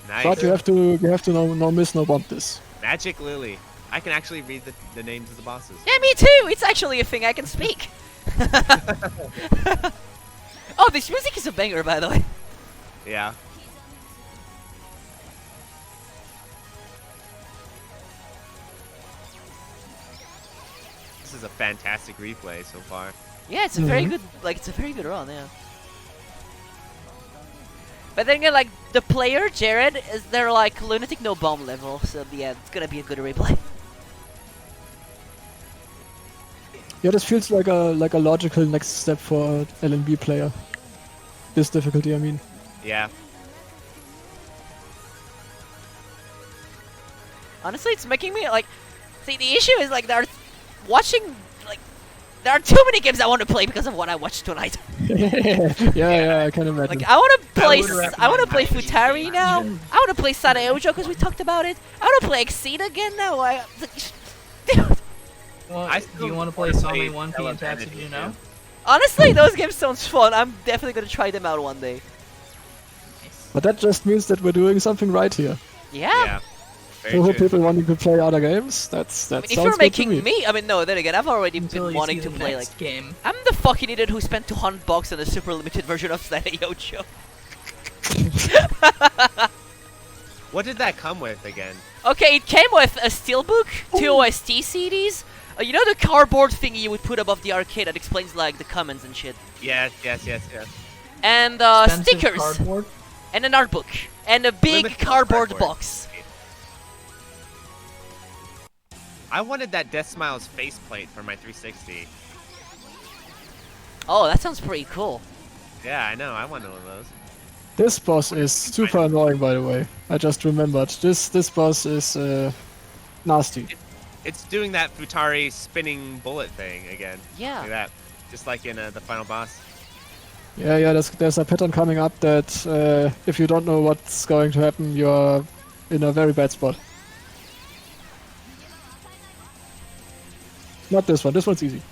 Nice. but you have to no miss no bump this. Magic Lily. I can actually read the names of the bosses. Yeah, me too. It's actually a thing I can speak. Oh, this music is a banger, by the way. Yeah. This is a fantastic replay so far. Yeah, it's a very good, it's a very good run, yeah. But then again, like, the player, Jared, is they're like lunatic no bomb level, so yeah, it's gonna be a good replay. Yeah, this feels like a logical next step for LNB player. This difficulty, I mean. Yeah. Honestly, it's making me, like, see, the issue is, like, there are too many games I want to play because of what I watched tonight. yeah, I can imagine. Like, I want to play, would I want to play recommend Futari now. even- I want to play Sadaojo because we talked about it. I want to play Exceed again now. Dude. Well, I do still you want to play wanna Sami play 1P and Televanity Tatsuju now? Honestly, those games sounds fun. I'm definitely gonna try them out one day. But that just means that we're doing something right here. Yeah. Yeah. So Very for true. people wanting to play other games, that I sounds mean, if you're good making to me. I mean, no, then again, I've already Until been you wanting see to the play, next like, game. I'm the fucking idiot who spent $200 on a super limited version of Sadaojo. What did that come with again? Okay, it came with a steelbook, 2 OST CDs, you know the cardboard thingy you would put above the arcade that explains, like, the comments and shit, Yes. and Expensive stickers, cardboard? and an art book, and a big Limited cardboard cardboard. box. I wanted that Death Smiles faceplate for my 360. Oh, that sounds pretty cool. Yeah, I know. I want one of those. This boss is super annoying, by the way. I just remembered. This boss is nasty. It's doing that Futari spinning bullet thing again. Yeah. Look at that. Just like in the final boss. Yeah. There's a pattern coming up that if you don't know what's going to happen, you're in a very bad spot. Not this one. This one's easy.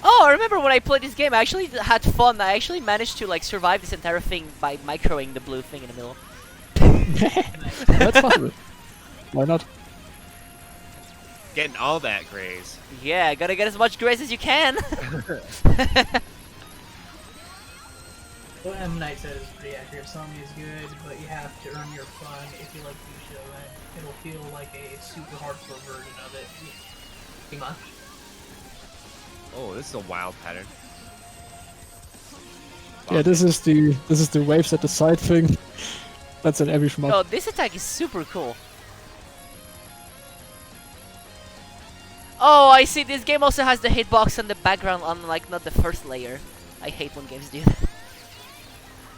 Oh, I remember when I played this game, I actually had fun. I actually managed to, like, survive this entire thing by microing the blue thing in the middle. That's possible. Why not? Getting all that graze. Yeah, gotta get as much grace as you can. What M. Night says is pretty accurate. Sami is good, but you have to earn your fun if you like Yusha, and it'll feel like a super hardcore version of it. Pretty much. Oh, this is a wild pattern. Yeah, this is the waves at the side thing. That's in every shmup. Oh, this attack is super cool. Oh, I see. This game also has the hitbox on the background on, like, not the first layer. I hate when games do that.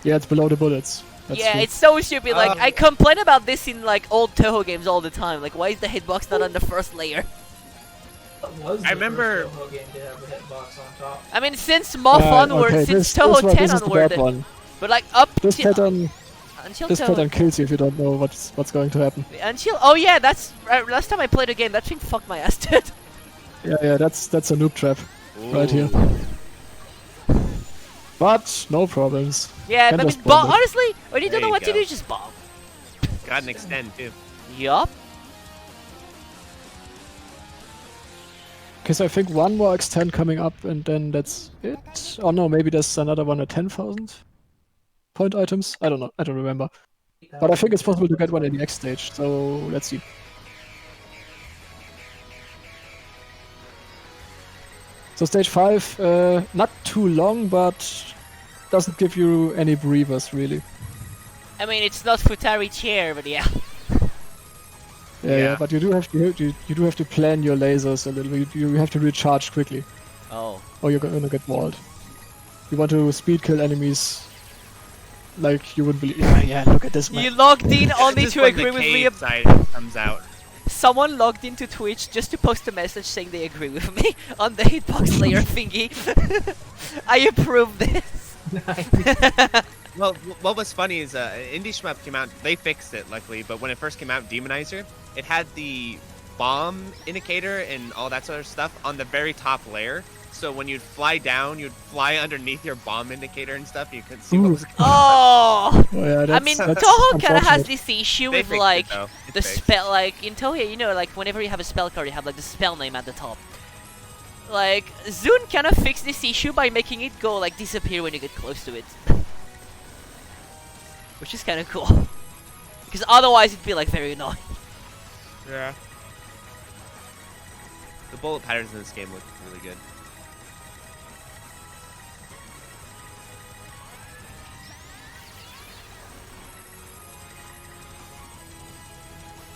Yeah, it's below the bullets. That's yeah, true. it's so stupid. Like, I complain about this in, like, old Touhou games all the time. Like, why is the hitbox not on the first layer? That was I the remember- first Touhou game to have a hitbox on top. I mean, since Moth onward, okay, since this Touhou one, 10 this is the onward, bad one. but, like, up This till pattern, until this Touhou pattern kills you if you don't know what's going to happen. until oh yeah, that's last time I played a game. That thing fucked my ass, dude. Yeah, that's a noob trap right here. But no problems. Yeah, Can but just bomb. bomb it. Honestly, when you don't There know you what to go. do, just bomb. Got an extend too. Yup. Okay, so I think one more extend coming up, and then that's it. Oh no, maybe there's another one at 10,000 point items. I don't know. I don't remember. But I think it's possible to get one in the next stage. So let's see. So stage 5, not too long, but doesn't give you any breathers really. I mean, it's not Futari chair, but yeah. Yeah, but you do have to you do have to plan your lasers a little bit. You have to recharge quickly, Oh. or you're gonna get walled. You want to speed kill enemies like you wouldn't believe. Yeah, look at this man. You logged in only Just to when agree the with me. cave side comes out. Someone logged into Twitch just to post a message saying they agree with me on the hitbox layer thingy. I approve this. Well, what was funny is Indie Shmup came out. They fixed it, luckily. But when it first came out, Demonizer, it had the bomb indicator and all that sort of stuff on the very top layer. So when you'd fly down, you'd fly underneath your bomb indicator and stuff. You couldn't see what was going on. Oh. Oh, yeah, I that's, mean, that's Touhou kind of has unfortunate. this issue They with fixed like it, though. It's the fixed. spell. Like in Touhou, you know, like whenever you have a spell card, you have like the spell name at the top. Like Zune kind of fixed this issue by making it go like disappear when you get close to it, which is kind of cool. Because otherwise it'd be like very annoying. Yeah. The bullet patterns in this game look really good.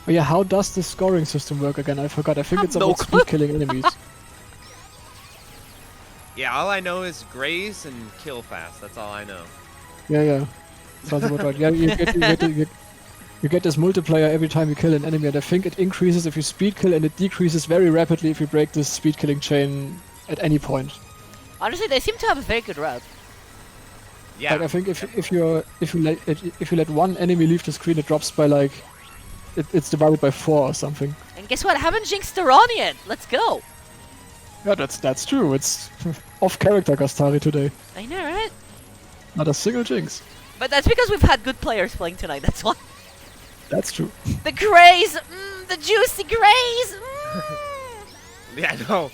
Oh, yeah, how does the scoring system work again? I forgot. I think Have it's no about clue. speed killing enemies. Yeah, all I know is graze and kill fast. That's all I know. Yeah. Sounds about right. Yeah, you get this multiplier every time you kill an enemy, and I think it increases if you speed kill, and it decreases very rapidly if you break this speed killing chain at any point. Honestly, they seem to have a very good route. Yeah. Like I think if you let one enemy leave the screen, it drops by like it's divided by 4 or something. And guess what? I haven't jinxed her on yet. Let's go. Yeah, that's true. It's off character Gastari today. I know, right? Not a single jinx. But that's because we've had good players playing tonight. That's why. That's true. The graze, the juicy graze. Yeah, no.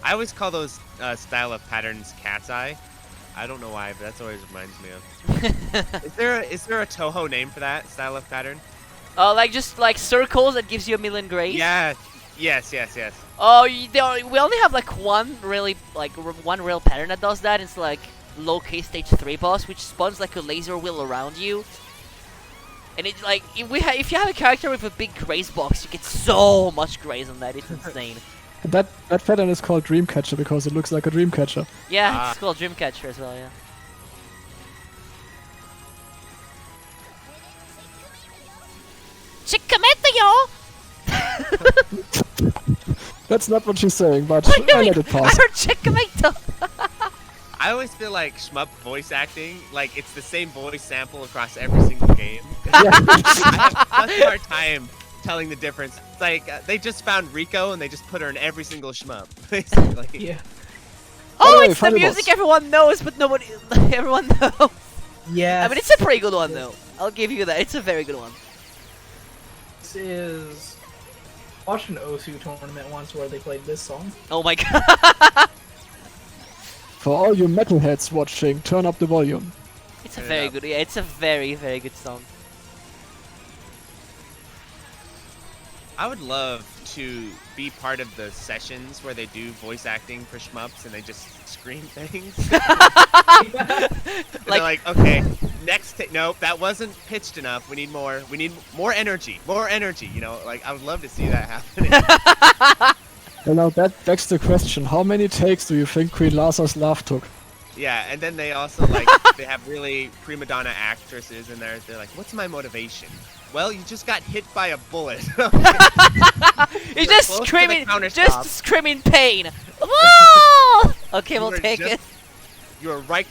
I always call those style of patterns cat's eye. I don't know why, but that's always reminds me of. Is there a Touhou name for that style of pattern? Oh, like just like circles that gives you a million graze. Yeah. Yes. Oh, we only have like one really one real pattern that does that. It's like low K stage 3 boss, which spawns like a laser wheel around you. And it's like if you have a character with a big graze box, you get so much graze on that. It's insane. And that pattern is called Dreamcatcher because it looks like a Dreamcatcher. Yeah, it's called Dreamcatcher as well. Yeah. Chicando! That's not what she's saying, but What do I you let it I pass. heard Chicando! I always feel like Shmup voice acting, like it's the same voice sample across every single game. I have such a hard time telling the difference. It's like they just found Rico and they just put her in every single Shmup. Basically. Yeah. Oh, By the way, it's the final music boss. everyone knows, but nobody, everyone knows. Yeah. I mean, it's a pretty good one though. I'll give you that. It's a very good one. This is. I watched an Osu tournament once where they played this song. Oh my god. For all you metalheads watching, turn up the volume. It's a Turn it very up. good. Yeah, it's a very, very good song. I would love to be part of the sessions where they do voice acting for Shmups and they just scream things. They're like, okay, next, nope, that wasn't pitched enough. We need more. We need more energy. More energy. You know, like I would love to see that happening. Well, now that begs the question: how many takes do you think Queen Lasa's laugh took? Yeah, and then they also like they have really prima donna actresses in there. They're like, what's my motivation? Well, you just got hit by a bullet. You're You're just close to the screaming, counter just stop. screaming pain. Whoa! Okay, we'll You were take just- it. You're right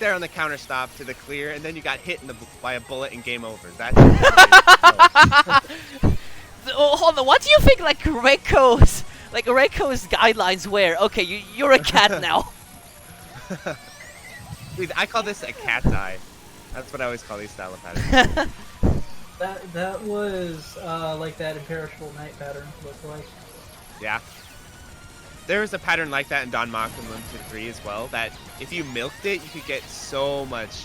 there on the counter stop to the clear, and then you got hit by a bullet and game over. That's Oh, hold on. What do you think, like Reko's Like Reiko's guidelines were, okay, you're a cat now. Dude, I call this a cat's eye. That's what I always call these style of patterns. That was like that imperishable night pattern looked like. Yeah. There was a pattern like that in Don Mach and Limited 3 as well, that if you milked it, you could get so much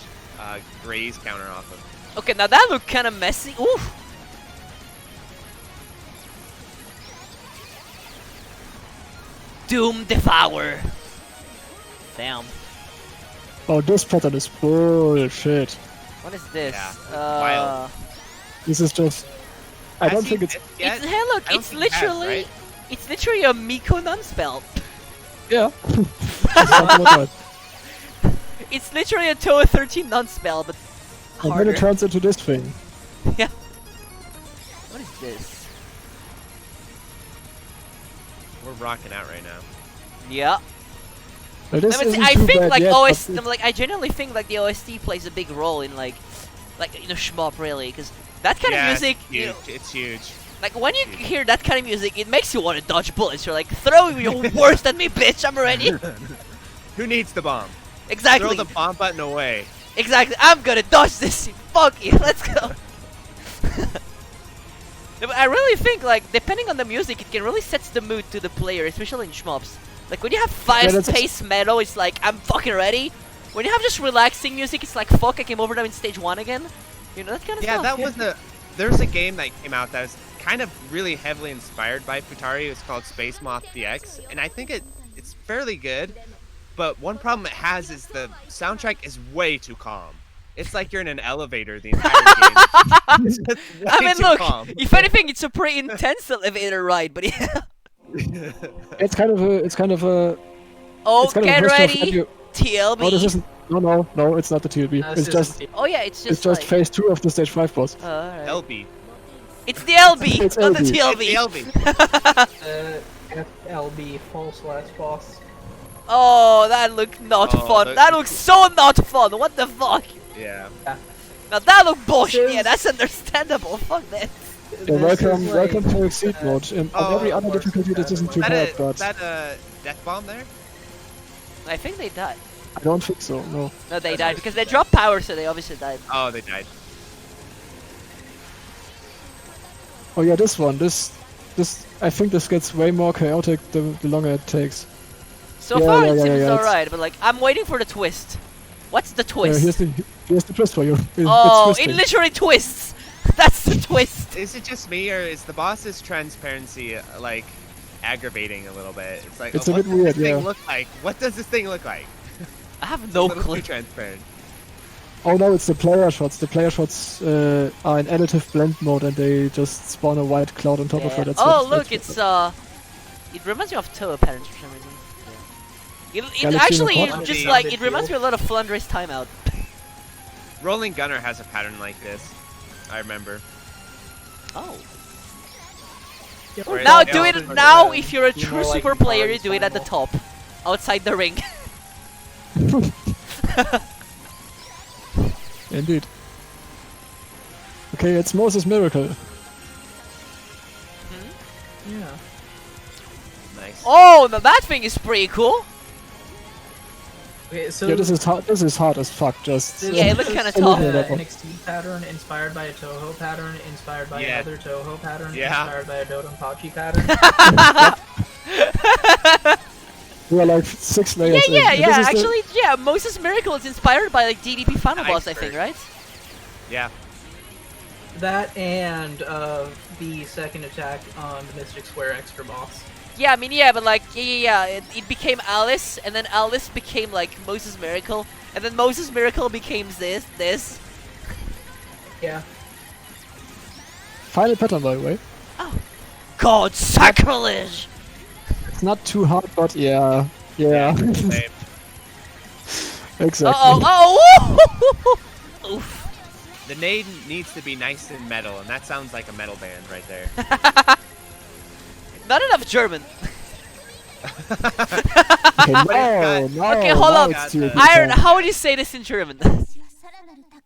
graze counter off of. Okay, now that looked kind of messy. Oof. Doom Devourer. Damn. Oh, this pattern is bullshit. What is this? Yeah, wild. This is just. I don't think it's. It's, hey, look, I don't it's think it has, literally, right? it's literally a Miko non-spell. Yeah. That's not what I- It's literally a Touhou 13 non-spell, but and then harder. it turns into this thing. Yeah. What is this? We're rocking out right now. Yeah. Now, this I, mean, isn't I too think bad like yet, OS, but like I genuinely think like the OST plays a big role in like Shmup really, because that kind of music, it's you huge. know, It's huge. like when you hear that kind of music, it makes you want to dodge bullets. You're like, throw your worst at me, bitch! I'm ready. Who needs the bomb? Exactly. Throw the bomb button away. Exactly. I'm gonna dodge this. Fuck you. Let's go. No, but I really think like depending on the music, it can really sets the mood to the player, especially in shmups. Like when you have fast-paced metal, it's like I'm fucking ready. When you have just relaxing music, it's like fuck, I came over them in stage 1 again. You know that kind of Yeah, stuff. that was the. There's a game that came out that was kind of really heavily inspired by Futari. It was called Space Moth Dx, and I think it's fairly good. But one problem it has is the soundtrack is way too calm. It's like you're in an elevator the entire game. It's just way I mean, too look. calm. If anything, it's a pretty intense elevator ride. But yeah. it's kind of a. It's kind of a. Oh, it's kind get of a question of ready. how you- TLB. No, this isn't. No, it's not the TLB. No, it's just. Oh yeah, it's just. It's just like, phase 2 of the stage 5 boss. alright. LB. It's the LB, It's not the LB. TLB. It's the LB. FLB full slash boss. Oh, that looked not Oh, fun. the- That looks so not fun. What the fuck? Yeah. Now that looked bullshit. This- Yeah, that's understandable. Fuck that. Yeah, welcome to Exceed mode. On every other difficulty, this isn't too bad, but That death bomb there? I think they died. I don't think so. No. No, they died because they dropped power, so they obviously died. Oh, they died. Oh yeah, this one. This. I think this gets way more chaotic the longer it takes. So Yeah, far, yeah, it yeah, seems yeah, it's- alright, but like, I'm waiting for the twist. What's the twist? Here's the twist for you. Oh, it's it twisting. literally twists. That's the twist. Is it just me, or is the boss's transparency like aggravating a little bit? It's like, It's oh, a what bit does weird, this thing yeah. look like? What does this thing look like? I have It's no a little clue. too transparent. Oh no, it's the player shots. The player shots are in additive blend mode, and they just spawn a white cloud on top of Yeah. it. That's Oh, what- look, that's it's it reminds me of Touhou patterns for some reason. It Galaxy actually Record? just Yeah. like it reminds me a lot of Flandre's Timeout. Rolling Gunner has a pattern like this. I remember. Oh. Where Now it do goes it for now. the- If you're a be true more like super player, you Futari's do it at the final. top, outside the ring. Indeed. Okay, it's Moses' Miracle. Yeah. Nice. Oh, now that thing is pretty cool. Okay, so Yeah, this is hard. This is hard as fuck. Just this Yeah, it is looks kinda a tough. NXT pattern inspired by a Touhou pattern, inspired by Yeah. another Touhou pattern, Yeah. inspired by a Dodonpachi pattern. we are like 6 layers in. Yeah. And this is the- Actually, yeah. Moses' Miracle is inspired by like DDP Final Nice Boss, I think, work. right? Yeah. That and the second attack on the Mystic Square extra boss. Yeah, I mean, yeah, but like, yeah. It became Alice, and then Alice became like Moses' Miracle, and then Moses' Miracle became this. Yeah. final pattern, by the way. God, sacrilege! It's not too hard, but yeah. Same. Exactly. Oh! Oof. The nade needs to be nice and metal, and that sounds like a metal band right there. Not enough German. Okay, no, Okay, hold now on. it's too Iron, easy. how would you say this in German?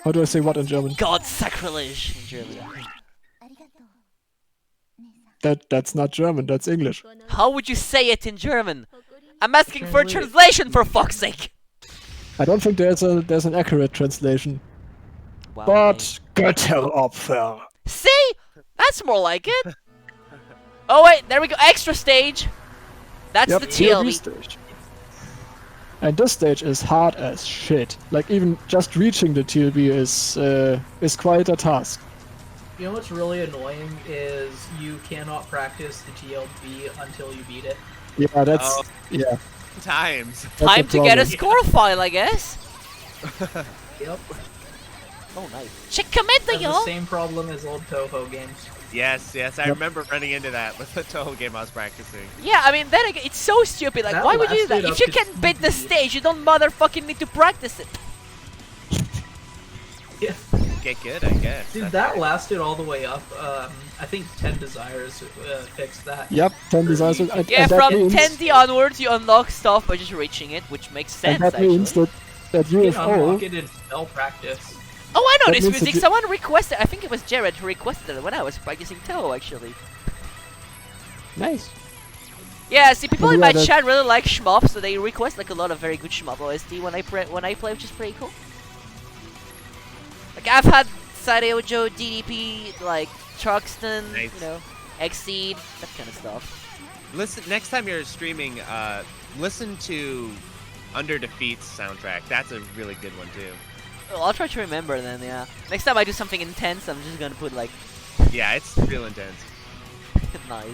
How do I say what in German? God, sacrilege in German. That's not German. That's English. How would you say it in German? I'm asking for a Translate it. translation, for fuck's sake. I don't think there's an accurate translation. Wow, But Götteropfer. see? That's more like it. Oh wait, there we go. Extra stage. That's Yep, the TLV. stage. And this stage is hard as shit. Like even just reaching the TLB is quite a task. You know what's really annoying is you cannot practice the TLB until you beat it. Yeah, that's Oh. yeah. Times. That's Time the to get a problem. score file, I guess. Yep. Oh, nice. Chicando, Has the y'all. same problem as old Touhou games. Yes, I Yep. remember running into that with the Touhou game I was practicing. Yeah, I mean, then again, it's so stupid. Like, That why would you do that? lasted If up you to can beat the 2 stage, you don't motherfucking need to practice it. Yeah. Get good, I guess. Dude, That's that right. lasted all the way up. I think 10 Desires fixed that. Yep, 10 desires. And Yeah, that from means, 10D onwards, you unlock stuff by just reaching it, which makes sense, and that actually. means that You can UFO. unlock it in spell practice. Oh, I know that this means that music. you- Someone requested. I think it was Jared who requested it when I was practicing Touhou, actually. Nice. Yeah, see, people Oh, in yeah, my that- chat really like Shmup, so they request like a lot of very good Shmup OST when I play, which is pretty cool. Like I've had Sareojo, DDP, like Truxton, Nice. you know, Exceed, that kind of stuff. Listen, next time you're streaming, listen to Under Defeat's soundtrack. That's a really good one too. Well, I'll try to remember then. Yeah. Next time I do something intense, I'm just gonna put like Yeah, it's real intense. nice.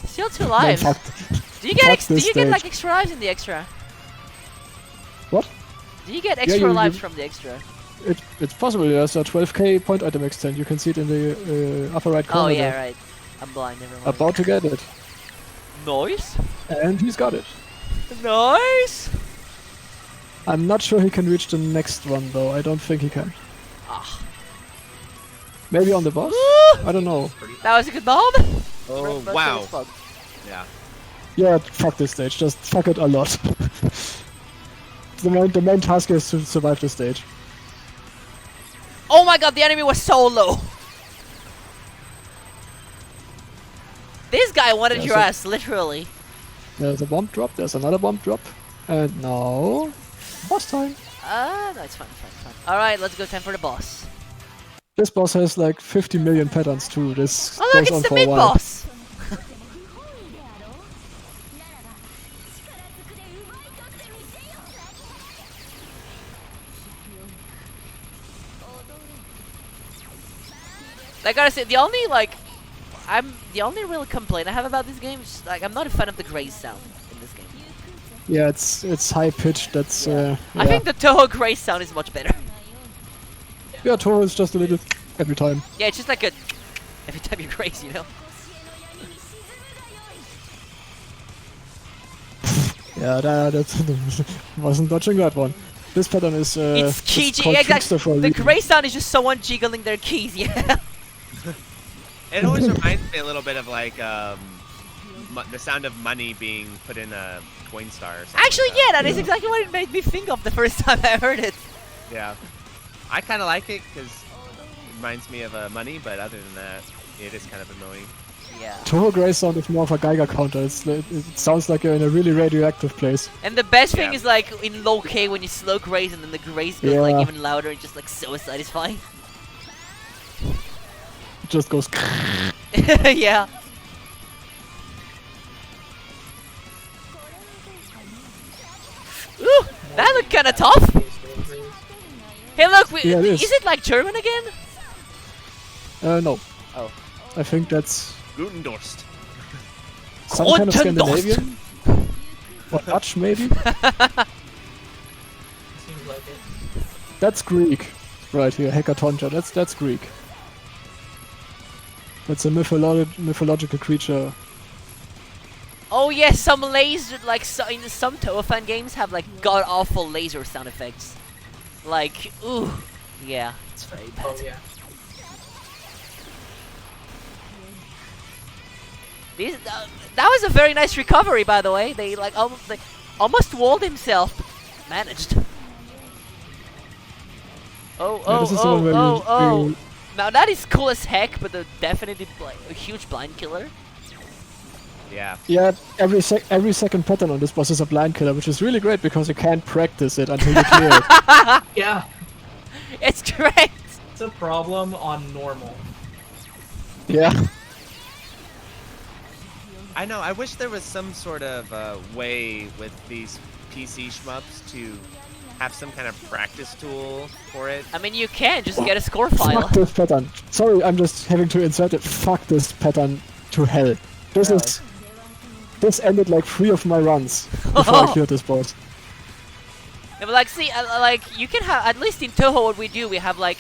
Still 2 Man, lives. fuck. Do you get fuck do this you get like stage. extra lives in the extra? What? Do you get extra you- lives you- from the extra? It's possible. There's a 12k point item extend. You can see it in the upper right corner. Oh yeah, there. right. I'm blind. Never mind. About to get it, Nice. and he's got it. Nice. I'm not sure he can reach the next one though. I don't think he can. Ah. Maybe on the boss? Woo! I don't know. That was a good bomb. Oh That's wow. good as fuck. Yeah. Yeah, fuck this stage. Just fuck it a lot. the main task is to survive the stage. Oh my god, the enemy was so low. This guy wanted Yeah, your so- ass, literally. There's a bomb drop. There's another bomb drop. And now, boss time. No, it's fine, fine. Alright, let's go. Time for the boss. This boss has like 50 million patterns too. This Oh look, goes on it's the for a while. mid-boss. I gotta say, the only real complaint I have about this game is like I'm not a fan of the graze sound in this game. Yeah, it's high pitched. That's I yeah. think the Touhou graze sound is much better. Yeah, Touhou is just a little every time. Yeah, it's just like a every time you graze, you know. Yeah, that wasn't dodging that one. This pattern is It's key it's called exactly. Trickster for a The reason. graze sound is just someone jiggling their keys. Yeah. It always reminds me a little bit of like the sound of money being put in a coin star or something. Actually, like yeah, that is Yeah. exactly what it made me think of the first time I heard it. Yeah. I kind of like it because it reminds me of money, but other than that, it is kind of annoying. Yeah. Touhou Grace sound is more of a Geiger counter. It sounds like you're in a really radioactive place. And the best thing Yeah. is like in low K when you slow graze and then the graze goes like Yeah. even louder and just like so satisfying. It just goes. Yeah. Ooh, that looked kind of tough. Hey, look, Yeah, it is. is it like German again? No. Oh. I think that's Gutendorst. some kind of Grotendost. Scandinavian. Or Dutch, maybe? Seems like it. That's Greek. Right here, Hekatonja. That's Greek. That's a mythological creature. Oh yes, some laser, like in some Touhou fan games have like god awful laser sound effects. Like, ooh, yeah, it's very bad. Oh yeah. That was a very nice recovery, by the way. They almost walled himself. Managed. Oh, Yeah, this is the one where you Now that is cool as heck, but definitely a huge blind killer. Yeah. yeah, every second pattern on this boss is a blind killer, which is really great because you can't practice it until you clear it. Yeah, It's great. it's a problem on normal. Yeah. I know. I wish there was some sort of way with these PC shmups to have some kind of practice tool for it. I mean, you can just get a score file. Fuck this pattern. Sorry, I'm just having to insert it. Fuck this pattern to hell. This ended like 3 of my runs before I cleared this boss. Yeah, but like, see, like you can have at least in Touhou what we do. We have like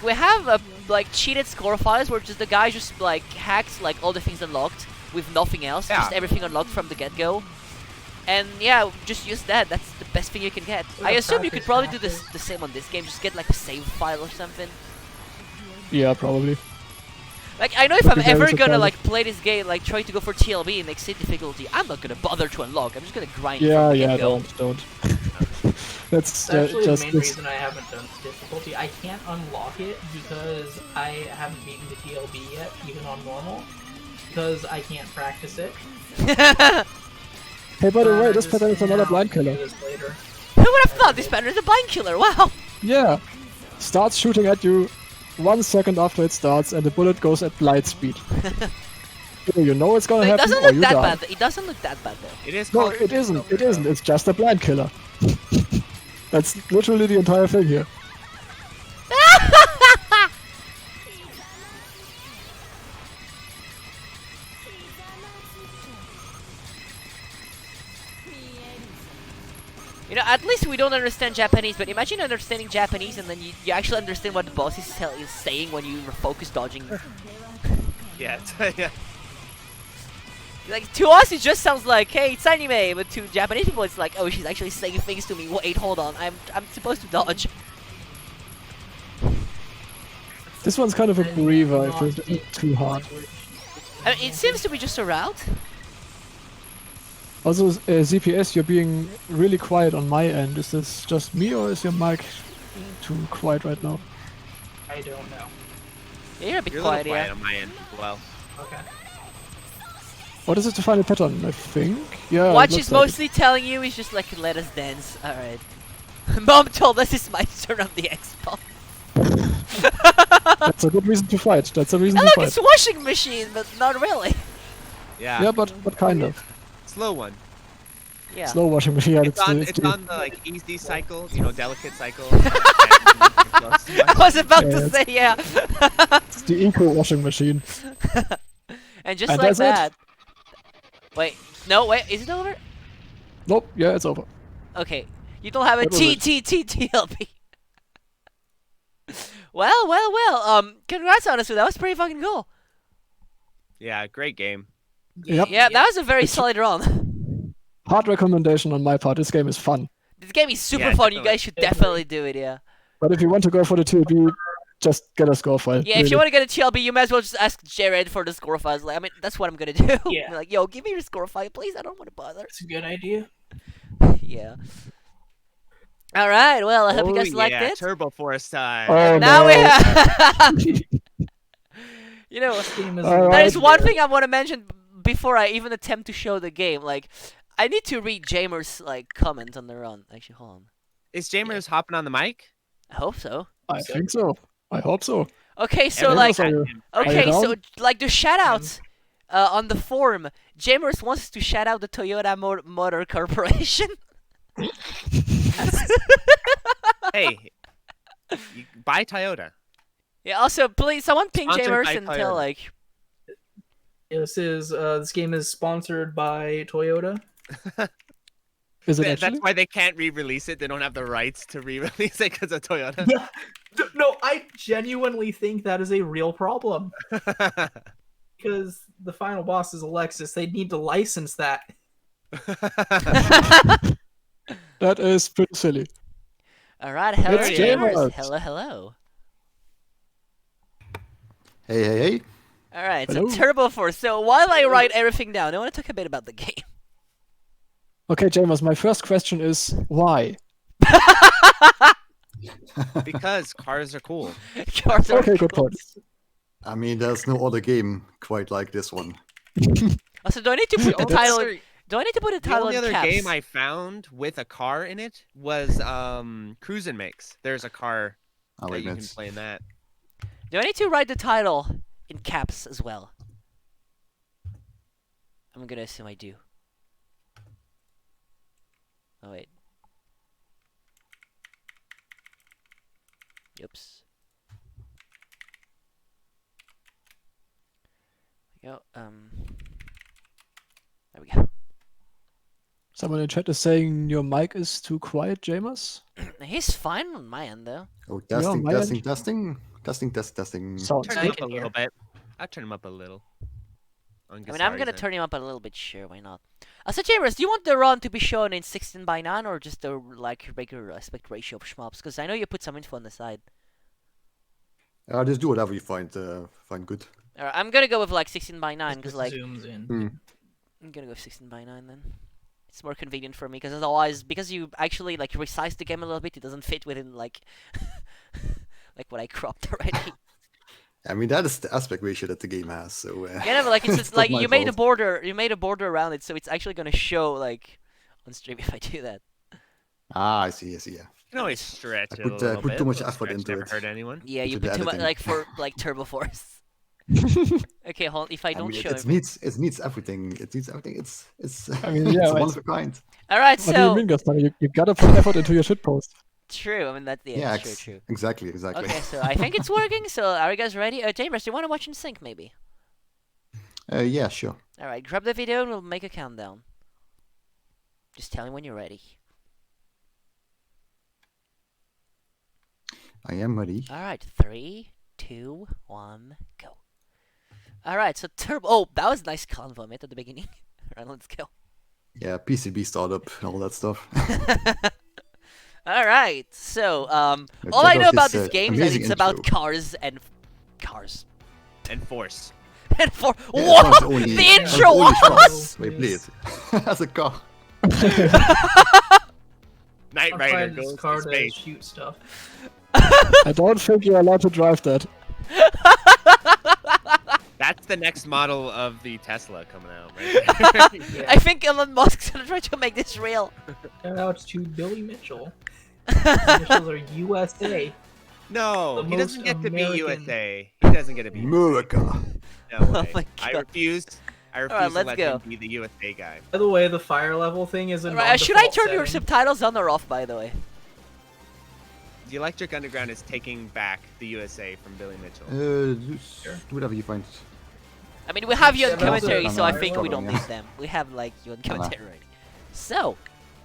we have like cheated score files where just the guy just like hacks like all the things unlocked with nothing else, Yeah. just everything unlocked from the get-go. And yeah, just use that. That's the best thing you can get. I assume you could probably do the same on this game. Just get like a save file or something. Yeah, probably. Like, I know if Would I'm be very ever gonna surprising. like play this game, like try to go for TLB and exceed difficulty, I'm not gonna bother to unlock. I'm just gonna grind. Yeah, from the yeah, get-go. don't. That's That's actually the just main this. reason I haven't done difficulty. I can't unlock it because I haven't beaten the TLB yet, even on normal. Because I can't practice it. Hey, by the way, I this just pattern is another now blind do killer. this later. Who would have thought this pattern is a blind killer? Wow. Yeah. Starts shooting at you 1 second after it starts, and the bullet goes at light speed. Either you know it's gonna It happen, doesn't or look you that die. bad. It doesn't look that bad though. It is No, called it isn't. Clover, It isn't. though. It's just a blind killer. That's literally the entire thing here. You know, at least we don't understand Japanese, but imagine understanding Japanese and then you actually understand what the boss is saying when you focus dodging. Yeah. Yeah. Like, to us it just sounds like, hey, it's anime, but to Japanese people it's like, oh, she's actually saying things to me. Wait, hold on, I'm supposed to dodge. This one's kind of a And breather if not it's speak too hard. language. I mean, it seems to be just a route. Also, ZPS, you're being really quiet on my end. Is this just me, or is your mic too quiet right now? I don't know. Yeah, you're a bit You're a little quiet, quiet yeah. on my end as well. Okay. What is it to find a pattern? I think. Yeah. it What looks she's like it. mostly telling you is just like, let us dance. Alright. Mom told us it's my turn on the Xbox. That's a good reason to fight. That's a reason Oh, to look, fight. it's a washing machine, but not really. Yeah. Yeah, but kind of. Slow one. Yeah. Slow washing machine. Yeah, It's it's the- on the like easy cycle, you know, delicate cycle. I was about to Yeah, say, yeah. it's the eco washing machine. And just And like that's it. that. Wait, no, wait, is it over? Nope. Yeah, it's over. Okay, you don't have a That was it. TLB. Well, congrats on us, that was pretty fucking cool. Yeah, great game. Yep. Yeah, that was a very It's- solid run. Hard recommendation on my part. This game is fun. This game is super Yeah, fun, you definitely. guys should definitely do it, yeah. But if you want to go for the TLB, just get a score file. Yeah, if you want to get a TLB, you might as well just ask Jared for the score files. Like, I mean, that's what I'm gonna do. Yeah. Be like, yo, give me your score file, please. I don't want to bother. That's a good idea. Yeah. All right. Well, I hope you Oh, guys liked yeah, it. Turbo Force time. Oh, Now no. we have. You know, This game is Alright. there is one legendary. thing I want to mention before I even attempt to show the game. Like, I need to read Jamer's like comment on the run. Actually, hold on. Is Jamers hopping on the mic? I hope so. I think so. I hope so. Okay, so Everyone's like, Are you- okay, you so down? like the shoutouts on the forum. Jamers wants to shout out the Toyota Motor Corporation. Hey, you, buy Toyota. Yeah. Also, please, someone ping Sponsored Jamers by and Toyota. tell like. This game is sponsored by Toyota. Is it That's actually? why they can't re-release it. They don't have the rights to re-release it because of Toyota. No, I genuinely think that is a real problem. Because the final boss is Alexis. They need to license that. That is pretty silly. All right, hello, It's Jamers. Jamers. Hello, hello. Hey, hey, hey. All right, Hello. so Turbo Force. So while I write everything down, I want to talk a bit about the game. Okay, James, my first question is why? Because cars are cool. Cars are Okay, good cool. point. I mean, there's no other game quite like this one. Also, do I need to put the only title? other- Do I need to put the The title only in other caps? game I found with a car in it was Cruisin' Mix. There's a car I'll that you can admit. play in that. Do I need to write the title in caps as well? I'm gonna assume I do. Oh wait. Oops. There we go. There we go. Someone in chat is saying your mic is too quiet, Jamas. He's fine on my end though. Oh, Yeah, testing, my testing, end. testing, testing, testing. Sounds Turn I him good. up a can little hear. bit. I'll turn him up a little. I mean, I'm gonna turn him up a little bit. Sure, why not? So, Chambers, do you want the run to be shown in 16:9 or just the like regular aspect ratio of Shmups? Because I know you put some info on the side. Just do whatever you find good. Alright, I'm gonna go with like 16:9 because Just like zooms in. I'm gonna go with 16:9 then. It's more convenient for me because otherwise, because you actually like resize the game a little bit, it doesn't fit within like like what I cropped already. I mean, that is the aspect ratio that the game has. So Yeah, no, but like it's just, not like my you made a fault. border around it, so it's actually gonna show like on stream if I do that. I see. Yeah. You can always stretch I it put, a little put bit. too much A effort stretch into never it. hurt anyone. Yeah, you Into the put too much editing. like for like Turbo Force. Okay, hold on. If I I don't mean, show it him. needs everything. It needs everything. It's I mean, yeah, it's one it's- of a kind. All right, What do you so mean, Gaston? You gotta put effort into your shitpost. true. I mean that's Yeah, true. exactly. Okay, so I think it's working. So are you guys ready? Chambers, do you want to watch in sync maybe? Yeah, sure. All right, grab the video and we'll make a countdown. Just tell me when you're ready. I am ready. All right, 3, 2, 1, go. All right, so Turbo. Oh, that was a nice convo at the beginning. All right, let's go. Yeah, PCB startup and all that stuff. All right, so all check I know out about this, this game is that amazing it's about intro. cars and cars. And force. And for Yeah, what? it's only- The it's intro only was. shots. Wait, play it. As a car. Knight I'm Rider trying goes this car to to space. shoot stuff. I don't think you're allowed to drive that. That's the next model of the Tesla coming out, right? Yeah. I think Elon Musk's gonna try to make this real. Shout out to Billy Mitchell. His initials are USA. No, The he doesn't most get to be American- USA. He doesn't get to be America. No Oh way. my I God. refuse. I refuse Alright, to let's let go. him be the USA guy. By the way, the fire level thing is a Right, should I non-default turn your setting. subtitles on or off, by the way? The Electric Underground is taking back the USA from Billy Mitchell. Do whatever you find. I mean, we have you on Yeah, but also- commentary, so I I'm think we don't struggling, need them. We have, like, you on commentary already. So,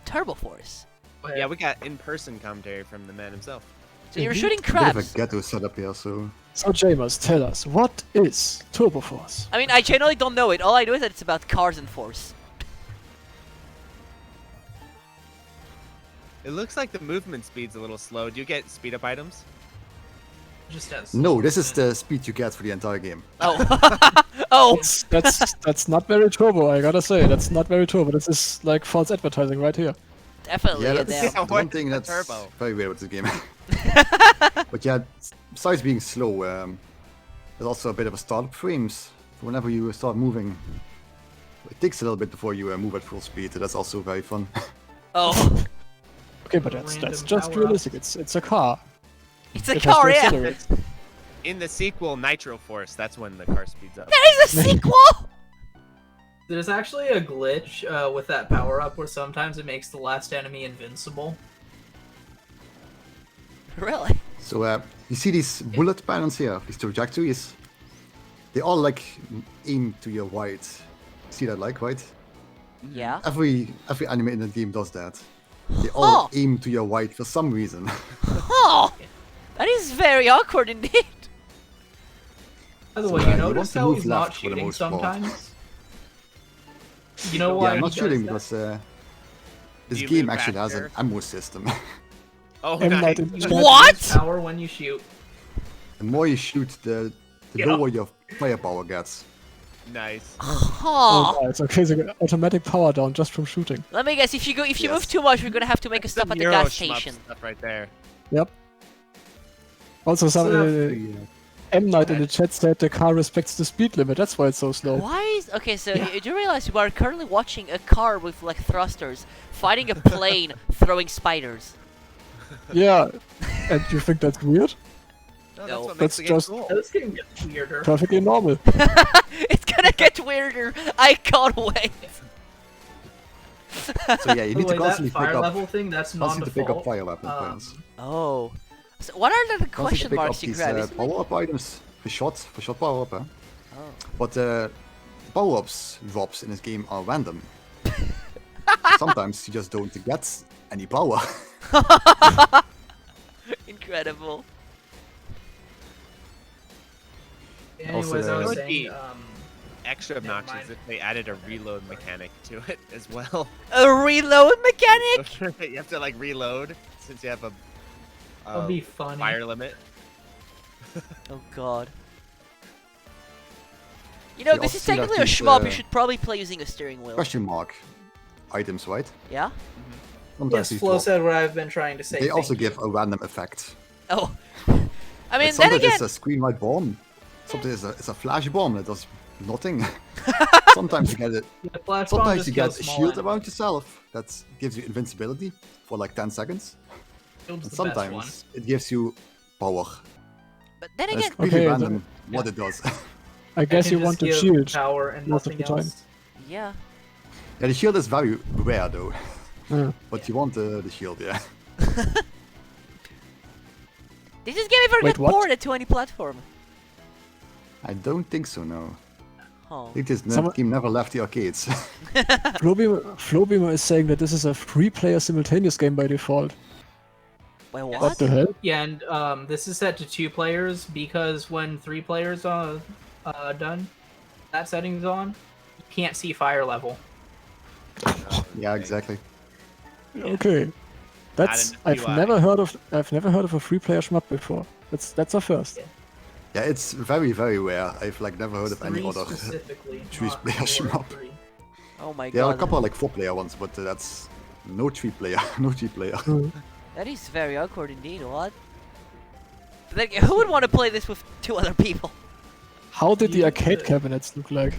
Turbo Force. Go Yeah, ahead. we got in-person commentary from the man himself. So you're shooting A bit of a crabs. ghetto setup here, so So, Jamas, tell us, what is Turbo Force? I mean, I generally don't know it. All I know is that it's about cars and force. It looks like the movement speed's a little slow. Do you get speed up items? Just has no. This is the speed you get for the entire game. Oh. Oh. That's not very turbo, I gotta say. That's not very turbo. This is like false advertising right here. Definitely. Yeah, Yeah, that's Yeah, one what thing is the that's turbo? very weird with this game. But yeah, besides being slow, there's also a bit of a startup frames. Whenever you start moving, it takes a little bit before you move at full speed. So that's also very fun. Oh. Okay, but that's Random just power-ups. realistic. It's a car. It's a It has car, to yeah. accelerate. In the sequel, Nitro Force, that's when the car speeds up. There is a sequel! There's actually a glitch with that power up where sometimes it makes the last enemy invincible. Really? So you see these bullet patterns here, these trajectories. They all like aim to your right. See that, like, right? Yeah. Every anime in the game does that. They all Huh. aim to your right for some reason. Oh! That is very awkward indeed. By the So, way, you you want notice to how move he's not left for the shooting most part. sometimes? You know why Yeah, I'm he not does shooting that? because this You game move actually has an faster? ammo system. Oh, M. nice. Night in You Shyamalan. lose What? Power when you shoot. The more you shoot, the Get lower your firepower gets. Nice. Huh. Oh, nice. Okay, so automatic power down just from shooting. Let me guess, if you move Yes. too much, we're gonna have to make a That's stop some at the Euro gas shmup station. stuff right there. Also, some So M Night in the chat said the car respects the speed limit. That's why it's so slow. Why is okay? So you do realize we are currently watching a car with like thrusters fighting a plane throwing spiders. Yeah, and you think that's weird? No, No. that's what makes That's the game just- cool. This game gets weirder. Perfectly normal. It's gonna get weirder. I can't wait. So yeah, you need to By the way, that constantly fire pick up, level thing, that's constantly pick up non-default. fire weapon points. Oh. So what are the Constantly question pick up marks you these grab? Isn't it? power up items for shot power up. Huh? Oh. But power ups drops in this game are random. Sometimes you just don't get any power. Incredible. Anyways, Also, I was Would saying, be extra never obnoxious mind. if they added a reload mechanic to it as well. A reload mechanic? You have to like reload since you have a that'll be funny. fire limit. Oh god. You know, You this also is see that technically a these, shmup. You should probably play using a steering wheel. Question mark items, right? Yeah? Sometimes Yes, these Flo drop. said what I've been trying to say. They also thank you. give a random effect. Oh. I mean, Like, then sometimes again, it's a screen light bomb. Sometimes it's a flash bomb that does nothing. Sometimes you get it. Yeah, Flash Bomb Sometimes just you get kills a small shield enemies. around yourself that gives you invincibility for like 10 seconds. Shield's And the best one. sometimes it gives you power. but then And again, it's really Okay, random what it does. I guess It can you want just the give shield. power and most of nothing the time. else. yeah. Yeah, the shield is very rare though. Yeah. But you want the shield, yeah. Did this game ever Wait, get what? ported to any platform? I don't think so, no. Oh. I think this Someone- game never left the arcades. Flowbeamer is saying that this is a free-player simultaneous game by default. Wait, What what? the hell? Yeah, and this is set to 2 players because when 3 players are done, that setting's on, you can't see fire level. Yeah, exactly. Okay. That's in the I've UI. never heard of a free-player shmup before. That's a first. Yeah, it's very, very rare. I've like never heard of any 3 other. specifically. choose not player 4 or shmup. 3. Oh my There are a god. couple of like 4-player ones, but that's no 3-player, no 3-player. That is very awkward indeed, what? But then, who would want to play this with 2 other people? How did the You arcade could. cabinets look like?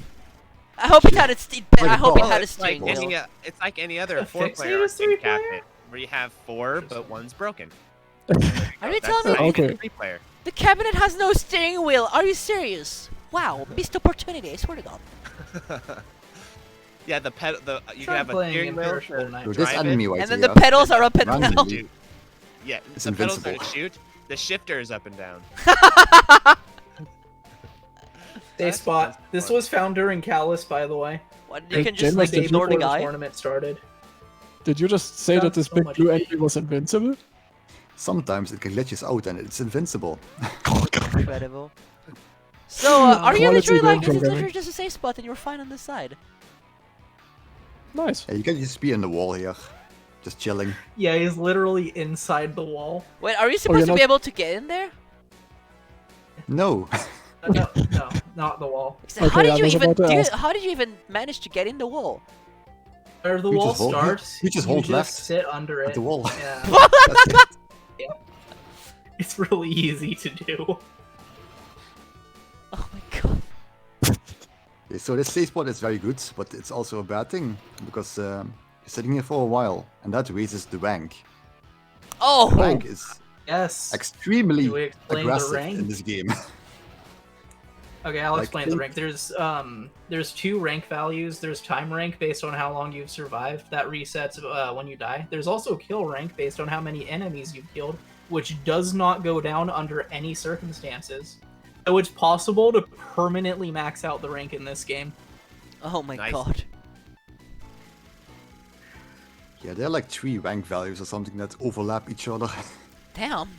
I hope it had a I hope it Oh, had a It's like steering wheel. any other A 4-player fixated arcade 3-player? cabinet where you have 4 but one's broken. Are you That's telling me not even Okay. 3-player. the cabinet has no steering wheel? Are you serious? Wow, missed opportunity, I swear to god. Yeah, you can Try have a playing steering wheel Imperishable to Knight. So this drive enemy it. right And then here, the pedals are up and randomly, down. Shoot. Yeah, It's the pedals are to invincible. shoot. The shifter is up and down. Day That's spot. This fun. was found during Callus, by the way. What, you Hey, can Jen, just like was the ignore the before the guy? tournament started. Did you just say Sounds that this so big much blue easier. enemy was invincible? Sometimes it can glitches out and it's invincible. Incredible. So, are you Quality literally like, game this is programming. literally just a safe spot and you're fine on this side? Nice. Yeah, you can just be in the wall here, just chilling. Yeah, he's literally inside the wall. Wait, are you supposed you're to be not- able to get in there? No, No, no, not the wall. So how Okay, did I you was even about to do? ask. How did you even manage to get in the wall? Where the You wall just hold- starts, you just hold left sit under at it. the wall. Yeah, That's it. it's really easy to do. Oh my god. Okay, so this safe spot is very good, but it's also a bad thing because you're sitting here for a while, and that raises the rank. Oh! Rank is Yes. extremely Do we explain the aggressive rank? in this game. Okay, I'll like, explain the rank. There's 2 rank values. There's time rank based on how long you've survived. That resets when you die. There's also kill rank based on how many enemies you've killed, which does not go down under any circumstances. So it's possible to permanently max out the rank in this game. Oh my Nice. god. Yeah, there are like 3 rank values or something that overlap each other. Damn.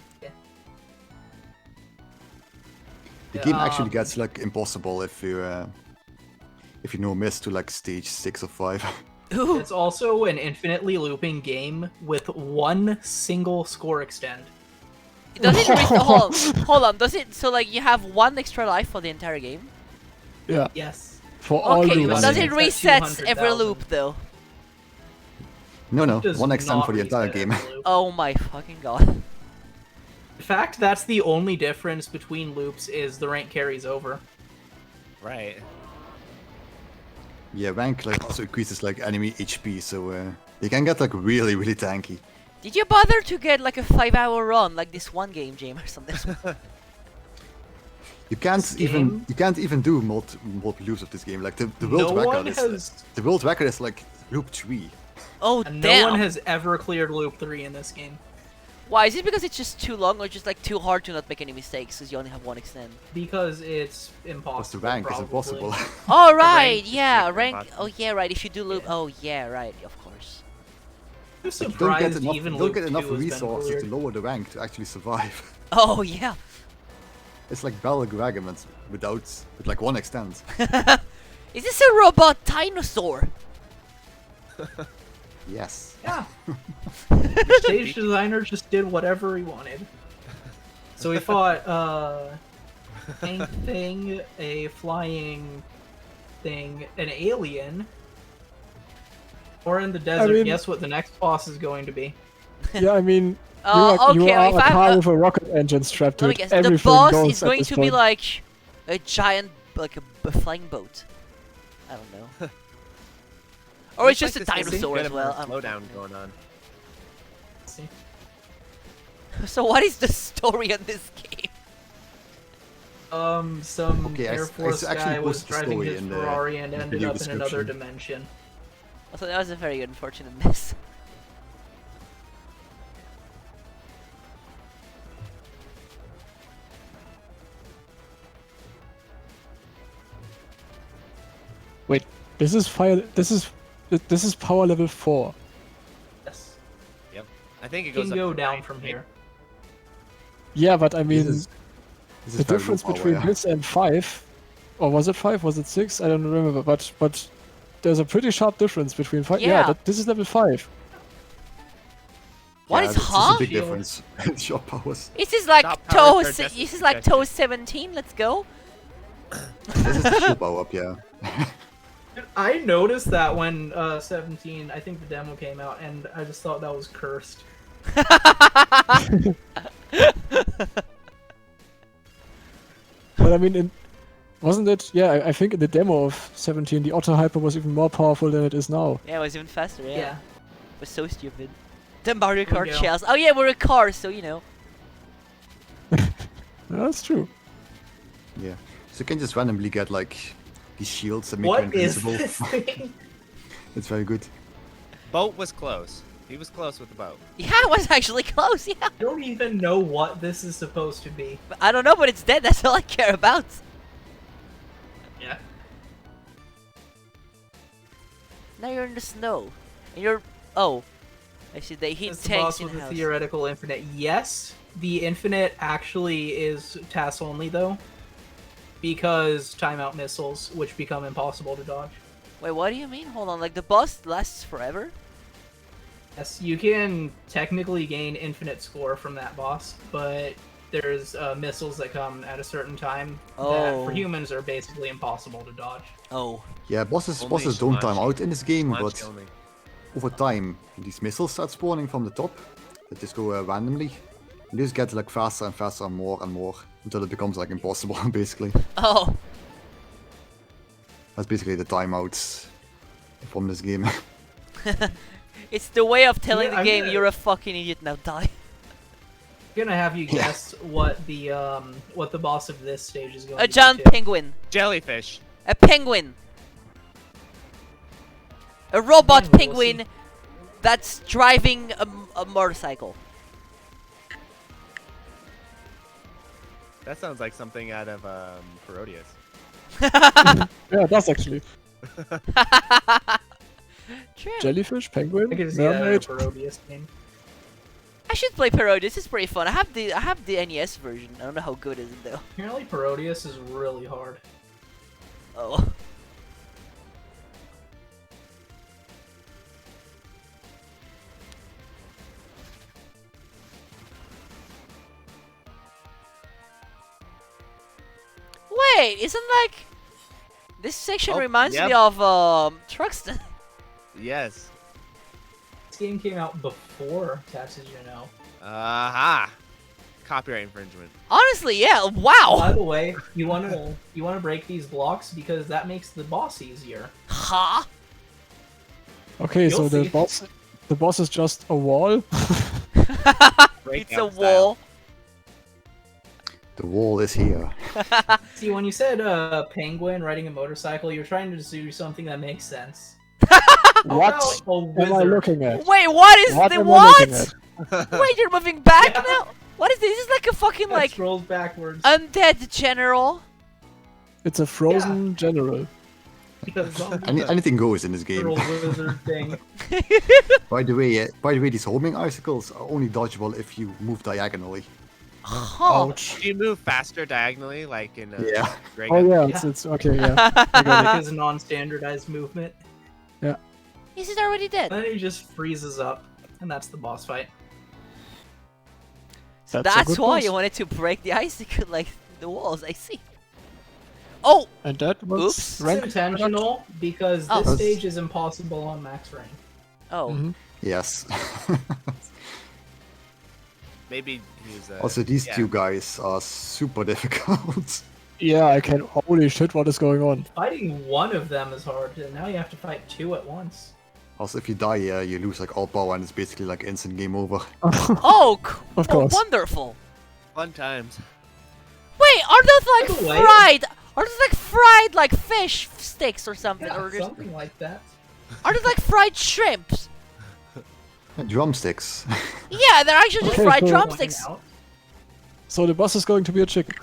The game actually Um, gets like impossible if you no miss to like stage 6 or 5. Ooh. It's also an infinitely looping game with 1 single score extend. Does it hold on, does it, so like you have 1 extra life for the entire game? Yeah, Yes. for all Okay, the but runs. does running. it It's at reset every 200,000. loop though? No, Does one extend not for the entire reset game. every loop. Oh my fucking god. In fact, that's the only difference between loops is the rank carries over. Right. Yeah, rank like also increases like enemy HP, so you can get like really, really tanky. Did you bother to get like a 5-hour run like this one game, James, or something? You can't even do multiple loops of this game. Like the world record is the world record is like loop 3. Oh And damn! no one has ever cleared loop 3 in this game. Why is it because it's just too long, or just like too hard to not make any mistakes because you only have one extend? Because it's impossible. Because the rank is probably. impossible. Oh right, rank yeah, is rank. impossible. Oh yeah, right. If you do loop, Yeah. oh yeah, right, of course. I'm You surprised even don't loop get enough 2 has been resources cleared. to lower the rank to actually survive. Oh yeah. It's like Battle Gragament with like one extent. Is this a robot dinosaur? Yes. Yeah. The stage designer just did whatever he wanted. So we fought tank thing, a flying thing, an alien. Or in the desert, mean- guess what the next boss is going to be? Yeah, I mean, Oh, you okay. are If a car I, with a rocket engine strapped to let me it. guess. Everything The boss goes is at going this to be point. like a giant, like a flying boat. I don't know. Or it's just a dinosaur as well. I don't know. Slowdown going on. See? So what is the story on this game? Some Okay, I Air s- I Force actually guy was posted the driving story his in the Ferrari and ended video up in another description. dimension. Also, that was a very unfortunate mess. Wait, this is fire. This is power level 4. Yes. I think it You goes can up go to down 9, from right? here. Yeah, but I mean, This the is very low difference power, between yeah. this and 5, or was it 5? Was it 6? I don't remember. But there's a pretty sharp difference between 5. Yeah. This is level 5. What Yeah, is this is huh? a big Shield. difference. Shot powers. This is like Top powers are Touhou. just This is like suggested. Touhou 17. Let's go. This is the shield power up, yeah. I noticed that when 17, I think the demo came out, and I just thought that was cursed. But I mean, wasn't it? Yeah, I think in the demo of 17, the Auto Hyper was even more powerful than it is now. Yeah, it was even faster. Yeah. Yeah. It was so stupid. The Mario There we Kart go. shells. Oh yeah, we're a car, so you know. Yeah, that's true. Yeah. So you can just randomly get like these shields that make you What is invincible. this thing? It's very good. Boat was close. He was close with the boat. Yeah, it was actually close. Yeah. I don't even know what this is supposed to be. But I don't know, but it's dead. That's all I care about. Yeah. Now you're in the snow, and you're. Oh, I see. They hit It's the boss tanks in with the house. theoretical infinite. Yes, the infinite actually is TAS only though, because timeout missiles, which become impossible to dodge. Wait, what do you mean? Hold on. Like the boss lasts forever? Yes, you can technically gain infinite score from that boss, but there's missiles that come at a certain time that Oh. for humans are basically impossible to dodge. Oh. Yeah, bosses Only don't time Smash. out in this game, Launch but only. over time these missiles start spawning from the top that just go randomly. You just get like faster and faster and more until it becomes like impossible basically. Oh. That's basically the timeouts from this game. It's the way of telling Yeah, the I'm game gonna- you're a fucking idiot now. Die. I'm gonna have you guess what the boss of this stage is going to A be. giant too. penguin. Jellyfish. A penguin. A robot Fine, we'll penguin see. that's driving a motorcycle. That sounds like something out of Parodius. Yeah, it does actually. True. Jellyfish, penguin, I can see that in a mermaid. Parodius game. I should play Parodius. This is pretty fun. I have the NES version. I don't know how good it is though. Apparently Parodius is really hard. Oh. Wait, isn't like this section Oh, reminds me yep. of Truxton. Yes. This game came out before Taxes, you know. Aha. copyright infringement. Honestly, yeah. By Wow. the way, you wanna break these blocks because that makes the boss easier. Huh? Okay, so You'll see. the boss is just a wall. It's a wall. The wall is here. See, when you said penguin riding a motorcycle, you're trying to do something that makes sense. What How about a am I wizard? looking at? Wait, what is What the am I looking what? at? Wait, you're moving back Yeah. now? What is this? This is like a fucking That like scrolls backwards. undead general. It's a frozen general. Anything goes in this game. Little wizard thing. By the way, these homing icicles are only dodgeable if you move diagonally. Huh. Ouch. Do you move faster diagonally, like in Yeah. Dragon? Oh yeah, Yeah. it's okay. Yeah. I got Like his non-standardized movement. Is it already dead? And then he just freezes up, and that's the boss fight. a That's good why boss. you wanted to break the icicle like the walls. I see. Oh, And that was Oops. rank. It's intentional because Oh. this stage is impossible on max rank. oh. Mhm. Yes. Maybe he's Also, these yeah. two guys are super difficult. Yeah, I can. Holy shit! What is going on? Fighting one of them is hard, and now you have to fight two at once. Also, if you die, you lose like all power, and it's basically like instant game over. Oh, Of course. wonderful. fun times. Wait, are those like By the way- fried? Are those like fried like fish sticks or something? Yeah, Or just, something like that. are those like fried shrimps? Drumsticks. Yeah, they're actually just Okay, fried so- drumsticks. Pointing out. So the boss is going to be a chicken.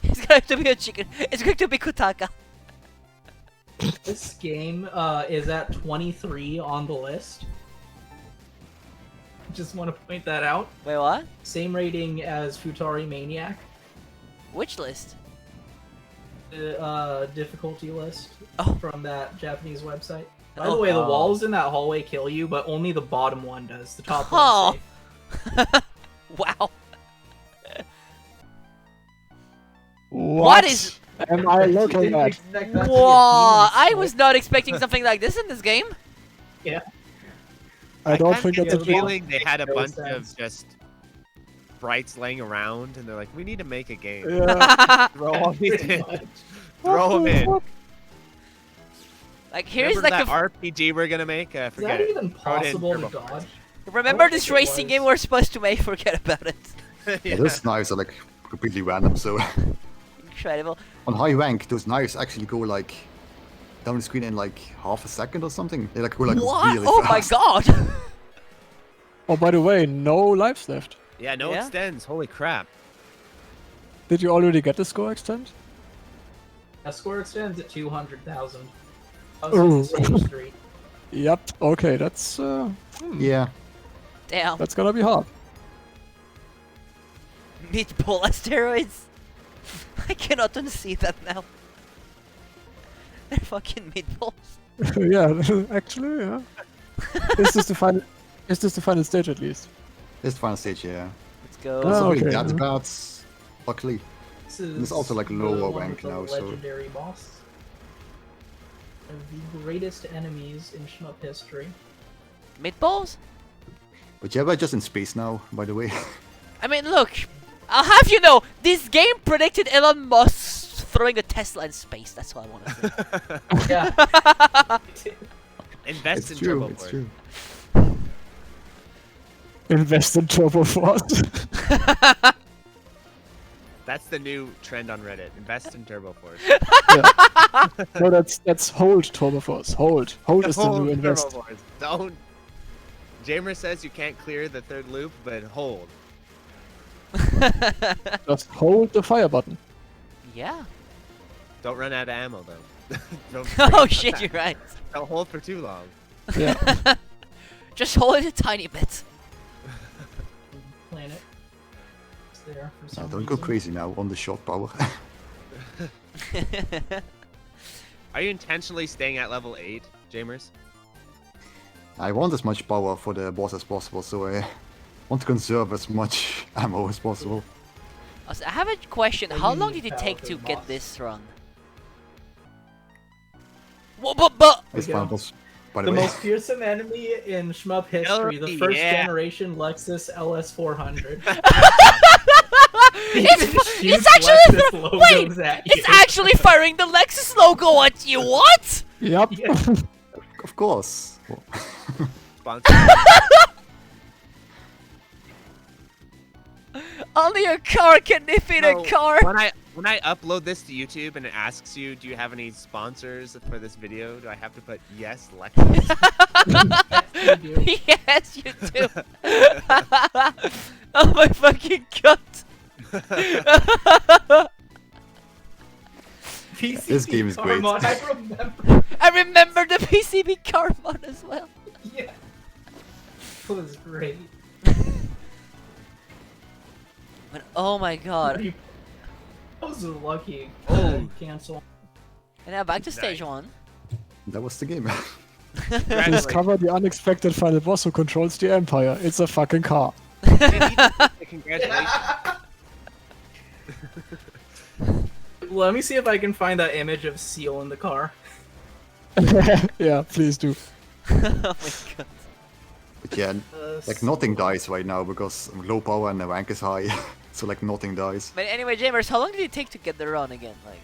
It's going to be a chicken. It's going to be Kutaka. This game is at 23 on the list. Just want to point that out. Wait, what? Same rating as Futari Maniac. Which list? The difficulty list Oh. from that Japanese website. By Oh. the way, the Oh. walls in that hallway kill you, but only the bottom one does. The top Oh. one's safe. Wow. What is- am I looking Didn't at? expect that to be a Wow, demon I sword. was not expecting something like this in this game. I don't kinda think get that's the a feeling they had a No bunch sense. of just sprites laying around, and they're like, "We need to make a game. Yeah. Throw all these Pretty in. much. Throw them in." Like here's Remember like that RPG we're gonna make? Is Forget that it. even Throw it in possible to Turbo dodge? remember I don't this think it racing was. game we're supposed to make? Forget about it. Yeah, those knives are like completely random. So Incredible. on high rank, those knives actually go like down the screen in like half a second or something. They like go like What? really Oh fast. my god. Oh, by the way, no lives left. Yeah, no Yeah? extends. Holy crap. Did you already get the score extent? A score extends at 200,000. Ooh. Stage 3. Yep. Okay, that's Yeah. Damn. that's gonna be hard. Meatball asteroids. I cannot unsee that now. They're fucking meatballs. Yeah, actually, yeah. Is this the final? Is this the final stage at least? This is the final stage, yeah. Let's go. Oh, Also, okay. that's cards, luckily. This is It's also, like, the lower one rank with the now, so- legendary boss. One of the greatest enemies in shmup history. Meatballs? But yeah, we're just in space now, by the way. I mean, look. I'll have you know, this game predicted Elon Musk throwing a Tesla in space. That's what I want to say. Yeah. Invest It's in true, Turbo it's Force. true. Invest in Turbo Force. That's the new trend on Reddit. Invest in Turbo Force. No, that's hold Turbo Force. Hold. Hold is the Hold new Turbo invest. Force. Don't. Jamer says you can't clear the third loop, but hold. Just hold the fire button. Yeah. Don't run out of ammo though. don't, Oh shit, you're right. don't hold for too long. Yeah. Just hold it a tiny bit. Planet. It's there for Yeah, some don't go reason. crazy now on the shot power. Are you intentionally staying at level 8, Jamers? I want as much power for the boss as possible, so I want to conserve as much ammo as possible. Also, I have a question. Well, How you long need did it power take for to the get boss. this run? But This we final go. boss, by the The way. most fearsome enemy in shmup history, the Oh, first yeah. generation Lexus LS400. It's actually firing the Lexus logo at you. What? Yep. Yeah. Of course. Sponsor. Only a car can defeat a So, car. When I upload this to YouTube and it asks you, do you have any sponsors for this video? Do I have to put yes, Lexus? Yes, you do. Oh my fucking god. This game is great. Mod, I remember. I remember the PCB car mod as well. Yeah. It was great. But, oh my god. I was lucky. Oh. Cancel. And now back to stage Nice. 1. That was the game. Congratulations. Discover the unexpected final boss who controls the Empire. It's a fucking car. Congratulations. Let me see if I can find that image of Seal in the car. Yeah, please do. Oh my god. But yeah, like nothing dies right now because I'm low power and the rank is high. So like nothing dies. But anyway, Jamers, how long did it take to get the run again? Like,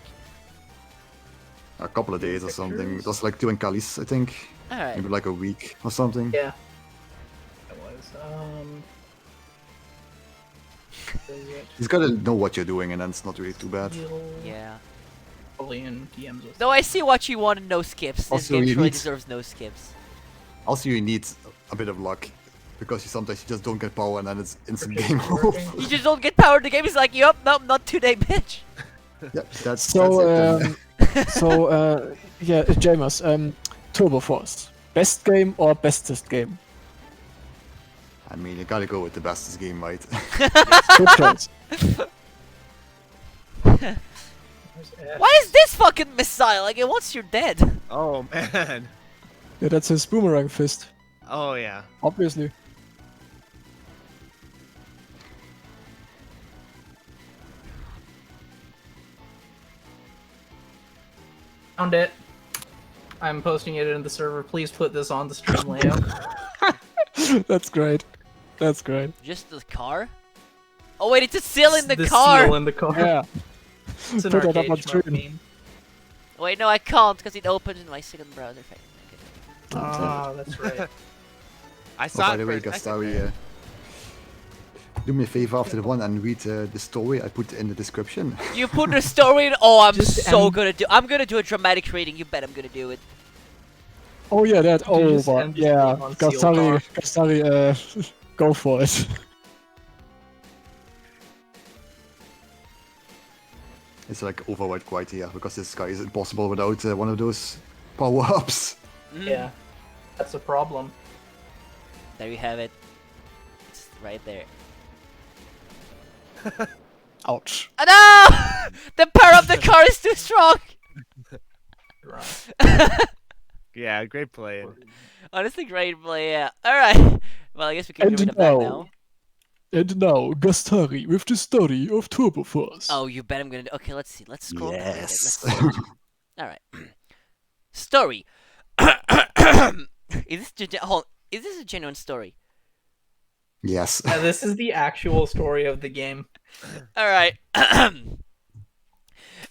A couple of days or something. It was like doing Kalis, I think. alright. Maybe like a week or something. Yeah. It was. where is it? You just gotta know what you're doing and then it's not really too bad. Seal, Yeah. Probably in DMs. with- Though I see what you want and no skips. This Also, game you truly need- deserves no skips. Also, you need a bit of luck. Because sometimes you just don't get power and then it's instant Okay, game over. working. You just don't get power. The game is like, yup, nope, not today, bitch. Yeah, that's So, it then. yeah, Jamers, Turbo Force. Best game or bestest game? I mean, you gotta go with the bestest game, right? Good choice. Where's Ed? Why is this fucking missile? Like, it wants you dead. Oh man. Yeah, that's his boomerang fist. Oh yeah. Obviously. Found it. I'm posting it in the server. Please put this on the stream layout. That's great. That's great. Just the car? Oh wait, it's a seal in the Seal car! in the car. Yeah. It's an Put that up arcade on shmup stream. meme. Wait, no, I can't, because it opens in my second browser. Ah, that's right. I Oh, saw by it the way, for a second Gastari, there. do me a favor after the one and read the story I put in the description. You put the story in. Oh, I'm Just so end- gonna do. I'm gonna do a dramatic reading. You bet I'm gonna do it. Oh yeah, that. Oh, just but end the yeah. stream on Seal car. Gastari, go for it. It's like override criteria because this guy is impossible without one of those power-ups. Yeah, that's a problem. There you have it. It's right there. Ouch. Oh, no! The power of the car is too strong. Right. Yeah, great play. Honestly, great play. Yeah. All right. Well, I guess we can And do it back now- now. And now, Gastari with the story of Turbo Force. Oh, you bet I'm gonna do. Okay, let's see. Let's scroll down a bit. Yes. Let's see. All right. Story. Is this a genuine story? Yes. Yeah, this is the actual story of the game. All right.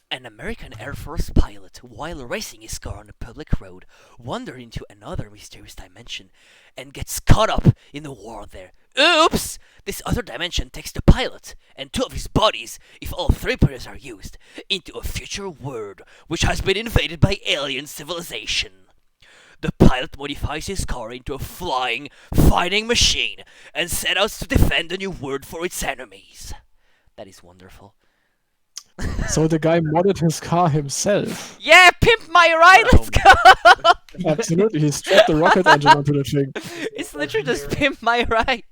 An American Air Force pilot, while racing his car on a public road, wanders into another mysterious dimension and gets caught up in the war there. Oops! This other dimension takes the pilot and two of his bodies, if all three players are used, into a future world which has been invaded by alien civilization. The pilot modifies his car into a flying, fighting machine and set out to defend the new world for its enemies. That is wonderful. So the guy modded his car himself. Yeah, pimp my ride, let's go! Absolutely, he strapped the rocket engine onto the thing. It's literally just pimp my ride.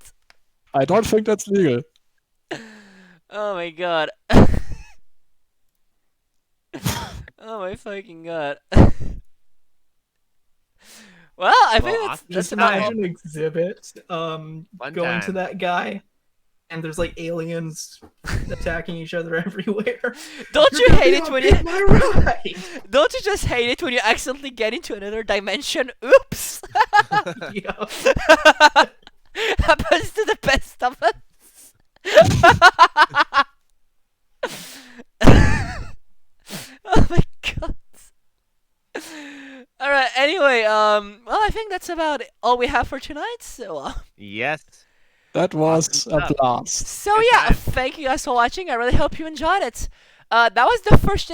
I don't think that's legal. Oh my god. Oh my fucking god. Well, I think Well, that's Just about all. imagine Exhibit Fun going to time. that guy, and there's like aliens attacking each other everywhere. Don't you You're hate it gonna when be you on my ride. don't you just hate it when you accidentally get into another dimension? Oops. Yeah. Happens to the best of us. Anyway, well, I think that's about all we have for tonight. So, Yes. That was Awesome a stuff. blast. so Good yeah, time. thank you guys for watching. I really hope you enjoyed it. That was the first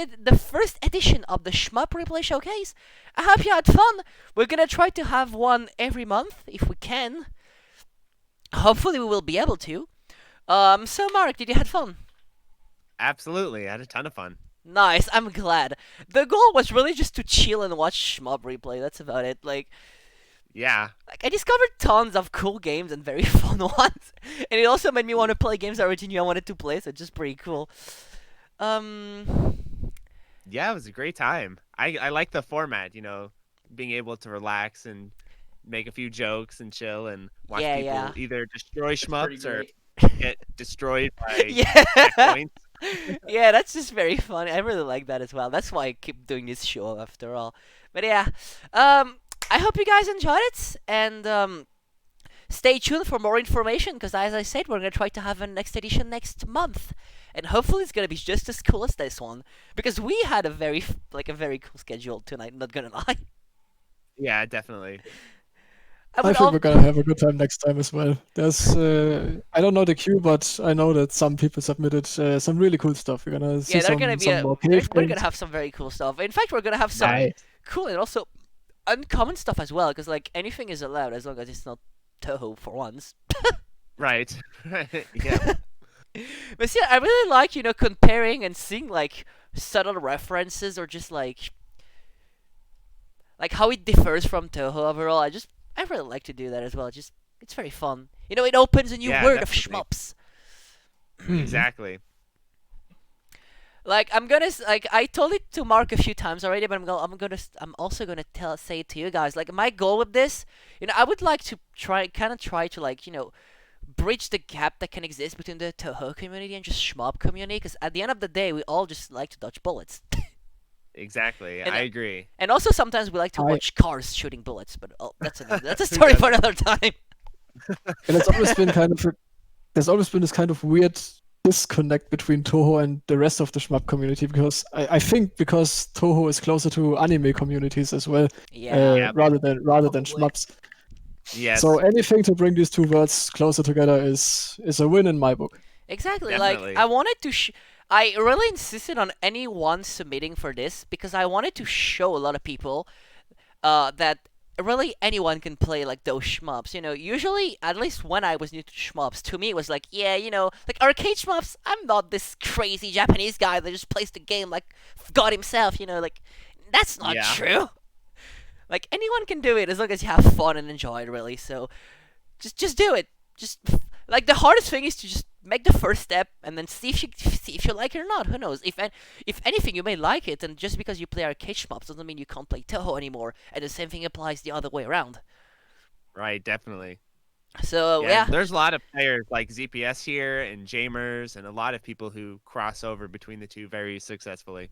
edition of the Shmup Replay Showcase. I hope you had fun. We're gonna try to have one every month if we can. Hopefully, we will be able to. So Mark, did you have fun? Absolutely. I had a ton of fun. Nice, I'm glad. The goal was really just to chill and watch Shmup Replay. That's about it. Yeah. Like I discovered tons of cool games and very fun ones, and it also made me want to play games I already knew I wanted to play. So it's just pretty cool. Yeah, it was a great time. I like the format, being able to relax and make a few jokes and chill and watch Yeah, people yeah. either destroy Pretty schmups or great. get destroyed by Yeah, checkpoints. yeah, that's just very funny. I really like that as well. That's why I keep doing this show after all. But yeah, I hope you guys enjoyed it, and stay tuned for more information. Because as I said, we're gonna try to have a next edition next month, and hopefully it's gonna be just as cool as this one. Because we had a very cool schedule tonight. Not gonna lie. Yeah, definitely. I would think al- we're gonna have a good time next time as well. There's, I don't know the queue, but I know that some people submitted some really cool stuff. We're gonna see yeah, they're gonna be some more we're cave gonna games. have some very cool stuff. In fact, we're gonna have some Nice. cool and also uncommon stuff as well. Because anything is allowed as long as it's not Touhou for once. Right. Yeah. But see, I really like comparing and seeing subtle references or just like how it differs from Touhou overall. I really like to do that as well. It's very fun. It opens a new Yeah, world definitely. of shmups. Exactly. I told it to Mark a few times already, but I'm also gonna say it to you guys. Like my goal with this, I would like to try to bridge the gap that can exist between the Touhou community and just shmup community. Because at the end of the day, we all just like to dodge bullets, Exactly. And- I agree. and also sometimes we like to I- watch cars shooting bullets. But that's a story for another time. And it's always been there's always been this kind of weird disconnect between Toho and the rest of the shmup community because I think because Toho is closer to anime communities as well, Yeah. Yep. rather than Probably. shmups. Yes. So anything to bring these two worlds closer together is a win in my book. Exactly. Definitely. I wanted to. I really insisted on anyone submitting for this because I wanted to show a lot of people that really anyone can play those shmups. Usually, at least when I was new to shmups, to me it was arcade shmups. I'm not this crazy Japanese guy that just plays the game like God himself. That's not Yeah. true. Anyone can do it as long as you have fun and enjoy it. Really, so just do it. Just the hardest thing is to just make the first step and then see if you like it or not. Who knows? If anything, you may like it, and just because you play arcade shmups doesn't mean you can't play Touhou anymore. And the same thing applies the other way around. Right. Definitely. So yeah, There's a lot of players like ZPS here and Jamers and a lot of people who cross over between the two very successfully.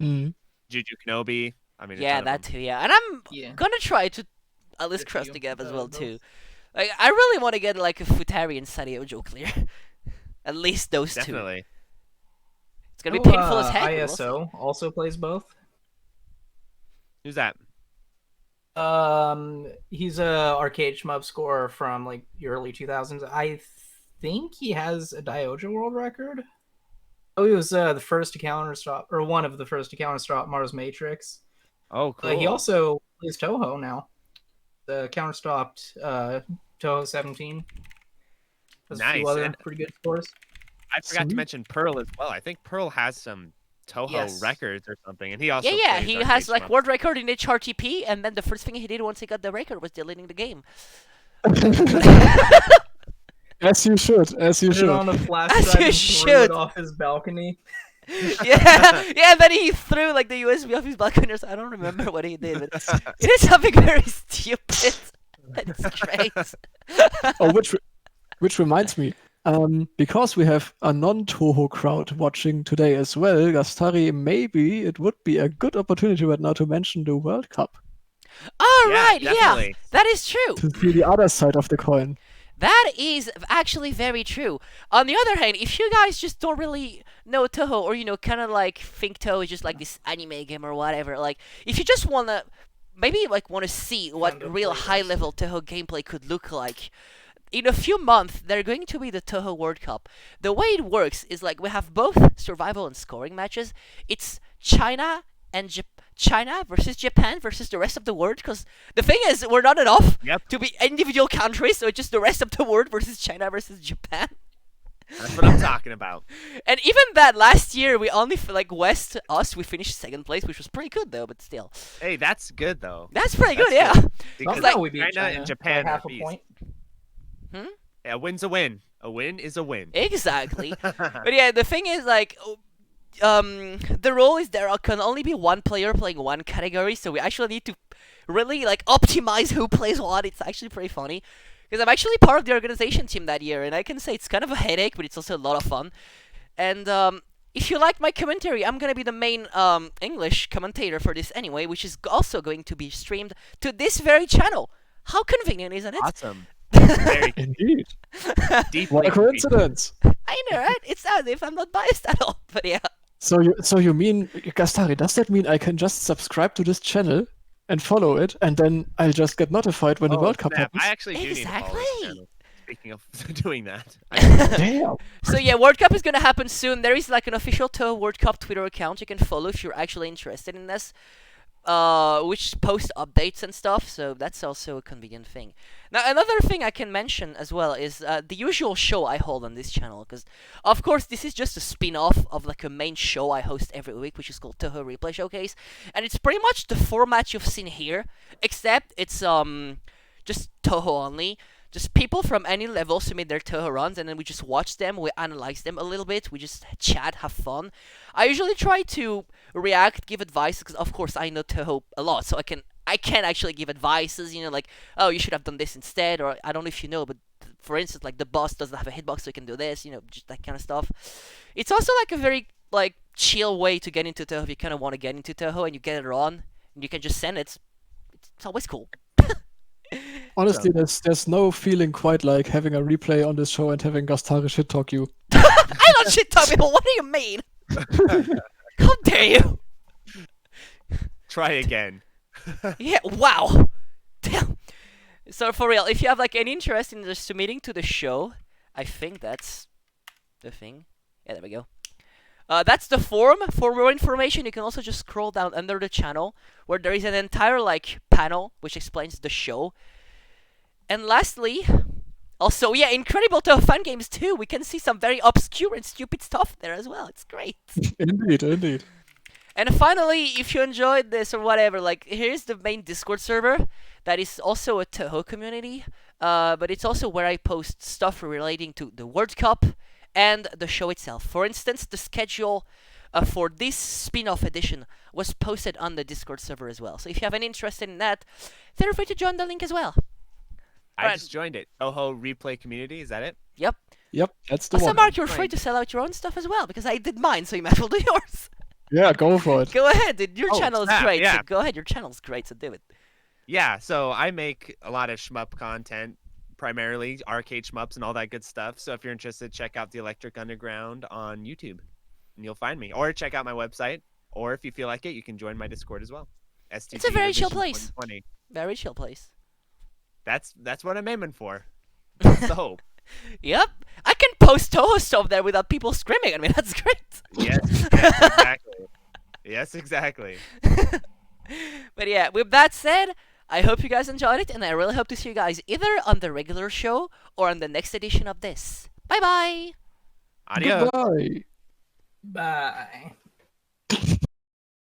Mm. Juju Kenobi. I mean, a yeah, ton of that them. too. Yeah, and I'm Yeah. gonna try to at least Good for cross you. the gap as well Both. too. I really want to get a Futari and Sariojo clear. At least those two. Definitely. It's gonna be painful as heck. but we'll see. ISO also plays both. Who's that? He's a arcade shmup scorer from the early 2000s. I think he has a Diojo world record. Oh, he was the first to counter stop, or one of the first to counter stop Mars Matrix. Oh, cool. He also plays Touhou now. The counter stopped Touhou 17. Has a Nice, few other and- pretty good scores. I forgot to Sweet. mention Pearl as well. I think Pearl has some Touhou Yes. records or something, and he also Yeah, plays he arcade has shmups. world record in HRTP, and then the first thing he did once he got the record was deleting the game. As you should, as you Put it should. on a flash As drive you and threw it should. off his balcony. yeah, and then he threw the USB off his balcony. Or I don't remember what he did, but it is something very stupid. It's great. Oh, which reminds me, because we have a non-Toho crowd watching today as well, Gastari, maybe it would be a good opportunity right now to mention the World Cup All Yeah, right, definitely. that is true. to see the other side of the coin. That is actually very true. On the other hand, if you guys just don't really know Touhou, or kind of think Touhou is just this anime game or whatever, if you just wanna maybe like want to see what Fun to real play high this. level Touhou gameplay could look like. In a few months, they're going to be the Touhou World Cup. The way it works is like we have both survival and scoring matches. It's China and China versus Japan versus the rest of the world. Because the thing is, we're not enough Yep. to be individual countries, so it's just the rest of the world versus China versus Japan. That's what I'm talking about. And even that last year, we only like West us, we finished second place, which was pretty good though. But still, Hey, that's good though. that's pretty good, That's yeah. good. Because Somehow we beat China and Japan by are half a beasts. point. Yeah, a win's a win. A win is a win. Exactly. But yeah, the thing is like, the rule is there can only be one player playing one category, so we actually need to really like optimize who plays what. It's actually pretty funny because I'm actually part of the organization team that year, and I can say it's kind of a headache, but it's also a lot of fun. And if you like my commentary, I'm gonna be the main English commentator for this anyway, which is also going to be streamed to this very channel. How convenient, isn't it? Awesome. Very Indeed. deep. What a coincidence. I know, right? It's as if I'm not biased at all, but yeah. So you mean, Gastari, does that mean I can just subscribe to this channel and follow it, and then I'll just get notified when the World Cup happens? I actually do need to follow this Exactly. channel. Speaking of doing that, Damn. So yeah, World Cup is gonna happen soon. There is like an official Touhou World Cup Twitter account you can follow if you're actually interested in this, which posts updates and stuff. So that's also a convenient thing. Now another thing I can mention as well is the usual show I hold on this channel, because of course this is just a spin-off of like a main show I host every week, which is called Touhou Replay Showcase, and it's pretty much the format you've seen here, except it's just Touhou only. Just people from any level submit their Touhou runs, and then we just watch them, we analyze them a little bit, we just chat, have fun. I usually try to react, give advice, because of course I know Touhou a lot, so I can actually give advices, you know, like, oh, you should have done this instead, or I don't know if you know, but for instance, like the boss doesn't have a hitbox, so you can do this, you know, just that kind of stuff. It's also like a very like chill way to get into Touhou if you kind of want to get into Touhou and you get it on, and you can just send it. It's always cool. Honestly, there's no feeling quite like having a replay on this show and having Gastari shit talk you. I don't shit talk people. What do you mean? How dare you? try again. Yeah. Wow. Damn. So for real, if you have like any interest in just submitting to the show, I think that's the thing. Yeah, there we go. That's the form. For more information, you can also just scroll down under the channel where there is an entire like panel which explains the show. And lastly, also, yeah, Incredible Touhou fan games too. We can see some very obscure and stupid stuff there as well. It's great. Indeed, indeed. And finally, if you enjoyed this or whatever, like here's the main Discord server that is also a Touhou community, but it's also where I post stuff relating to the World Cup and the show itself. For instance, the schedule for this spin-off edition was posted on the Discord server as well. So if you have any interest in that, feel free to join the link as well. I Alright. just joined it. Touhou Replay Community, is that it? Yep. Yep, that's the Also, one. Mark, you're free Fine. to sell out your own stuff as well, because I did mine, so you might as well do yours. Yeah, go for it. Go ahead, dude. Your Oh, channel is snap, great. yeah. So go ahead, your channel's great, so do it. Yeah, so I make a lot of shmup content, primarily arcade shmups and all that good stuff. So if you're interested, check out the Electric Underground on YouTube, and you'll find me. Or check out my website. Or if you feel like it, you can join my Discord as well. STG It's a very chill Revision place. 2020. Very chill place. That's what I'm aiming for. That's the hope. Yep. I can post Touhou stuff there without people screaming at me. That's great. Yes, exactly. Yes, exactly. But yeah, with that said, I hope you guys enjoyed it, and I really hope to see you guys either on the regular show or on the next edition of this. Bye bye! Adios. Goodbye. Bye.